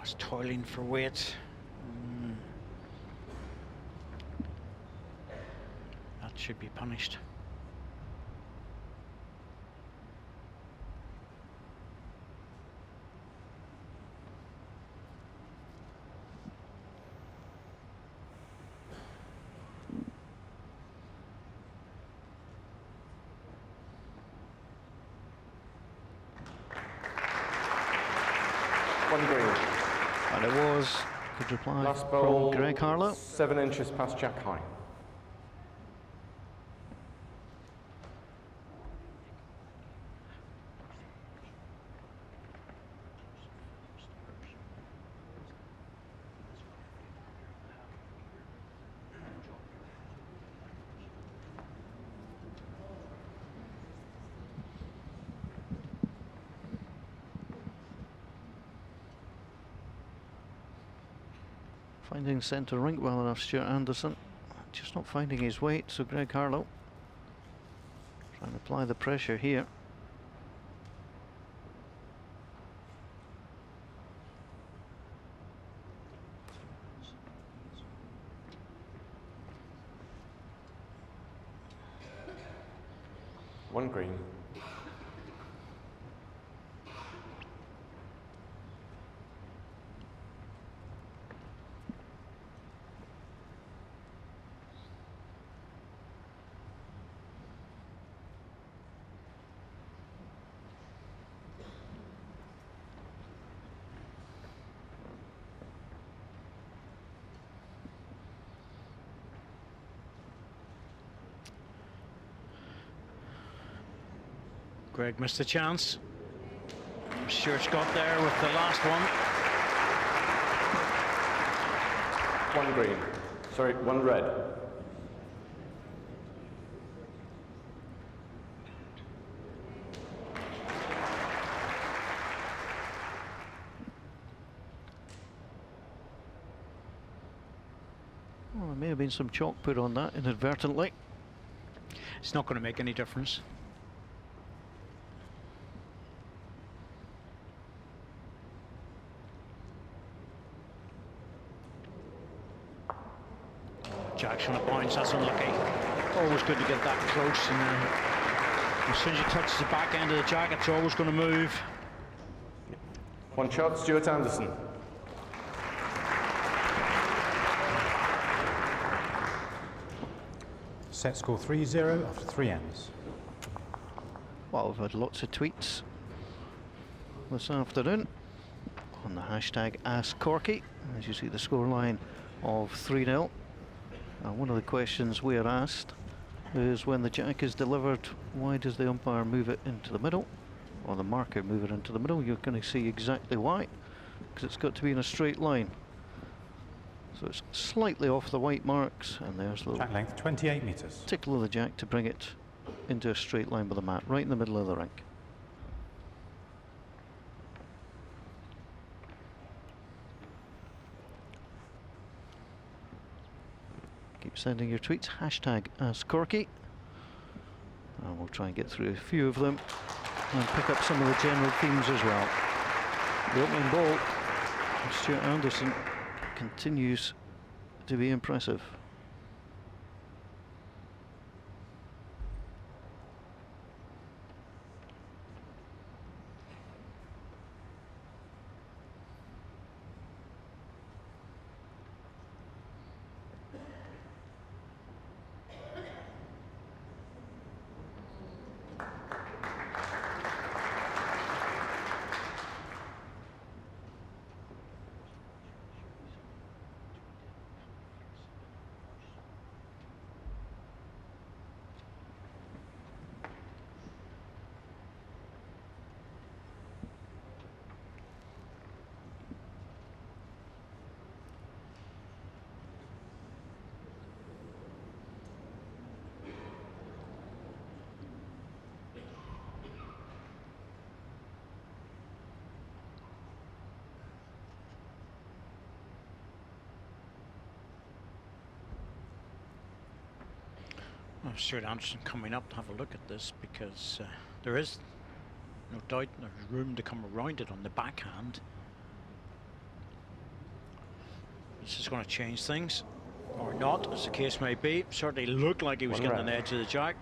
was toiling for weight. That should be punished. One green. And it was, good reply Last ball, from Greg Harlow. 7 inches past Jack high. Finding centre rink well enough, Stuart Anderson. Just not finding his weight, so Greg Harlow trying to apply the pressure here. One green. Greg missed a chance. Stuart's got there with the last one. One green. Sorry, one red. Well, there may have been some chalk put on that inadvertently. It's not going to make any difference. Jack's on a bounce, that's unlucky. Always good to get that close, and as soon as you touch the back end of the jack, it's always going to move. One shot, Stuart Anderson. Set score 3-0 after 3 ends. Well, we've had lots of tweets this afternoon on the hashtag AskCorky. As you see, the scoreline of 3-0. One of the questions we are asked is, when the jack is delivered, why does the umpire move it into the middle, or the marker move it into the middle? You're going to see exactly why, because it's got to be in a straight line. So it's slightly off the white marks, and there's the Jack length 28 metres. tickle of the jack to bring it into a straight line with the mat, right in the middle of the rink. Keep sending your tweets, hashtag AskCorky, and we'll try and get through a few of them and pick up some of the general themes as well. The opening ball of Stuart Anderson continues to be impressive. Stuart Anderson coming up to have a look at this, because there is no doubt there's room to come around it on the backhand. this is going to change things, or not, as the case may be. Certainly looked like he was getting an edge of the jack.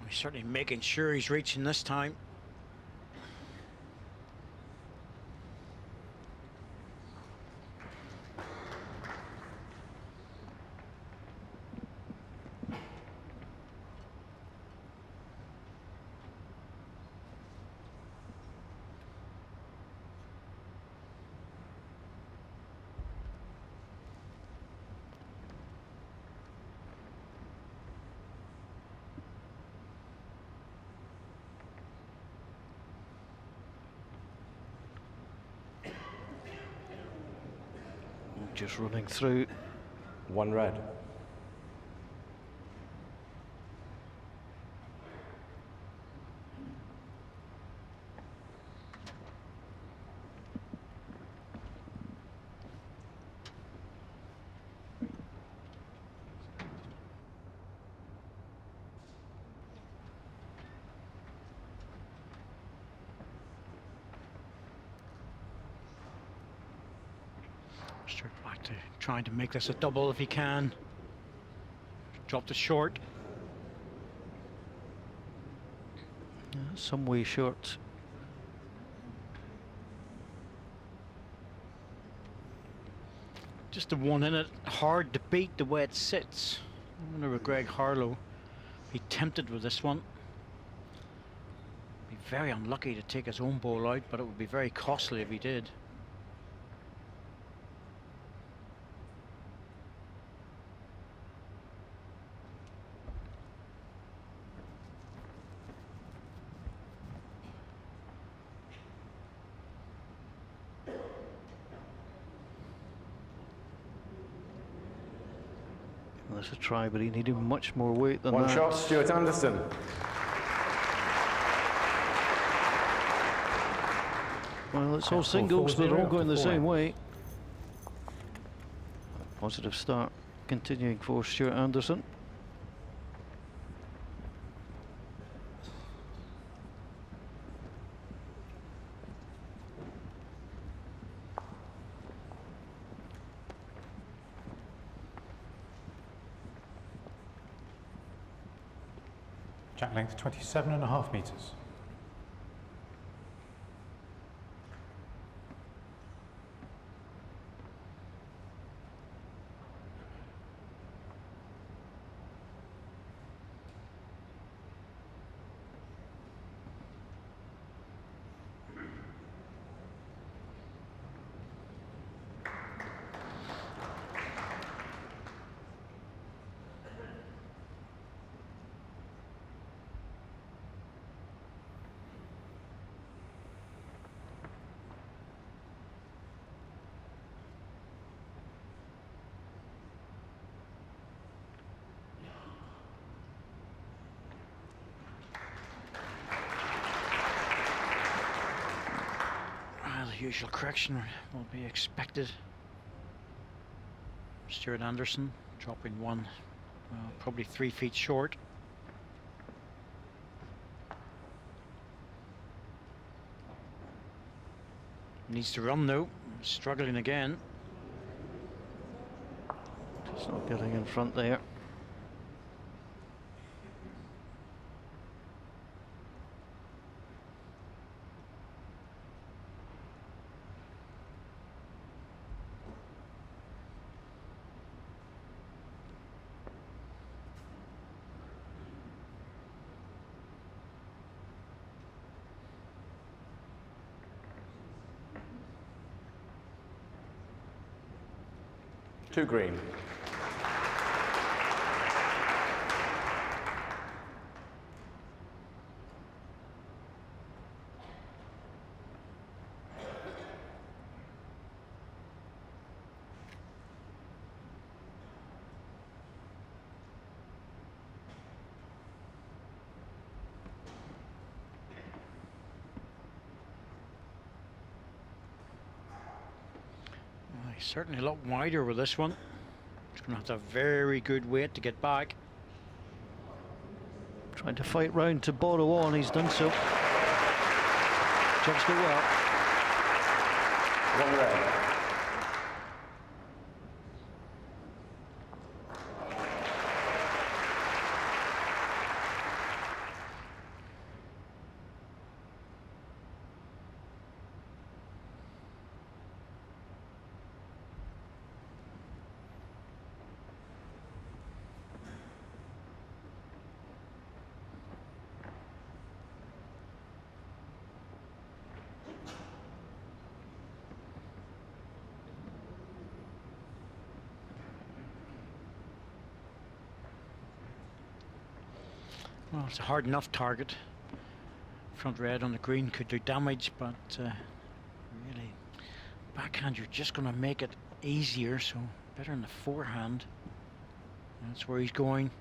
He's certainly making sure he's reaching this time. Just running through. 1 red. Straight back to trying to make this a double if he can. Dropped it short. Some way short. Just the one in it. Hard to beat the way it sits. I wonder with Greg Harlow, be tempted with this one. Be very unlucky to take his own ball out, but it would be very costly if he did. That's a try, but he needed much more weight than 1 that. shot, Stuart Anderson. Well, it's all Set score singles, but 4-0 all going the after 4 same ends. way. A positive start continuing for Stuart Anderson. Jack length 27.5 metres. The usual correction will be expected. Stuart Anderson dropping one, probably 3 feet short. Needs to run though, struggling again. Just not getting in front there. Two green. He's certainly a lot wider with this one. He's going to have to have very good weight to get back. Trying to fight round to borrow on, he's done so. Judged it well. 1 red. Well, it's a hard enough target. Front red on the green could do damage, but really, backhand, you're just going to make it easier, so better in the forehand. That's where he's going.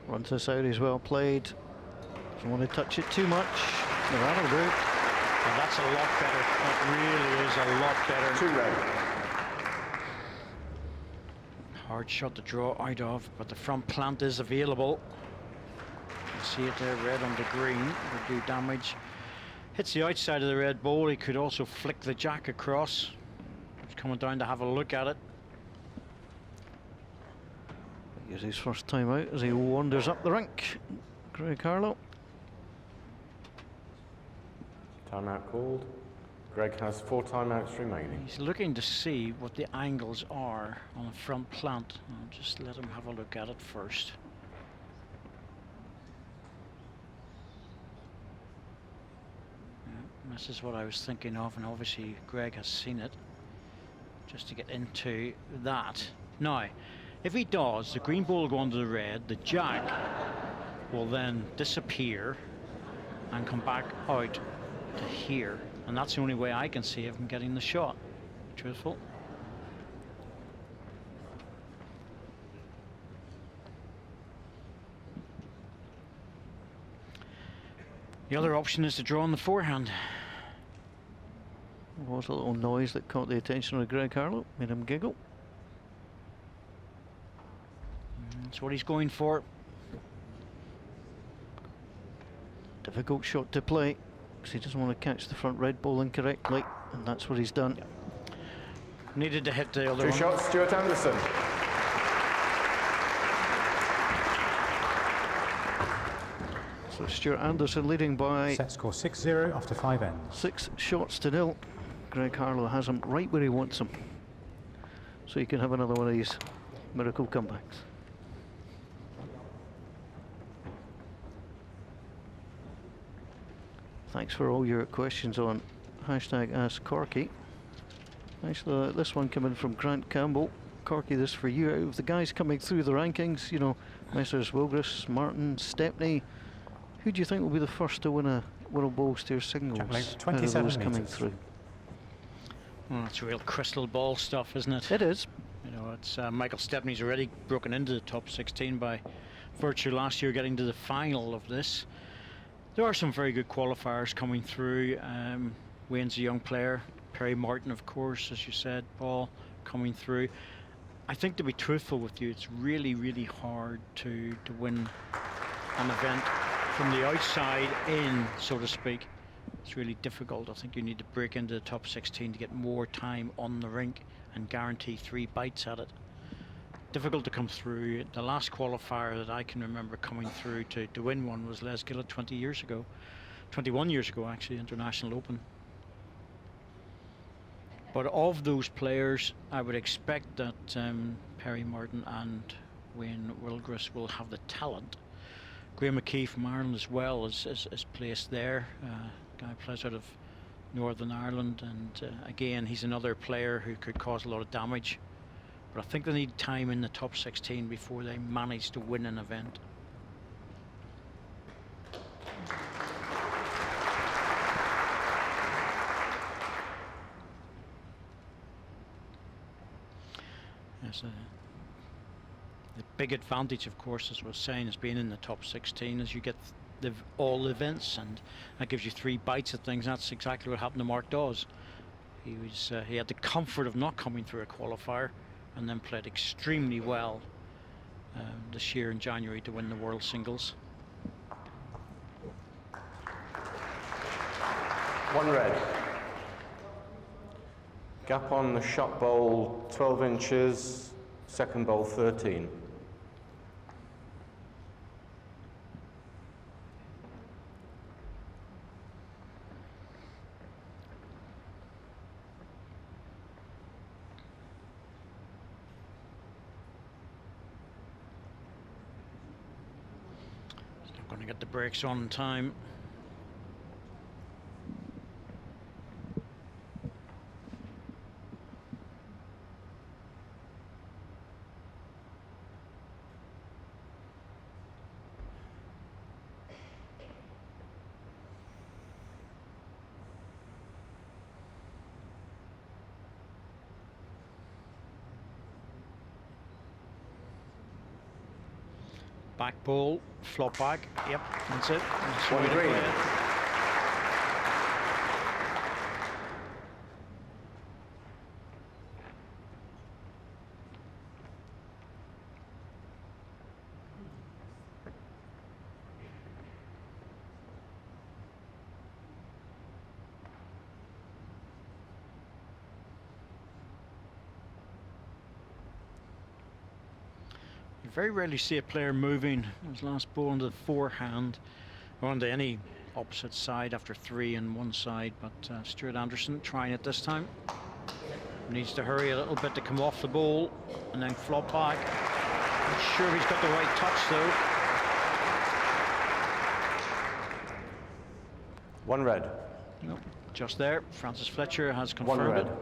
Runs this out, he's well played. Doesn't want to touch it too much. No, that'll do. Well, that's a lot better. That really is a lot better. 2 red. Hard shot to draw out of, but the front plant is available. You see it there, red on the green. Would do damage. Hits the outside of the red ball. He could also flick the jack across. He's coming down to have a look at it. Here's his first time out as he wanders up the rink. Greg Harlow. Timeout called. Greg has 4 timeouts remaining. He's looking to see what the angles are on the front plant. I'll just let him have a look at it first. Yeah, this is what I was thinking of, and obviously Greg has seen it. Just to get into that. Now, if he does, the green ball will go under the red, the jack will then disappear and come back out to here, and that's the only way I can see of him getting the shot. Truthful. The other option is to draw on the forehand. There was a little noise that caught the attention of Greg Harlow, made him giggle. That's what he's going for. Difficult shot to play, because he doesn't want to catch the front red ball incorrectly, and that's what he's done. Yeah. Needed to hit the other 2 one. shots, Stuart Anderson. So Stuart Anderson leading by Set score 6-0 after 5 ends. 6 shots to 0. Greg Harlow has him right where he wants him, so he can have another one of these miracle comebacks. Thanks for all your questions on hashtag Ask Corky. Actually, this one coming from Grant Campbell. Corky, this for you. Out of the guys coming through the rankings, you know, Messrs Wilgris, Martin, Stepney, who do you think will be the first to win a World Bowls Tour singles Jack length, out of 27 those coming metres. through? Well, it's real crystal ball stuff, isn't it? It is. You know, it's Michael Stepney's already broken into the top 16 by virtue last year getting to the final of this. There are some very good qualifiers coming through. Wayne's a young player. Perry Martin, of course, as you said, Paul, coming through. I think, to be truthful with you, it's really, really hard to win an event from the outside in, so to speak. It's really difficult. I think you need to break into the top 16 to get more time on the rink and guarantee 3 bites at it. Difficult to come through. The last qualifier that I can remember coming through to win one was Les Gillett 21 years ago actually, International Open. But of those players, I would expect that Perry Martin and Wayne Wilgris will have the talent. Graham McKee from Ireland as well is placed there. Guy plays out of Northern Ireland, and again, he's another player who could cause a lot of damage. But I think they need time in the top 16 before they manage to win an event. Yes, the big advantage, of course, as I was saying, is being in the top 16, as you get all events, and that gives you 3 bites at things. That's exactly what happened to Mark Dawes. He had the comfort of not coming through a qualifier, and then played extremely well this year in January to win the World Singles. 1 red. Gap on the shot bowl 12 inches, second bowl 13. Not going to get the brakes on in time. Back ball, flop back. Yep, that's it. That's the way to play it. You very rarely see a player moving his last ball onto the forehand or onto any opposite side after 3 on one side, but Stuart Anderson trying it this time. Needs to hurry a little bit to come off the ball and then flop back. Not sure he's got the right touch though. 1 red. Nope, just there. Francis Fletcher has 1 confirmed red. it.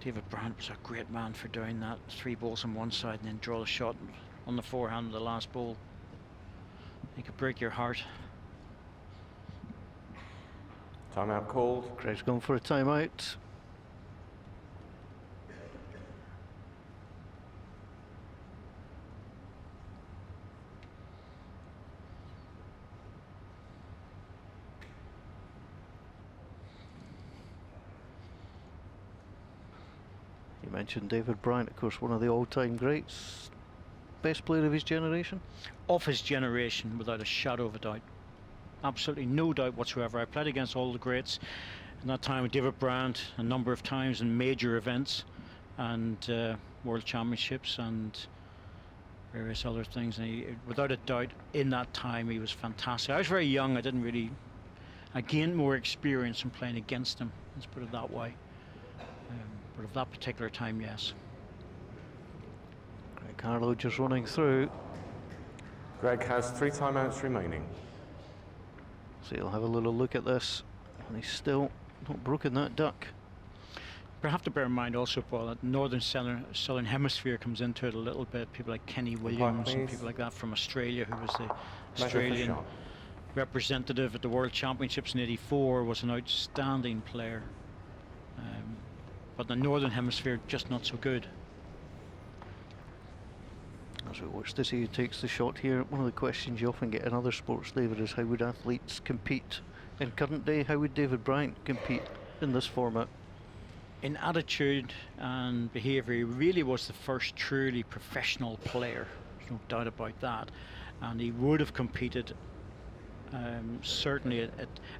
David Bryant was a great man for doing that. 3 balls on one side and then draw the shot on the forehand of the last ball. He could break your heart. Timeout called. Greg's going for a timeout. You mentioned David Bryant, of course, one of the all-time greats. Best player of his generation? Of his generation, without a shadow of a doubt. Absolutely no doubt whatsoever. I played against all the greats in that time with David Bryant a number of times in major events and World Championships and various other things. And he, without a doubt, in that time he was fantastic. I was very young. I gained more experience in playing against him. Let's put it that way. But of that particular time, yes. Greg Harlow just running through. Greg has 3 timeouts remaining. So he'll have a little look at this, and he's still not broken that duck. But I have to bear in mind also, Paul, that Northern Southern Hemisphere comes into it a little bit. People like Kenny Williams and people like that from Australia, who was the Australian representative at the World Championships in '84, was an outstanding player. But the Northern Hemisphere, just not so good. As we watch to see who takes the shot here, one of the questions you often get in other sports, David, is how would athletes compete in current day? How would David Bryant compete in this format? In attitude and behaviour, he really was the first truly professional player. There's no doubt about that. And he would have competed certainly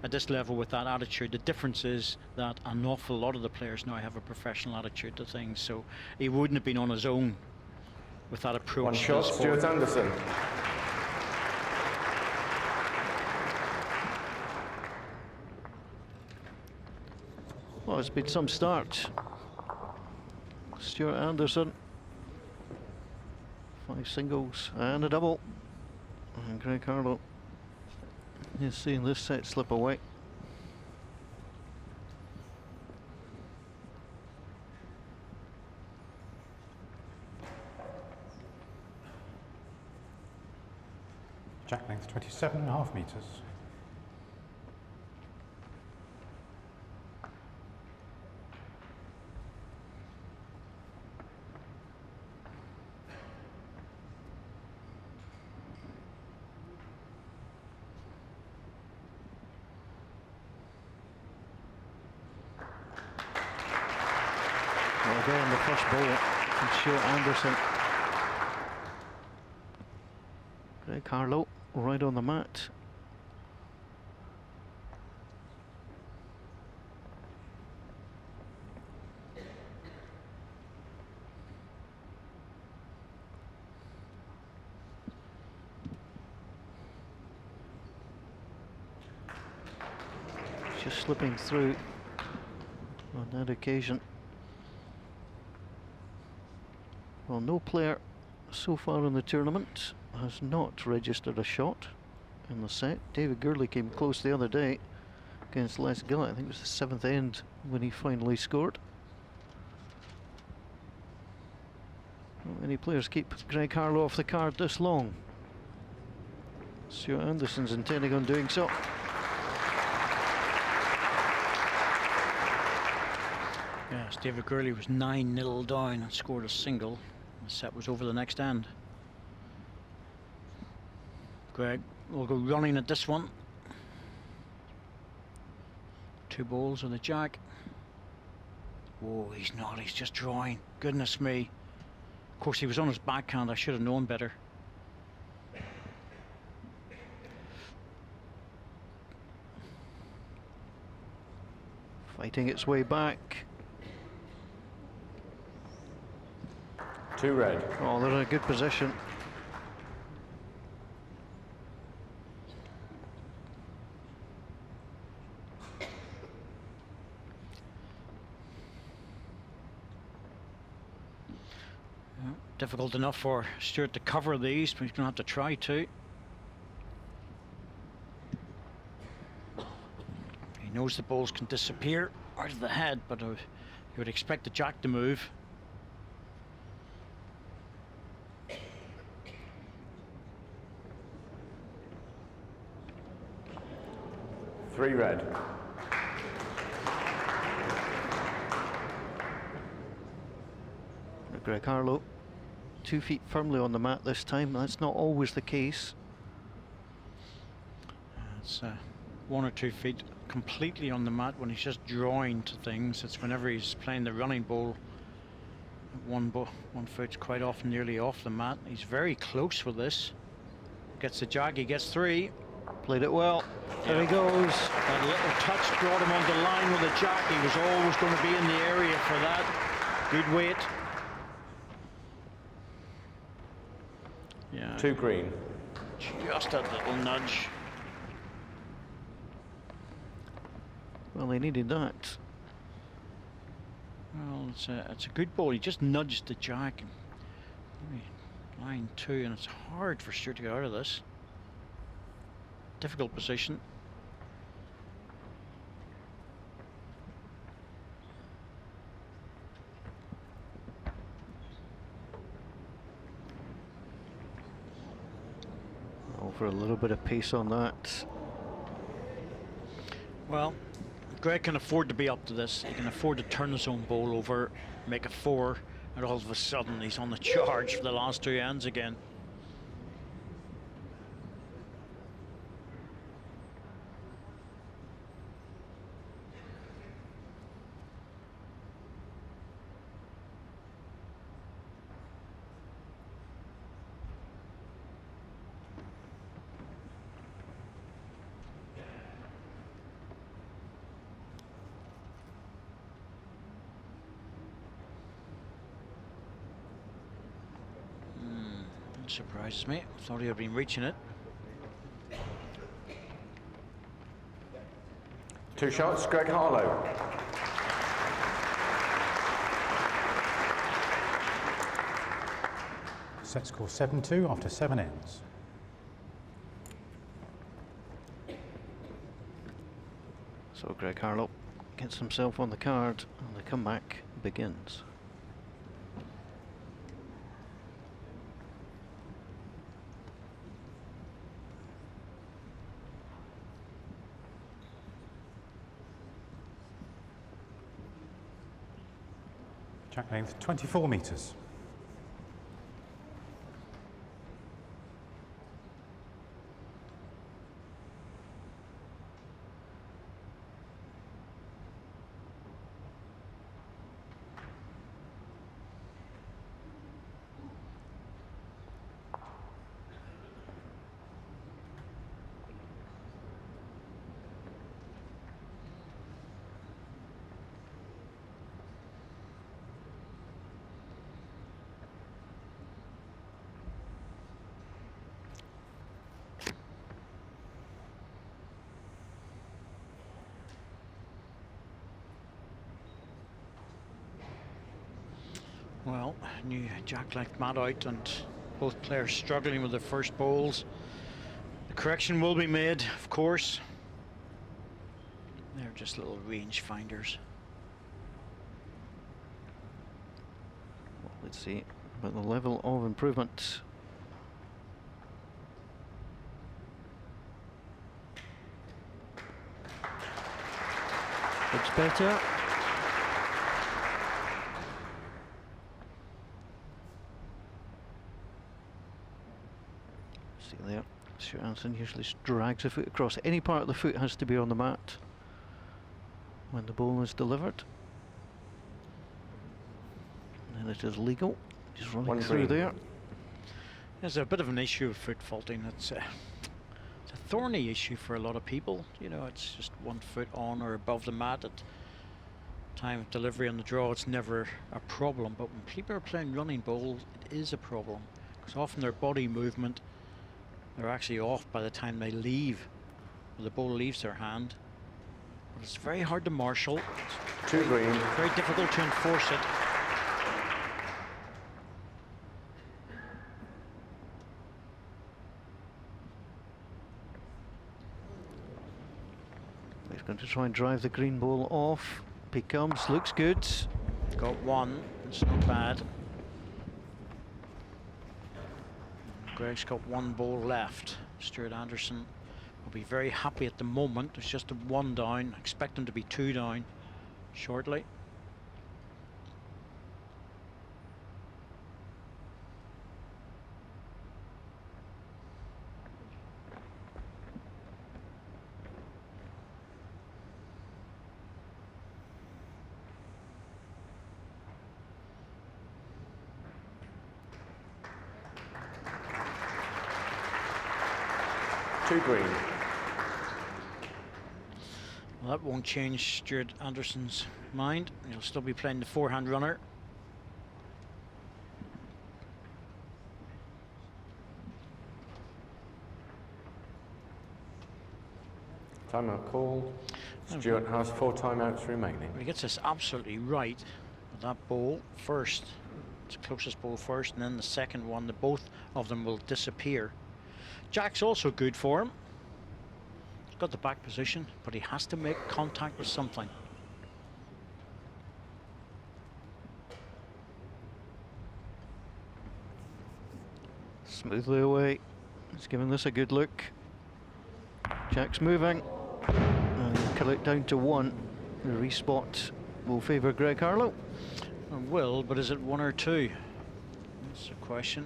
at this level with that attitude. The difference is that an awful lot of the players now have a professional attitude to things, so he wouldn't have been on his own with that approach. 1 shot, Stuart Anderson. Well, it's been some start. Stuart Anderson, 5 singles and a double, and Greg Harlow is seeing this set slip away. Jack length 27.5 metres. Again, the first ball from Stuart Anderson. Greg Harlow right on the mat. Just slipping through on that occasion. Well, no player so far in the tournament has not registered a shot in the set. David Gurley came close the other day against Les Gillett. I think it was the 7th end when he finally scored. Not many players keep Greg Harlow off the card this long. Stuart Anderson's intending on doing so. Yes, David Gurley was 9-0 down and scored a single. The set was over the next end. Greg will go running at this one. 2 balls and a jack. Oh, he's not, he's just drawing. Goodness me. Of course, he was on his backhand, I should have known better. Fighting its way back. 2 red. Oh, they're in a good position. Difficult enough for Stuart to cover these, but he's going to have to try to. He knows the balls can disappear out of the head, but you would expect the jack to move. Three red. Greg Harlow, 2 feet firmly on the mat this time. That's not always the case. It's 1 or 2 feet completely on the mat when he's just drawing to things. It's whenever he's playing the running ball, one foot's quite often nearly off the mat. He's very close with this. Gets the jag, he gets 3. Played it well. There he goes. That little touch brought him on the line with a jack. He was always going to be in the area for that. Good weight. Yeah. 2 green. Just a little nudge. Well, they needed that. Well, it's a good ball. He just nudged the jack. Line 2, and it's hard for Stuart to get out of this. Difficult position. For a little bit of pace on that. Well, Greg can afford to be up to this. He can afford to turn his own ball over, make a 4, and all of a sudden he's on the charge for the last 2 ends again. Surprises me. Thought he had been reaching it. 2 shots, Greg Harlow. Set score 7-2 after 7 ends. So Greg Harlow gets himself on the card and the comeback begins. Jack length 24 metres. Well, new Jack left Matt out, and both players struggling with their first bowls. The correction will be made, of course. They're just little range finders. Well, let's see about the level of improvement. Looks better. See there, Stuart Anderson usually drags the foot across. Any part of the foot has to be on the mat when the ball is delivered. And it is legal. Just running through there. There's a bit of an issue with foot faulting. It's a thorny issue for a lot of people. You know, it's just one foot on or above the mat at time of delivery on the draw. It's never a problem, but when people are playing running bowls, it is a problem, because often their body movement, they're actually off by the time they leave, or the ball leaves their hand. But it's very hard to marshal. It's Two green. very difficult to enforce it. He's going to try and drive the green ball off. He comes, looks good. Got one, it's not bad. Greg's got one ball left. Stuart Anderson will be very happy at the moment. There's just a one down. Expect him to be two down shortly. Two green. Well, that won't change Stuart Anderson's mind. He'll still be playing the forehand runner. Timeout called. Stuart has 4 timeouts remaining. He gets this absolutely right with that ball first. It's the closest ball first, and then the second one, both of them will disappear. Jack's also good for him. He's got the back position, but he has to make contact with something. Smoothly away. He's giving this a good look. Jack's moving. And he'll cut it down to 1. The respot will favour Greg Harlow. It will, but is it 1 or 2? That's the question.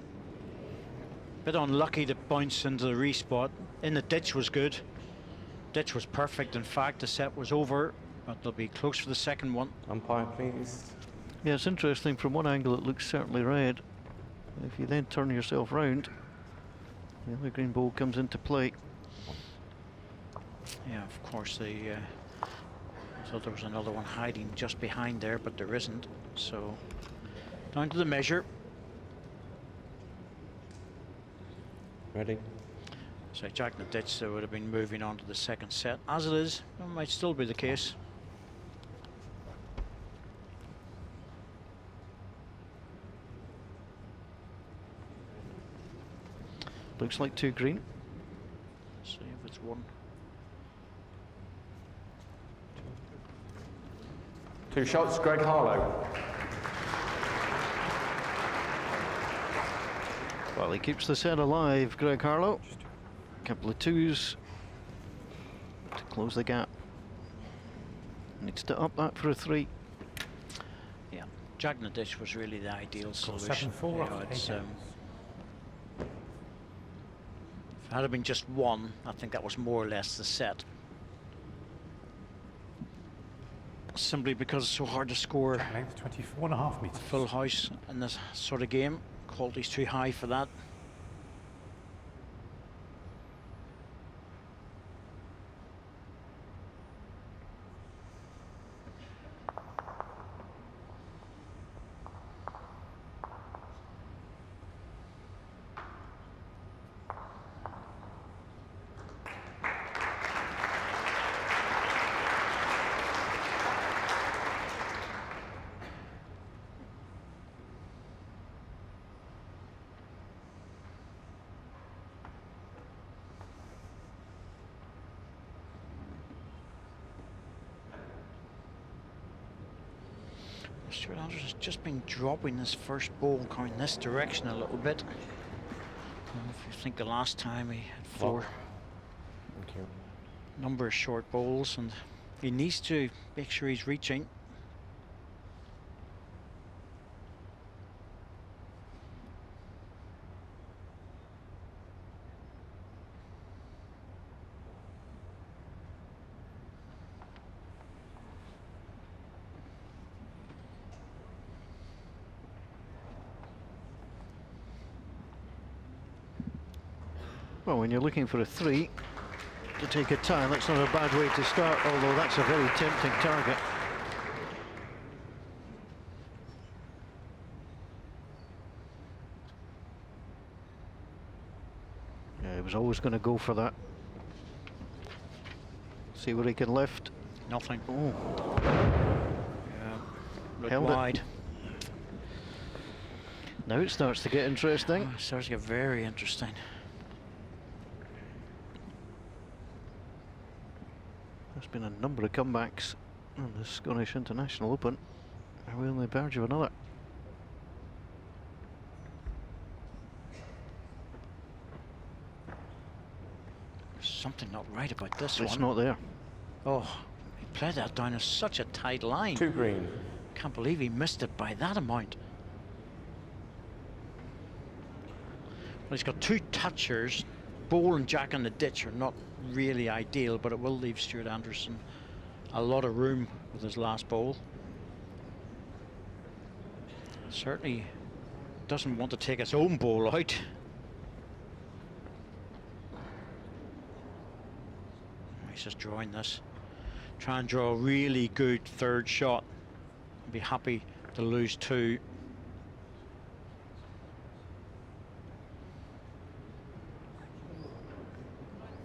Bit unlucky to bounce into the respot. In the ditch was good. Ditch was perfect. In fact, the set was over, but they'll be close for the second one. Umpire, please. Yeah, it's interesting. From one angle, it looks certainly red. If you then turn yourself round, the other green ball comes into play. Yeah, of course, I thought there was another one hiding just behind there, but there isn't. So, down to the measure. Ready? So Jack in the ditch, they would have been moving on to the second set. As it is, that might still be the case. Looks like 2 green. See if it's 1. 2 shots, Greg Harlow. Well, he keeps the set alive, Greg Harlow. Couple of 2s to close the gap. Needs to up that for a 3. Yeah, Jack in the ditch was really the ideal Score solution. 7-4 You know, after it's, 8 ends. if it had been just 1, I think that was more or less the set. Simply because it's so hard to score Length 24.5 metres. full house in this sort of game. Quality's too high for that. Stuart Anderson has just been dropping this first ball going this direction a little bit. If you think the last time he had 4 Thank you. number of short bowls, and he needs to make sure he's reaching. Well, when you're looking for a 3 to take a tie, that's not a bad way to start, although that's a very tempting target. Yeah, he was always going to go for that. See what he can lift. Nothing. Oh, Yeah, looked Held it. wide. now it starts to get interesting. Oh, it starts to get very interesting. There's been a number of comebacks on the Scottish International Open. Are we on the verge of another? There's something not right about this It's one. not there. Oh, he played that down as such a tight line. 2 green. Can't believe he missed it by that amount. Well, he's got 2 touchers. Ball and jack in the ditch are not really ideal, but it will leave Stuart Anderson a lot of room with his last ball. Certainly doesn't want to take his own ball out. He's just drawing this. Try and draw a really good 3rd shot. Be happy to lose 2.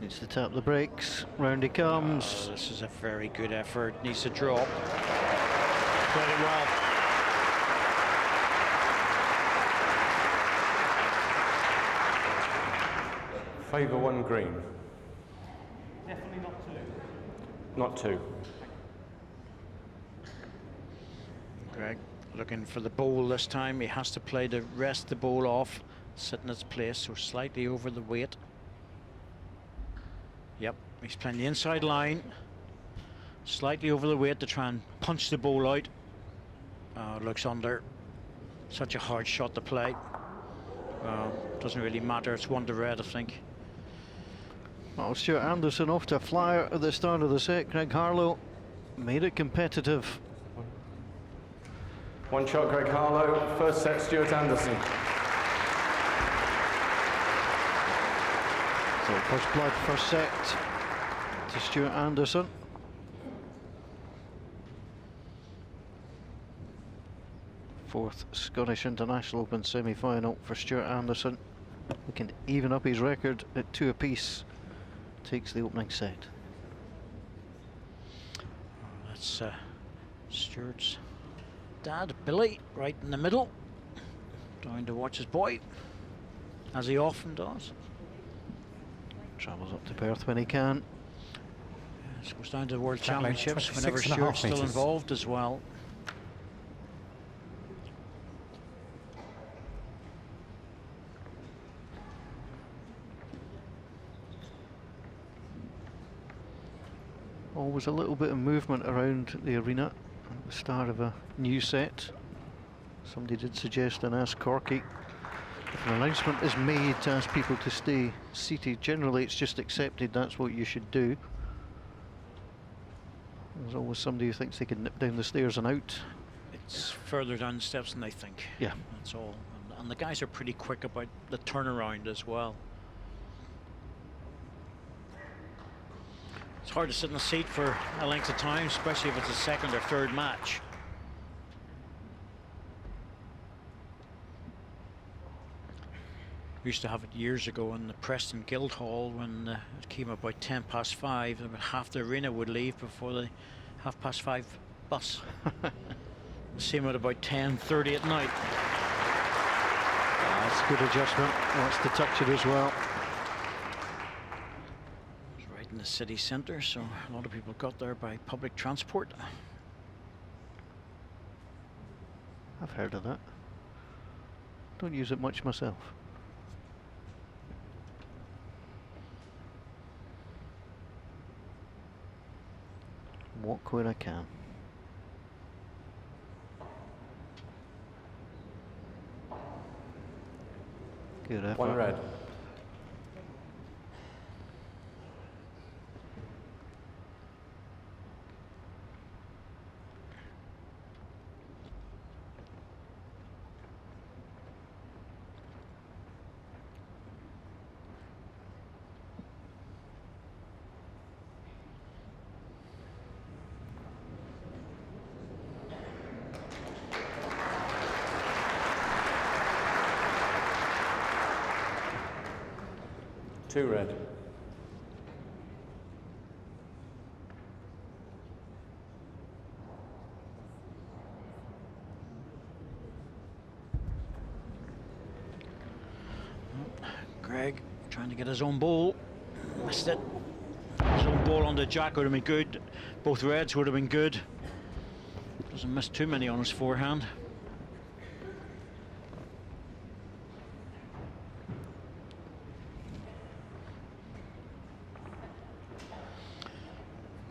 Needs to tap the brakes. Round he comes. Oh, this is a very good effort. Needs to drop. Played it well. Favour 1 green. Definitely not 2. Not 2. Greg looking for the bowl this time. He has to play the rest of the ball off, sit in its place, so slightly over the weight. Yep, he's playing the inside line, slightly over the weight to try and punch the ball out. Oh, it looks under. Such a hard shot to play. Doesn't really matter. It's 1 to red, I think. Well, Stuart Anderson off to a flyer at the start of the set. Greg Harlow made it competitive. 1 shot, Greg Harlow. First set, Stuart Anderson. So first blood, first set to Stuart Anderson. Fourth Scottish International Open semi-final for Stuart Anderson. Looking to even up his record at 2 apiece. Takes the opening set. That's Stuart's dad, Billy, right in the middle. Trying to watch his boy, as he often does. Travels up to Perth when he can. Yes, goes down to the World Jack length, Championships whenever 26.5 Stuart's still metres. involved as well. Always a little bit of movement around the arena at the start of a new set. Somebody did suggest and ask Corky if an announcement is made to ask people to stay seated. Generally it's just accepted, that's what you should do. There's always somebody who thinks they can nip down the stairs and out. It's further down the steps than they think. Yeah. That's all. And the guys are pretty quick about the turnaround as well. It's hard to sit in the seat for a length of time, especially if it's a 2nd or 3rd match. We used to have it years ago in the Preston Guildhall when it came about 5:10, about half the arena would leave before the 5:30 bus. Same at about 10:30 at night. That's a good adjustment. Wants to touch it as well. It's right in the city centre, so a lot of people got there by public transport. I've heard of that. Don't use it much myself. Walk where I can. Good effort. One red. Two red. Greg trying to get his own ball. Missed it. His own ball on the jack would have been good. Both reds would have been good. Doesn't miss too many on his forehand.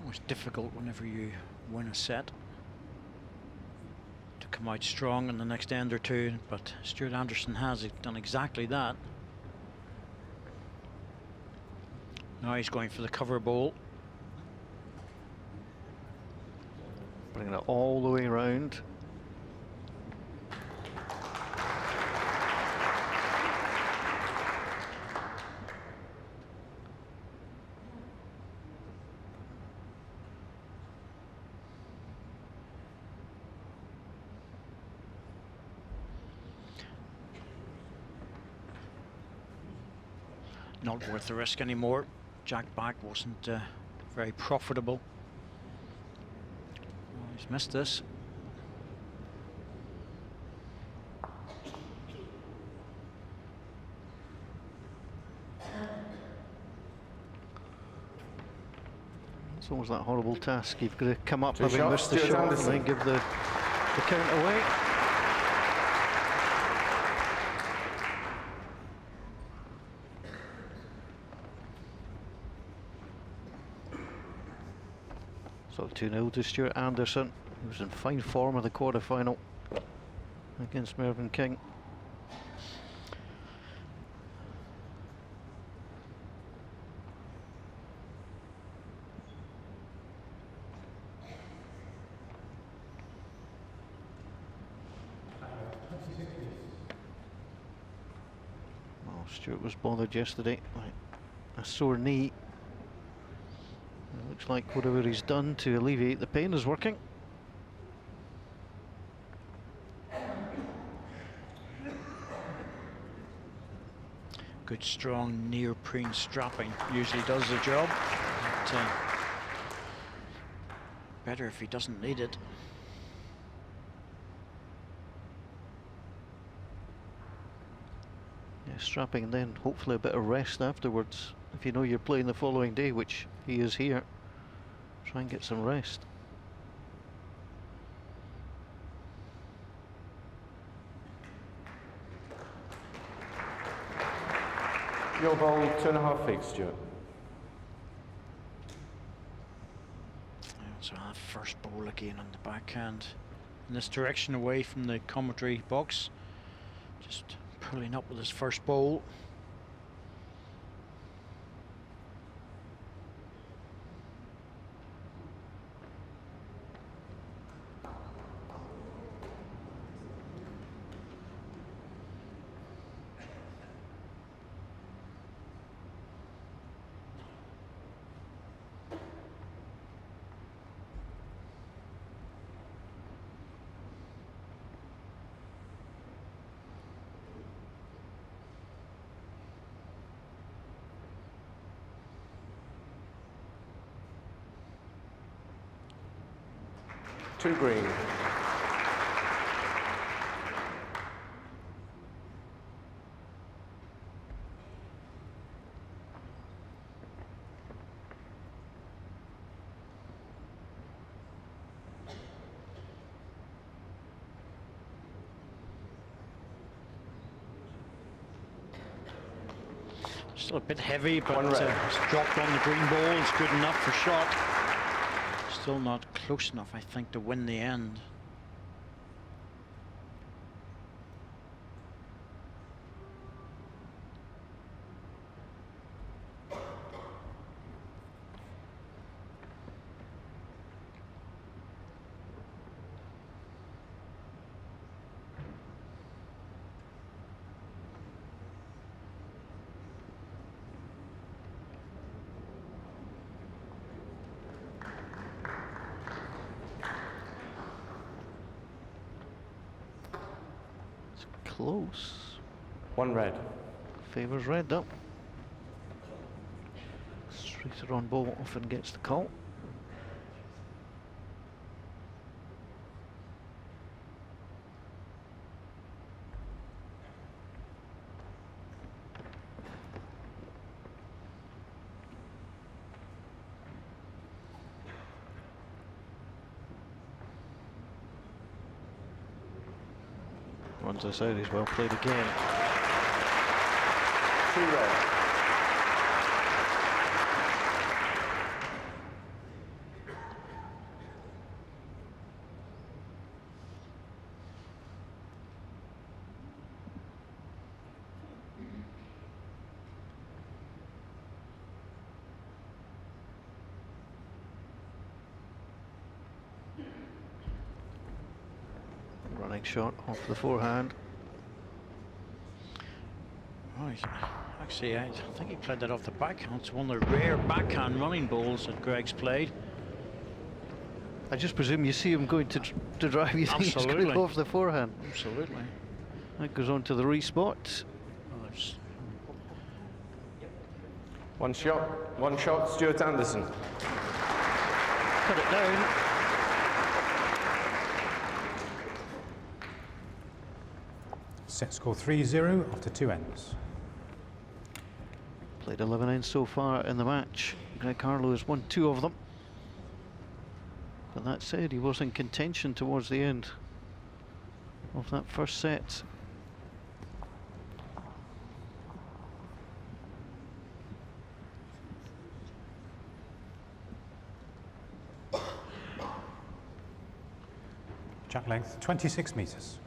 Always difficult whenever you win a set to come out strong in the next end or two, but Stuart Anderson has done exactly that. Now he's going for the cover ball. Bringing it all the way around. Not worth the risk anymore. Jack back wasn't very profitable. Oh, he's missed this. It's almost that horrible task. You've got to come up Two having shots, missed the Stuart shot Anderson. and then give the count away. So 2-0 to Stuart Anderson, who was in fine form in the quarter-final against Mervyn King. Well, Stuart was bothered yesterday by a sore knee. It looks like whatever he's done to alleviate the pain is working. Good strong neoprene strapping usually does the job. But, better if he doesn't need it. Yeah, strapping and then hopefully a bit of rest afterwards. If you know you're playing the following day, which he is here, try and get some rest. Your ball, 2.5 feet, Stuart. So our first ball again on the backhand in this direction away from the commentary box. Just pulling up with his first ball. Two green. Still a bit heavy, but One red. it's dropped on the green ball. It's good enough for shot. Still not close enough, I think, to win the end. Close. One red. Favours red though. Straighter on ball often gets the call. Runs us out, he's well played again. 2 red. Running shot off the forehand. Right. Actually, I think he played that off the backhand. It's one of the rare backhand running balls that Greg's played. I just presume you see him going to drive, you think he's going Absolutely. off the forehand. Absolutely. That goes on to the respot. Well, there's One shot, Stuart Anderson. Cut it down. Set score 3-0 after 2 ends. Played 11 ends so far in the match. Greg Harlow has won 2 of them. But that said, he was in contention towards the end of that first set. Jack length 26 metres.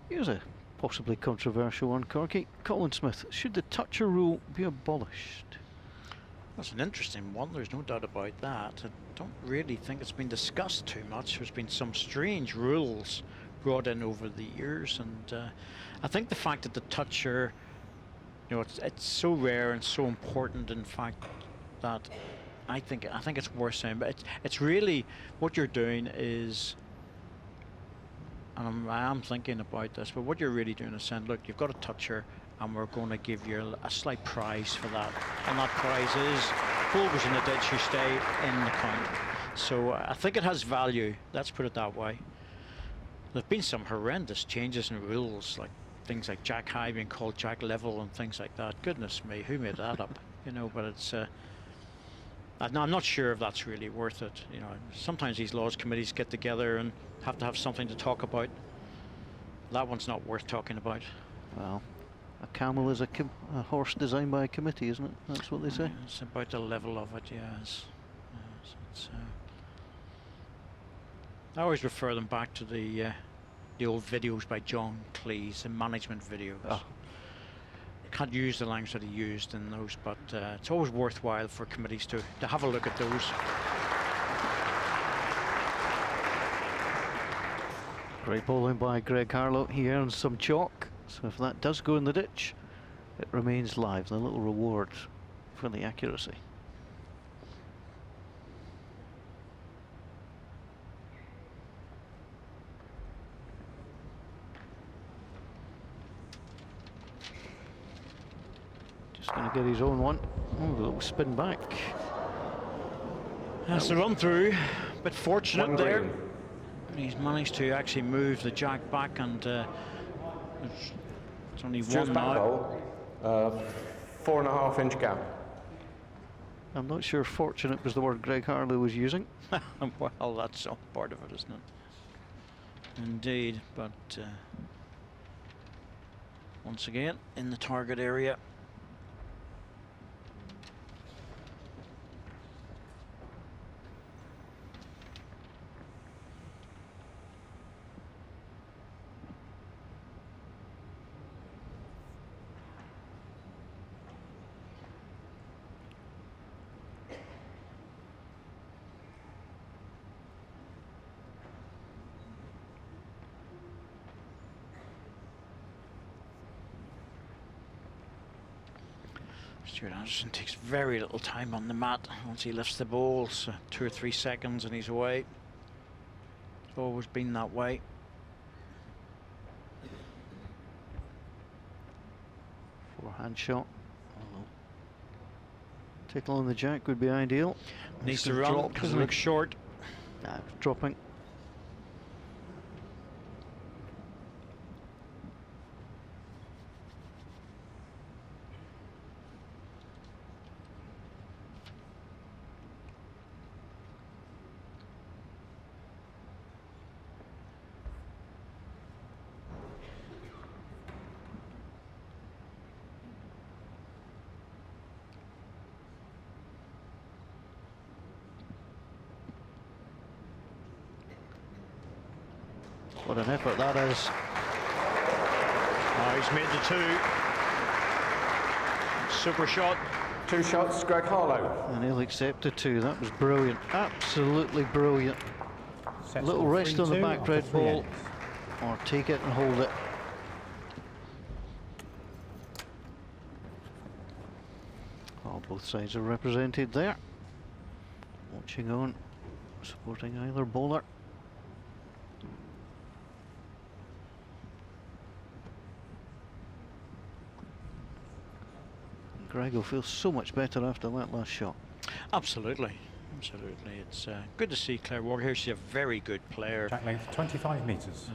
Here's a possibly controversial one, Corky. Colin Smith, should the toucher rule be abolished? That's an interesting one, there's no doubt about that. I don't really think it's been discussed too much. There's been some strange rules brought in over the years, and I think the fact that the toucher, you know, it's so rare and so important, in fact, that I think it's worth saying. But it's really what you're doing is, and I am thinking about this, but what you're really doing is saying, look, you've got a toucher, and we're going to give you a slight prize for that. And that prize is, ball goes in the ditch, you stay in the count. So I think it has value, let's put it that way. There have been some horrendous changes in rules, like things like Jack High being called Jack Level and things like that. Goodness me, who made that up? You know, but it's, I'm not sure if that's really worth it. You know, sometimes these laws committees get together and have to have something to talk about. That one's not worth talking about. Well, a camel is a horse designed by a committee, isn't it? That's what they say. It's about the level of it, yes. I always refer them back to the old videos by John Cleese, the management videos. Oh. Can't use the language that he used in those, but it's always worthwhile for committees to have a look at those. Great bowling by Greg Harlow. He earns some chalk, so if that does go in the ditch, it remains live. The little reward for the accuracy. Just going to get his own one. Oh, a little spin back. That's the run through, but fortunate One there. green. He's managed to actually move the jack back, and it's only Stuart's one back now. bowl, 4.5-inch gap. I'm not sure fortunate was the word Greg Harlow was using. Well, that's all part of it, isn't it? Indeed, but once again in the target area. Stuart Anderson takes very little time on the mat. Once he lifts the ball, so 2 or 3 seconds and he's away. It's always been that way. Forehand shot. Tickle on the jack would be ideal. Needs to It's run drop, because it isn't looks short. Nah, dropping. What an effort that is. Oh, he's made the 2. Super shot. 2 shots, Greg Harlow. And he'll accept the 2. That was brilliant. Absolutely brilliant. Set Little score rest on the 3-2 back after red 3 ball. ends. Or take it and hold it. Oh, both sides are represented there. Watching on, supporting either bowler. Greg will feel so much better after that last shot. Absolutely. Absolutely. It's good to see Claire Walker here. She's a very good player. Jack length 25 metres.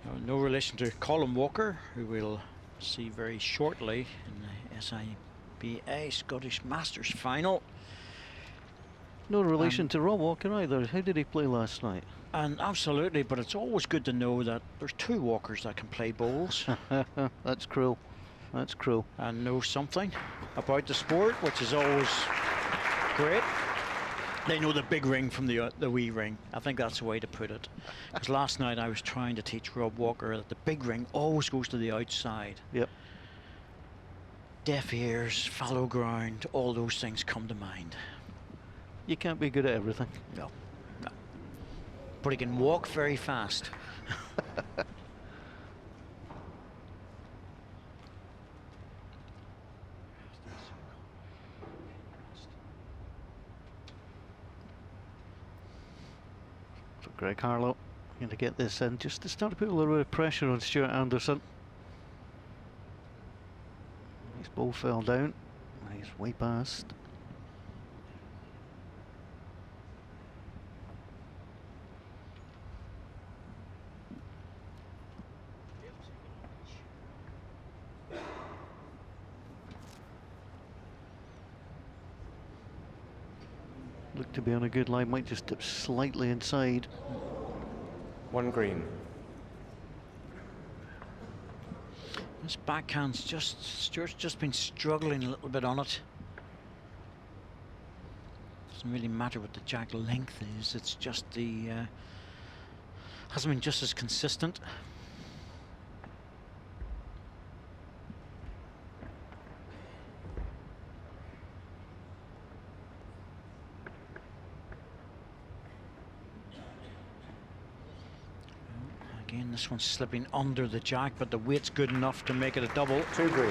And no relation to Colin Walker, who we'll see very shortly in the SIBA Scottish Masters final. No relation to Rob Walker either. How did he play last night? And absolutely, but it's always good to know that there's 2 Walkers that can play bowls. That's cruel. That's cruel. And know something about the sport, which is always great. They know the big ring from the wee ring. I think that's the way to put it. Because last night I was trying to teach Rob Walker that the big ring always goes to the outside. Yep. Deaf ears, fallow ground, all those things come to mind. You can't be good at everything. No, no. But he can walk very fast. So Greg Harlow going to get this in just to start to put a little bit of pressure on Stuart Anderson. His ball fell down. He's way past. Looked to be on a good line, might just dip slightly inside. 1 green. This backhand's Stuart's just been struggling a little bit on it. Doesn't really matter what the jack length is, it's just the hasn't been just as consistent. Again, this one's slipping under the jack, but the weight's good enough to make it a double. 2 green.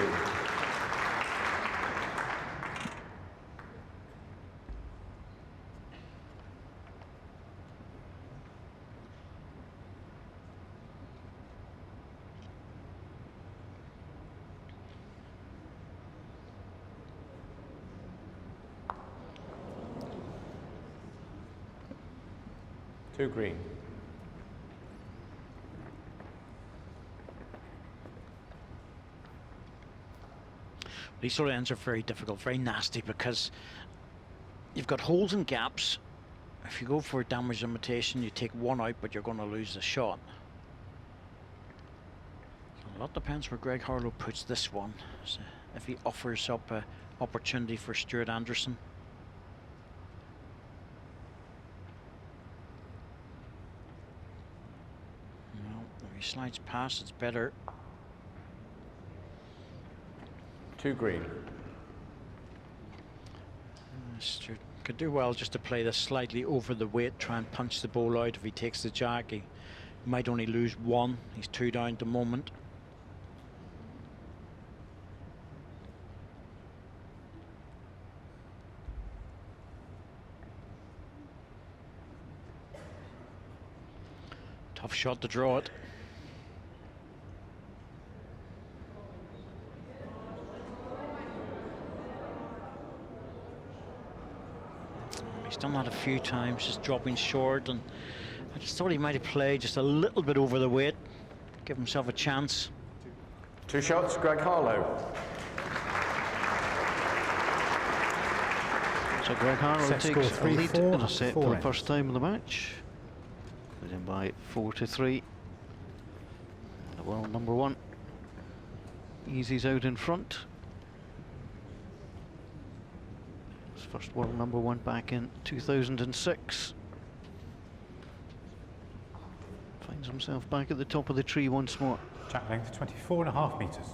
Two green. These sort of ends are very difficult, very nasty, because you've got holes and gaps, if you go for a damage limitation, you take one out, but you're going to lose the shot. A lot depends where Greg Harlow puts this one. So if he offers up an opportunity for Stuart Anderson. No, if he slides past, it's better. 2 green. Stuart could do well just to play this slightly over the weight, try and punch the ball out. If he takes the jack, he might only lose 1. He's 2 down at the moment. Tough shot to draw it. He's done that a few times, just dropping short, and I just thought he might have played just a little bit over the weight, give himself a chance. 2 shots, Greg Harlow. So Greg Harlow Set takes score a lead 3-4 in a set four for the ends. first time in the match. Leading by 4-3. The world number 1. Easy's out in front. His first world number 1 back in 2006. Finds himself back at the top of the tree once more. Jack length 24.5 metres.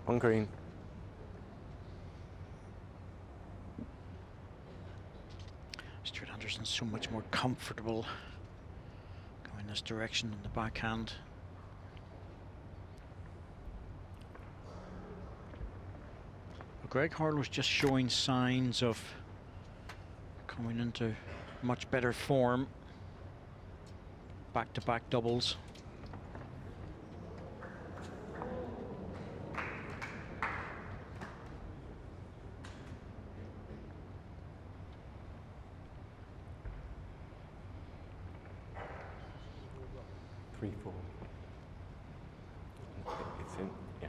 On green. Stuart Anderson's so much more comfortable going this direction than the backhand. But Greg Harlow's just showing signs of coming into much better form. Back-to-back doubles. It's in, yeah.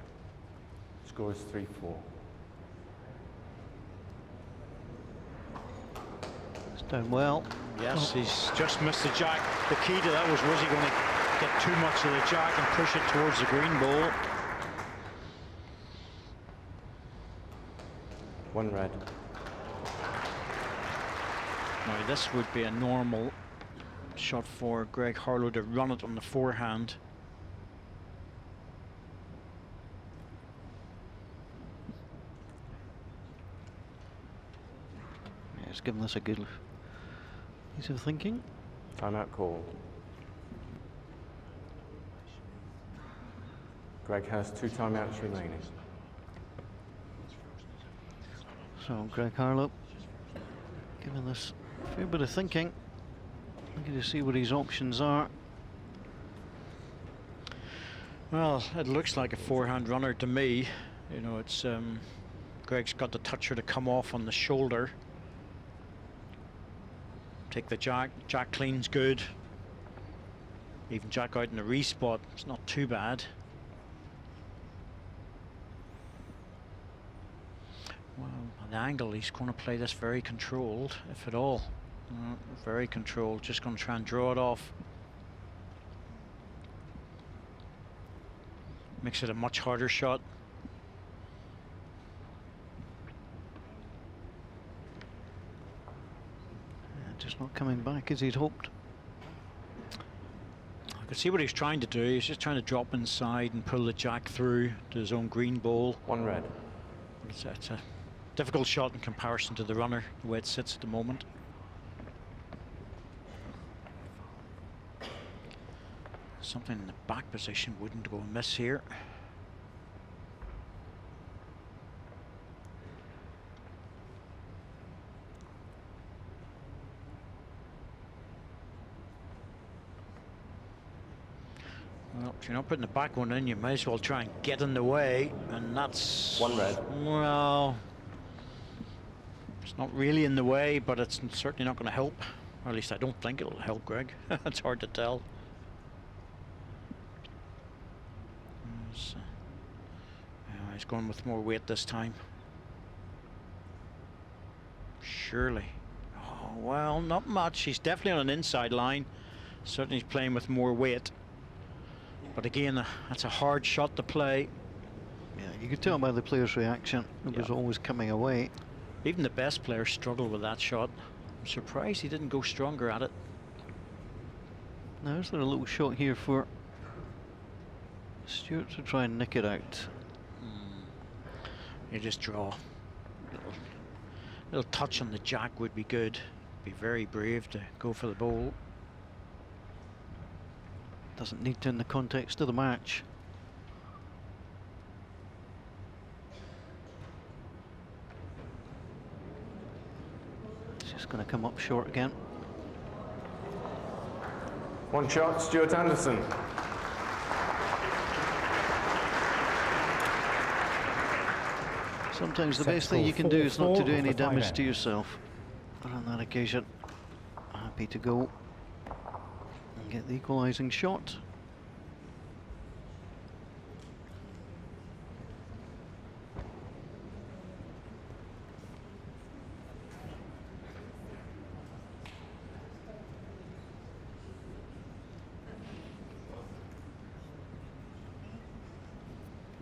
Score is 3-4. It's done well. Yes, he's just missed the jack. The key to that was he going to get too much of the jack and push it towards the green ball? 1 red. Now this would be a normal shot for Greg Harlow to run it on the forehand. Yeah, it's given us a good piece of thinking. Timeout called. Greg has 2 timeouts remaining. So Greg Harlow giving this a fair bit of thinking. Looking to see what his options are. Well, it looks like a forehand runner to me. You know, it's Greg's got the toucher to come off on the shoulder. Take the jack. Jack clean's good. Even jack out in the respot. It's not too bad. Well, at the angle, he's going to play this very controlled, if at all. Very controlled. Just going to try and draw it off. Makes it a much harder shot. Just not coming back as he'd hoped. I could see what he's trying to do. He's just trying to drop inside and pull the jack through to his own green ball. 1 red. It's a difficult shot in comparison to the runner, the way it sits at the moment. Something in the back position wouldn't go amiss here. Well, if you're not putting the back one in, you might as well try and get in the way, and that's... 1 red. Well, it's not really in the way, but it's certainly not going to help. Or at least I don't think it'll help, Greg. It's hard to tell. He's going with more weight this time. Surely. Oh, well, not much. He's definitely on an inside line. Certainly he's playing with more weight. But again, that's a hard shot to play. Yeah, you could tell by the player's reaction. It was always coming away. Even the best players struggle with that shot. I'm surprised he didn't go stronger at it. Now, is there a little shot here for Stewart to try and nick it out? You just draw. Little touch on the jack would be good. Be very brave to go for the bowl. Doesn't need to in the context of the match. It's just going to come up short again. 1 shot, Stuart Anderson. Sometimes the Set best thing you score can do is not to 4-4 do any for 5 damage end. to yourself. But on that occasion, happy to go and get the equalising shot.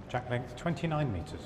Jack length 29 metres.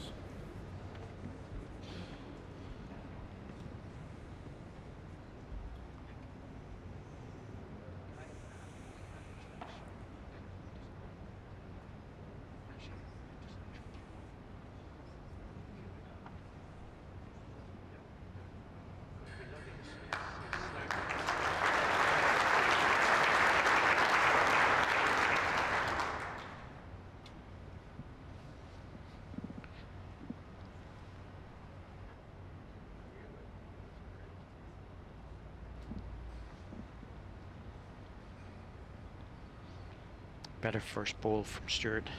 Better first ball from Stewart.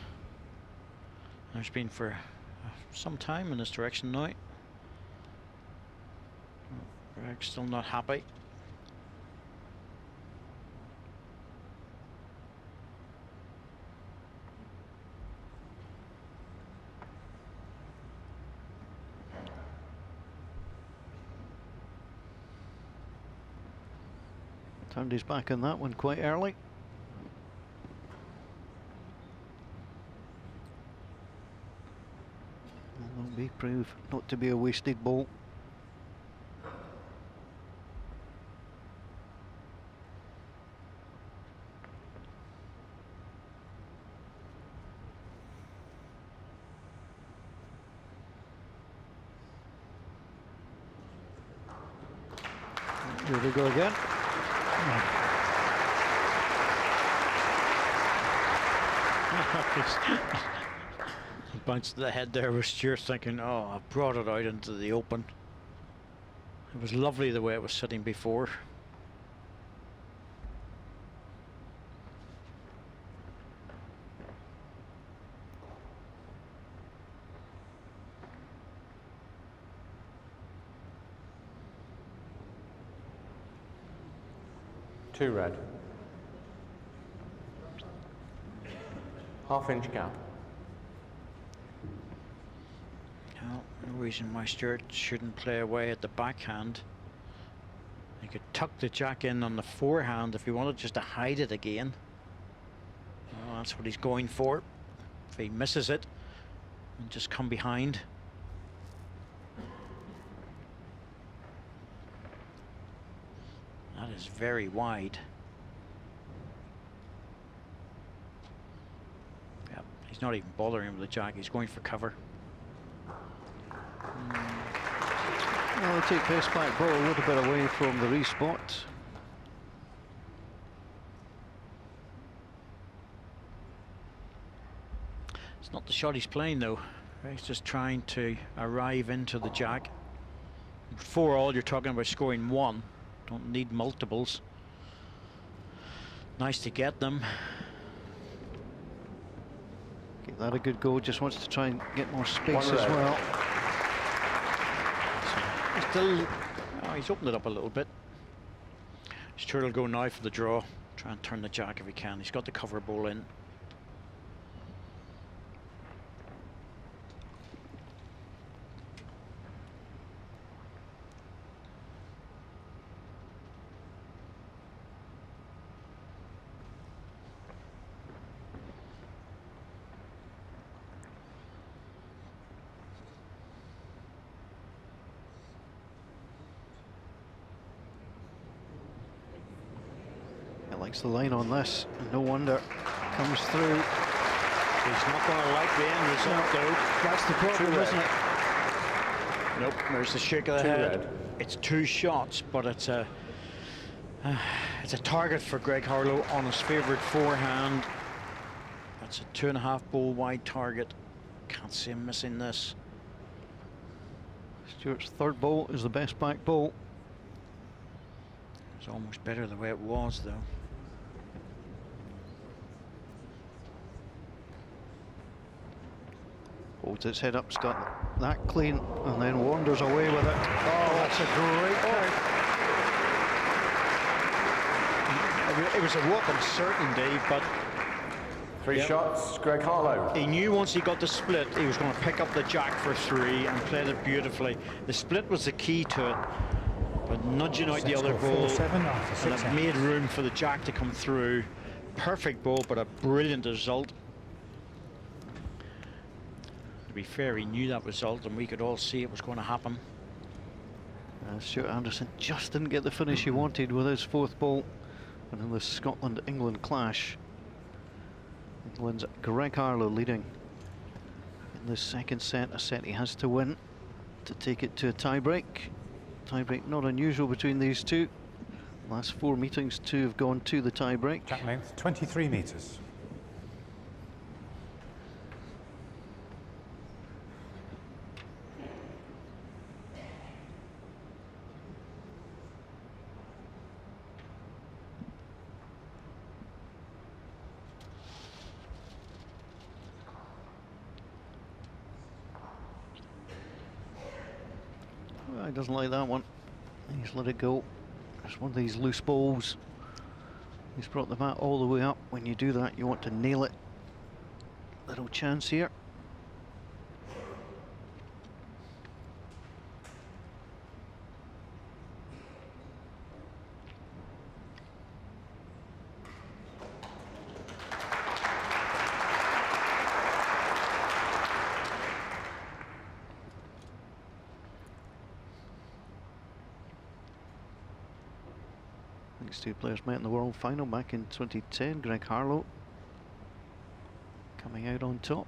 There's been for some time in this direction now. Greg's still not happy. Turned his back on that one quite early. Will be prove not to be a wasted ball. Here we go again. Bounced to the head there was Stewart thinking, oh, I brought it out into the open. It was lovely the way it was sitting before. Two red. Half-inch gap. No reason why Stewart shouldn't play away at the backhand. He could tuck the jack in on the forehand if he wanted just to hide it again. Well, that's what he's going for. If he misses it, and just come behind. That is very wide. He's not even bothering with the jack, he's going for cover. Well, they take best back ball a little bit away from the respot. It's not the shot he's playing though. He's just trying to arrive into the jack. 4-all, you're talking about scoring 1. Don't need multiples. Nice to get them. Give that a good go. Just wants to try and get more space as well. Still, oh, he's opened it up a little bit. Stuart will go now for the draw. Try and turn the jack if he can. He's got the cover ball in. Likes the line on this, and no wonder comes through. He's not going to like the end result though. That's the problem, isn't it? Nope, there's the shake of the head. It's 2 shots, but it's a target for Greg Harlow on his favourite forehand. That's a 2.5 ball wide target. Can't see him missing this. Stuart's third ball is the best back ball. It's almost better the way it was though. Holds its head up, got that clean, and then wanders away with it. Oh, that's a great kick. It was a walk on certainty, but 3 shots, Greg Harlow. he knew once he got the split, he was going to pick up the jack for 3 and played it beautifully. The split was the key to it, but nudging out the other ball, and it made room for the jack to come through. Perfect ball, but a brilliant result. To be fair, he knew that result, and we could all see it was going to happen. Stuart Anderson just didn't get the finish he wanted with his 4th ball, and in the Scotland-England clash, England's Greg Harlow leading in the second set, a set he has to win to take it to a tie-break. Tie-break not unusual between these two. Last 4 meetings, 2 have gone to the tie-break. Jack length 23 metres. He doesn't like that one. He's let it go. It's one of these loose balls. He's brought the bat all the way up. When you do that, you want to nail it. Little chance here. These two players met in the World Final back in 2010. Greg Harlow coming out on top.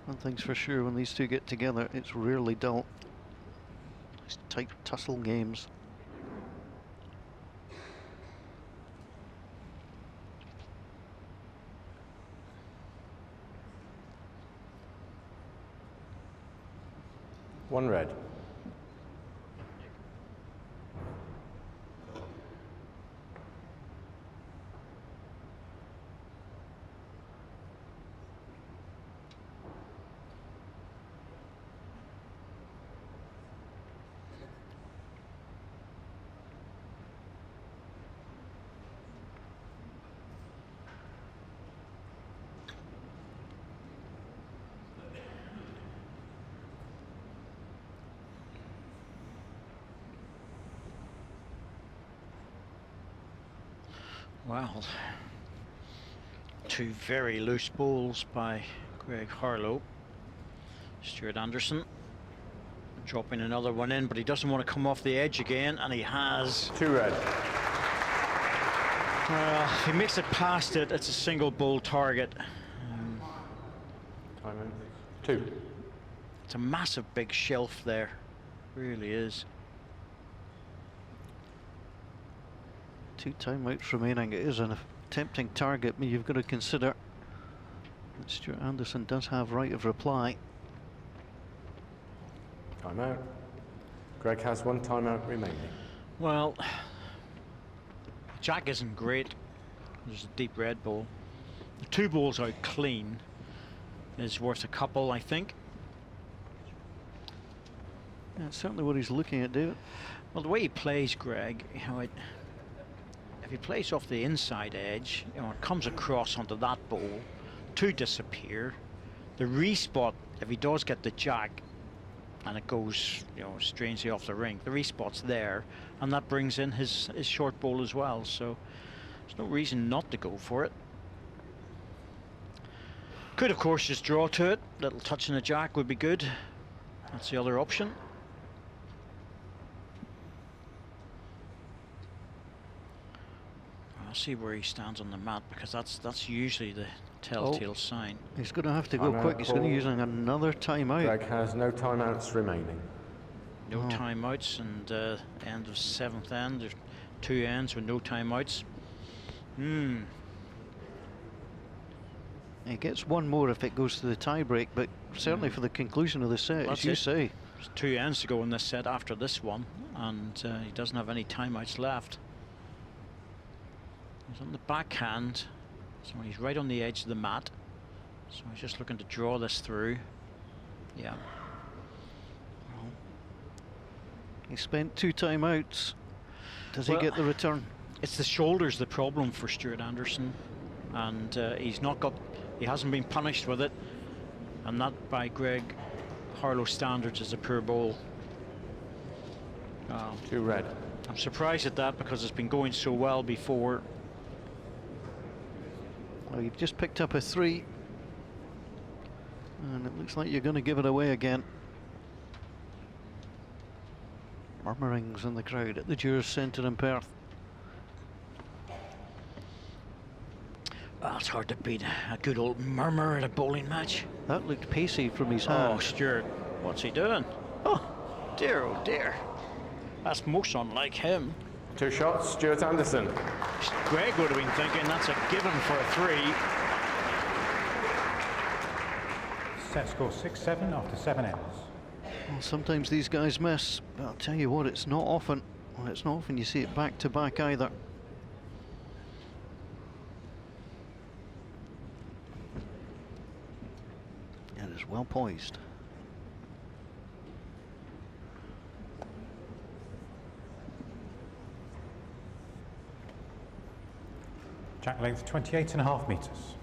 One thing's for sure, when these two get together, it's rarely dull. It's tight tussle games. One red. Well, 2 very loose balls by Greg Harlow. Stuart Anderson. Dropping another one in, but he doesn't want to come off the edge again, and he has. 2 red. If he makes it past it, it's a single ball target. Time out. 2. It's a massive big shelf there, really is. 2 timeouts remaining. It is a tempting target, but you've got to consider that Stuart Anderson does have right of reply. Time out. Greg has 1 timeout remaining. Well, Jack isn't great. There's a deep red ball. The 2 balls out clean is worth a couple, I think. Yeah, that's certainly what he's looking at, David. Well, the way he plays, Greg, you know, if he plays off the inside edge, you know, it comes across onto that ball, 2 disappear. The respot, if he does get the jack, and it goes, you know, strangely off the ring, the respot's there, and that brings in his short ball as well. So there's no reason not to go for it. Could, of course, just draw to it. Little touch in the jack would be good. That's the other option. I'll see where he stands on the mat, because that's usually the telltale sign. He's going to have to go quick. He's going to use another timeout. Greg has no timeouts remaining. No timeouts, and end of 7th end. There's 2 ends with no timeouts. He gets 1 more if it goes to the tie break, but certainly for the conclusion of the set, as you say. There's 2 ends to go in this set after this one, and he doesn't have any timeouts left. He's on the backhand, so he's right on the edge of the mat. So he's just looking to draw this through. Yeah. Well, he spent 2 timeouts. Does he get the return? It's the shoulders the problem for Stuart Anderson, and he hasn't been punished with it, and that by Greg Harlow standards is a poor ball. 2 red. I'm surprised at that, because it's been going so well before. Well, you've just picked up a 3, and it looks like you're going to give it away again. Murmurings in the crowd at the Jurors Centre in Perth. It's hard to beat a good old murmur at a bowling match. That looked pacey from his hand. Oh, Stuart, what's he doing? Oh dear. That's most unlike him. 2 shots, Stuart Anderson. Greg would have been thinking that's a given for a 3. Set score 6-7 after 7 ends. Well, sometimes these guys miss, but I'll tell you what, it's not often. Well, it's not often you see it back to back either. It is well poised. Jack length 28.5 metres.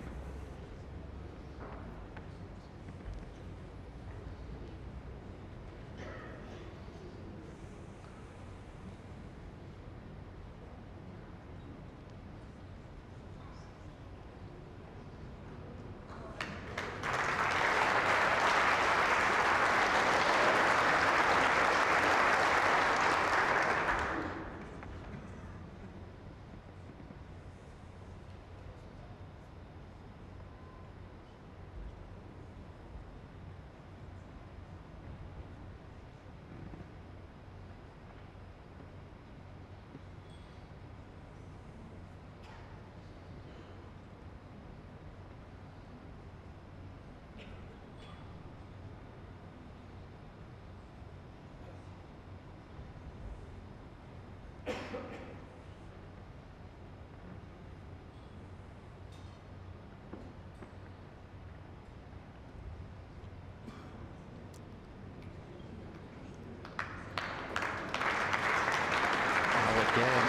Again,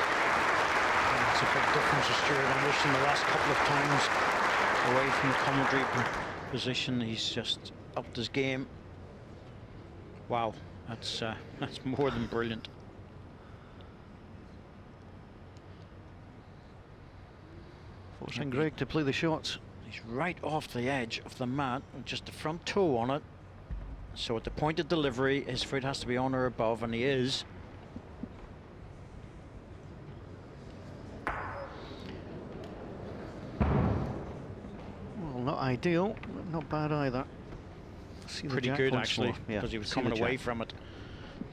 it's a big difference to Stuart Anderson. The last couple of times away from the commentary position, he's just upped his game. Wow, that's more than brilliant. Forcing Greg to play the shots. He's right off the edge of the mat with just the front toe on it. So at the point of delivery, his foot has to be on or above, and he is. Well, not ideal, but not bad either. See the Pretty jack good once actually, more. Yeah, because he was see coming the away jack. from it.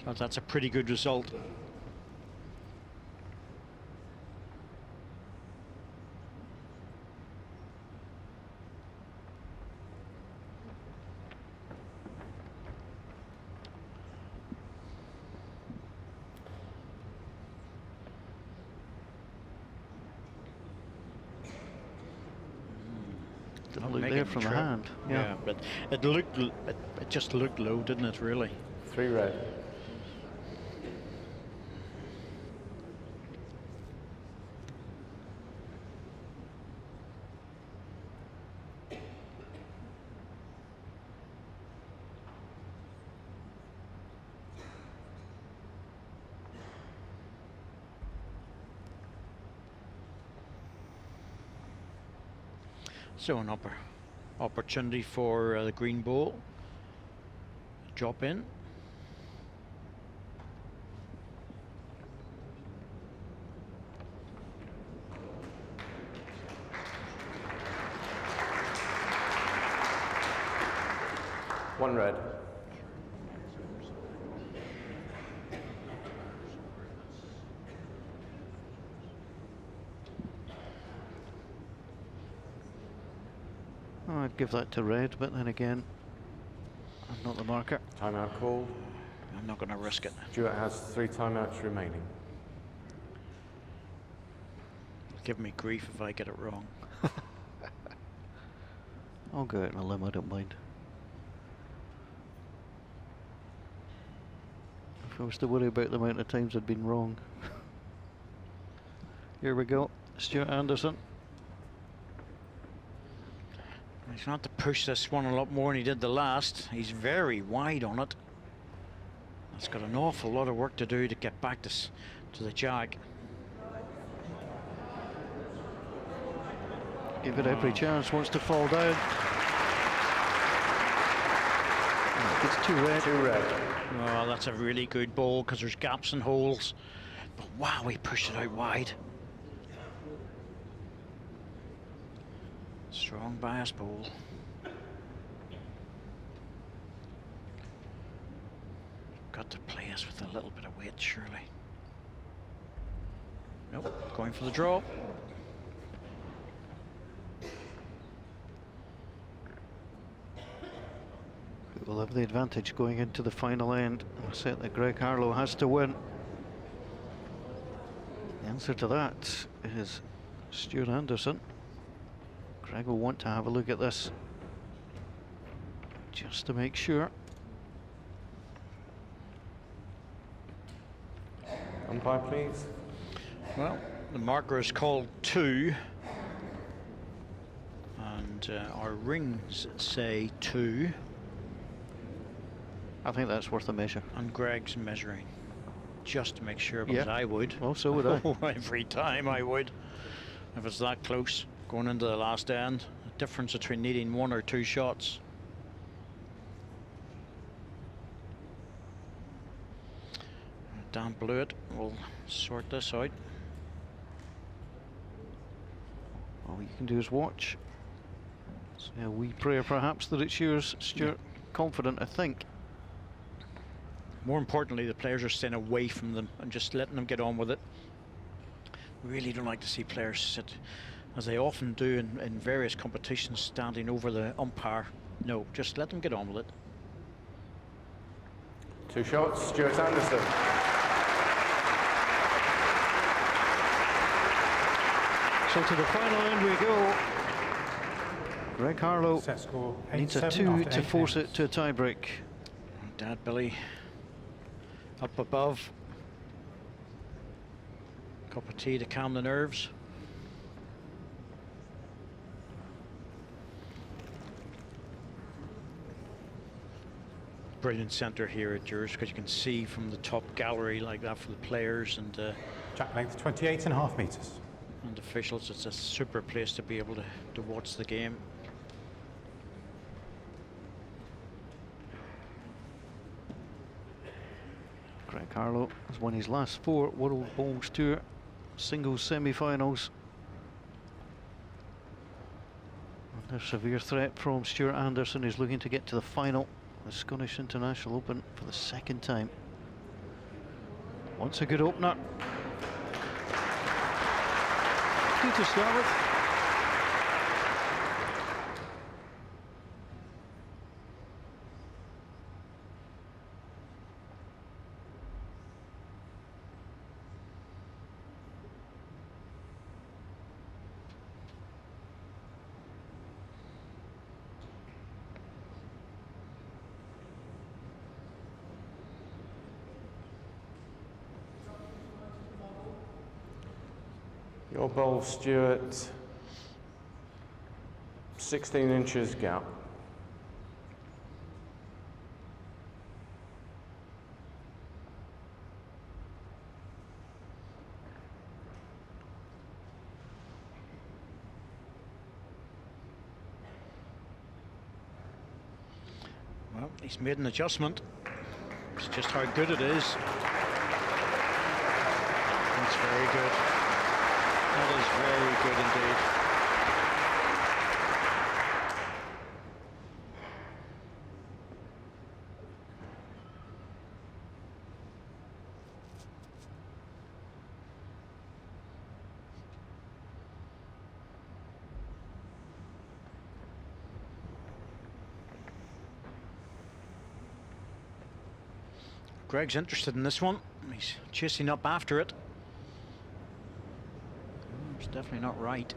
So that's a pretty good result. Didn't look Making there the from the trip. hand. Yeah. But it looked, it just looked low, didn't it? Really. 3 red. So an opportunity for the green ball. Drop in. One red. Oh, I'd give that to red, but then again, I'm not the marker. Timeout called. I'm not going to risk it. Stuart has 3 timeouts remaining. Give me grief if I get it wrong. I'll go out on a limb, I don't mind. If I was to worry about the amount of times I'd been wrong. Here we go, Stuart Anderson. He's going to have to push this one a lot more than he did the last. He's very wide on it. That's got an awful lot of work to do to get back to the jack. Give it every chance, wants to fall down. It's 2 red. 2 red. Oh, that's a really good ball because there's gaps and holes. But wow, he pushed it out wide. Strong bias ball. Got to play us with a little bit of weight, surely. Nope, going for the draw. Will have the advantage going into the final end. A set that Greg Harlow has to win. The answer to that is Stuart Anderson. Greg will want to have a look at this just to make sure. Umpire, please. Well, the marker is called 2. And our rings say 2. I think that's worth a measure. And Greg's measuring just to make sure, because Yeah. I would. Well, so would I. Every time I would. If it's that close going into the last end, the difference between needing 1 or 2 shots. Dan Blewett will sort this out. All you can do is watch. Say a wee prayer perhaps that it's yours, Stuart. Confident, I think. More importantly, the players are staying away from them and just letting them get on with it. We really don't like to see players sit, as they often do in various competitions, standing over the umpire. No, just let them get on with it. 2 shots, Stuart Anderson. So to the final end we go. Greg Harlow Set score needs a 8-7 2 after to 8 force games. it to a tie-break. Dad Billy up above. Cup of tea to calm the nerves. Brilliant centre here at yours, because you can see from the top gallery like that for the players and Jack length 28.5 metres. officials. It's a super place to be able to watch the game. Greg Harlow has won his last 4 World Bowls Tour singles semi-finals. Under severe threat from Stuart Anderson, who's looking to get to the final of the Scottish International Open for the 2nd time. Once a good opener. Good to start with. Your bowl, Stuart. 16 inches gap. Well, he's made an adjustment. It's just how good it is. That's very good. That is very good indeed. Greg's interested in this one. He's chasing up after it. It's definitely not right.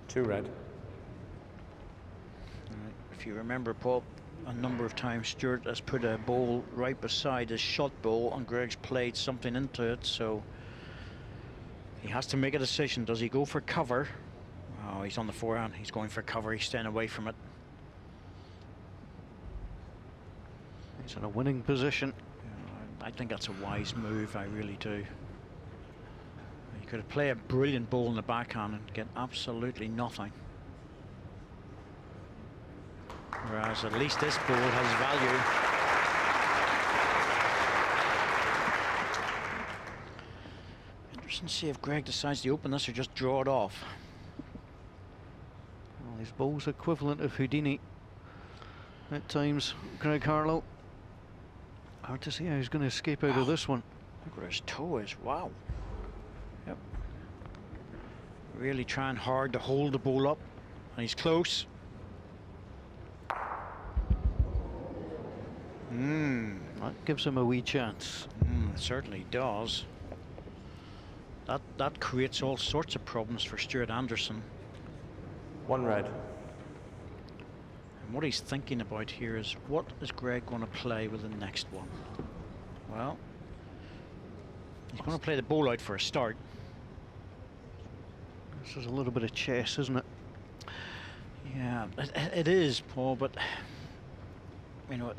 Two red. Right. If you remember, Paul, a number of times Stuart has put a ball right beside his shot ball and Greg's played something into it, so he has to make a decision. Does he go for cover? Oh, he's on the forehand. He's going for cover. He's staying away from it. He's in a winning position. Yeah, I think that's a wise move. I really do. You could play a brilliant ball in the backhand and get absolutely nothing. Whereas at least this ball has value. Interesting to see if Greg decides to open this or just draw it off. Well, his ball's equivalent of Houdini at times, Greg Harlow. Hard to see how he's going to escape out of this one. Look where his toe is. Wow. Yep. Really trying hard to hold the ball up, and he's close. That gives him a wee chance. It certainly does. That creates all sorts of problems for Stuart Anderson. One red. And what he's thinking about here is, what is Greg going to play with the next one? Well, he's going to play the ball out for a start. This is a little bit of chess, isn't it? Yeah, it is, Paul, but you know,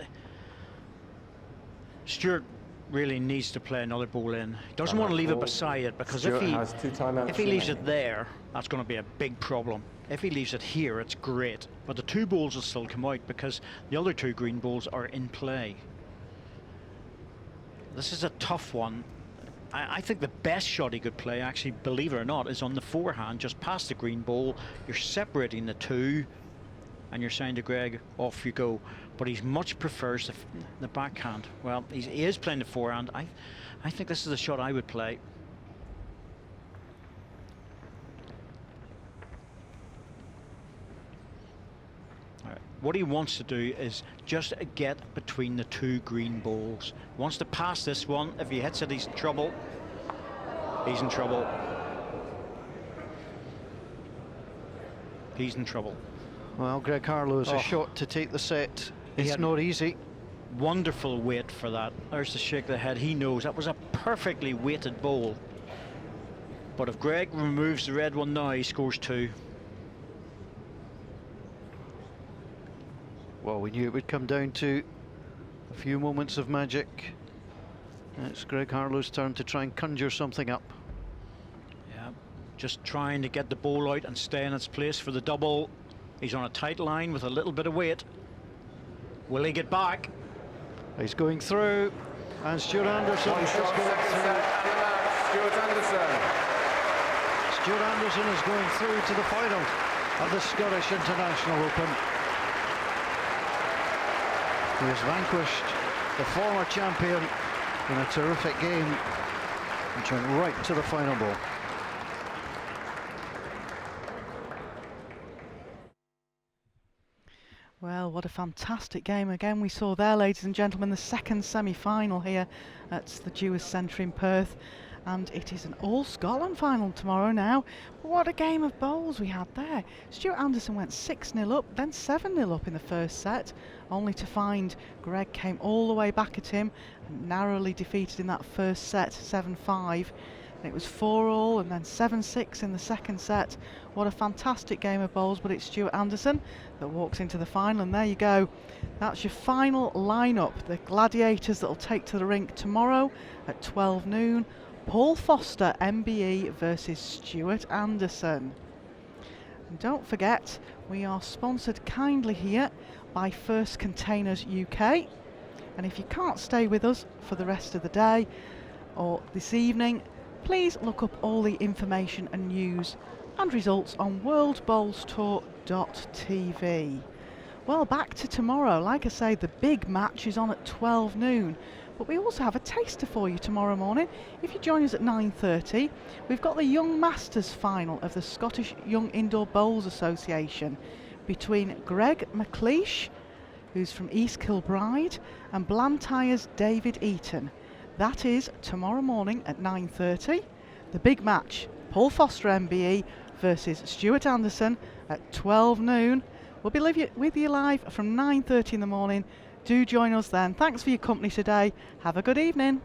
Stuart really needs to play another ball in. He doesn't want to leave it beside it, because Stuart has 2 timeouts if he leaves remaining. it there, that's going to be a big problem. If he leaves it here, it's great, but the 2 balls will still come out because the other 2 green balls are in play. This is a tough one. I think the best shot he could play, actually, believe it or not, is on the forehand, just past the green ball. You're separating the 2, and you're saying to Greg, off you go. But he much prefers the backhand. Well, he is playing the forehand. I think this is the shot I would play. What he wants to do is just get between the 2 green balls. He wants to pass this one. If he hits it, he's in trouble. He's in trouble. He's in trouble. Well, Greg Harlow is a shot to take the set. It's not easy. Wonderful weight for that. There's the shake of the head. He knows that was a perfectly weighted ball. But if Greg removes the red one now, he scores 2. Well, we knew it would come down to a few moments of magic. It's Greg Harlow's turn to try and conjure something up. Yeah, just trying to get the ball out and stay in its place for the double. He's on a tight line with a little bit of weight. Will he get back? He's going through, and Stuart Anderson One is shot, going second through. set, and a match. Stuart Anderson. Stuart Anderson is going through to the final of the Scottish International Open. He has vanquished the former champion in a terrific game, which went right to the final ball. Well, what a fantastic game again we saw there, ladies and gentlemen. The second semi-final here at the Dewars Centre in Perth, and it is an all-Scotland final tomorrow now. But what a game of bowls we had there. Stuart Anderson went 6-0 up, then 7-0 up in the first set, only to find Greg came all the way back at him and narrowly defeated in that first set, 7-5. And it was 4-all and then 7-6 in the second set. What a fantastic game of bowls, but it's Stuart Anderson that walks into the final, and there you go. That's your final lineup. The gladiators that will take to the rink tomorrow at 12 noon. Paul Foster, MBE versus Stuart Anderson. And don't forget, we are sponsored kindly here by First Containers UK. And if you can't stay with us for the rest of the day or this evening, please look up all the information and news and results on worldbowlstour.tv. Well, back to tomorrow. Like I say, the big match is on at 12 noon. But we also have a taster for you tomorrow morning. If you join us at 9:30, we've got the Young Masters final of the Scottish Young Indoor Bowls Association between Greg McLeish, who's from East Kilbride, and Blantyre's David Eaton. That is tomorrow morning at 9:30. The big match, Paul Foster MBE versus Stuart Anderson at 12 noon. We'll be with you live from 9:30 in the morning. Do join us then. Thanks for your company today. Have a good evening.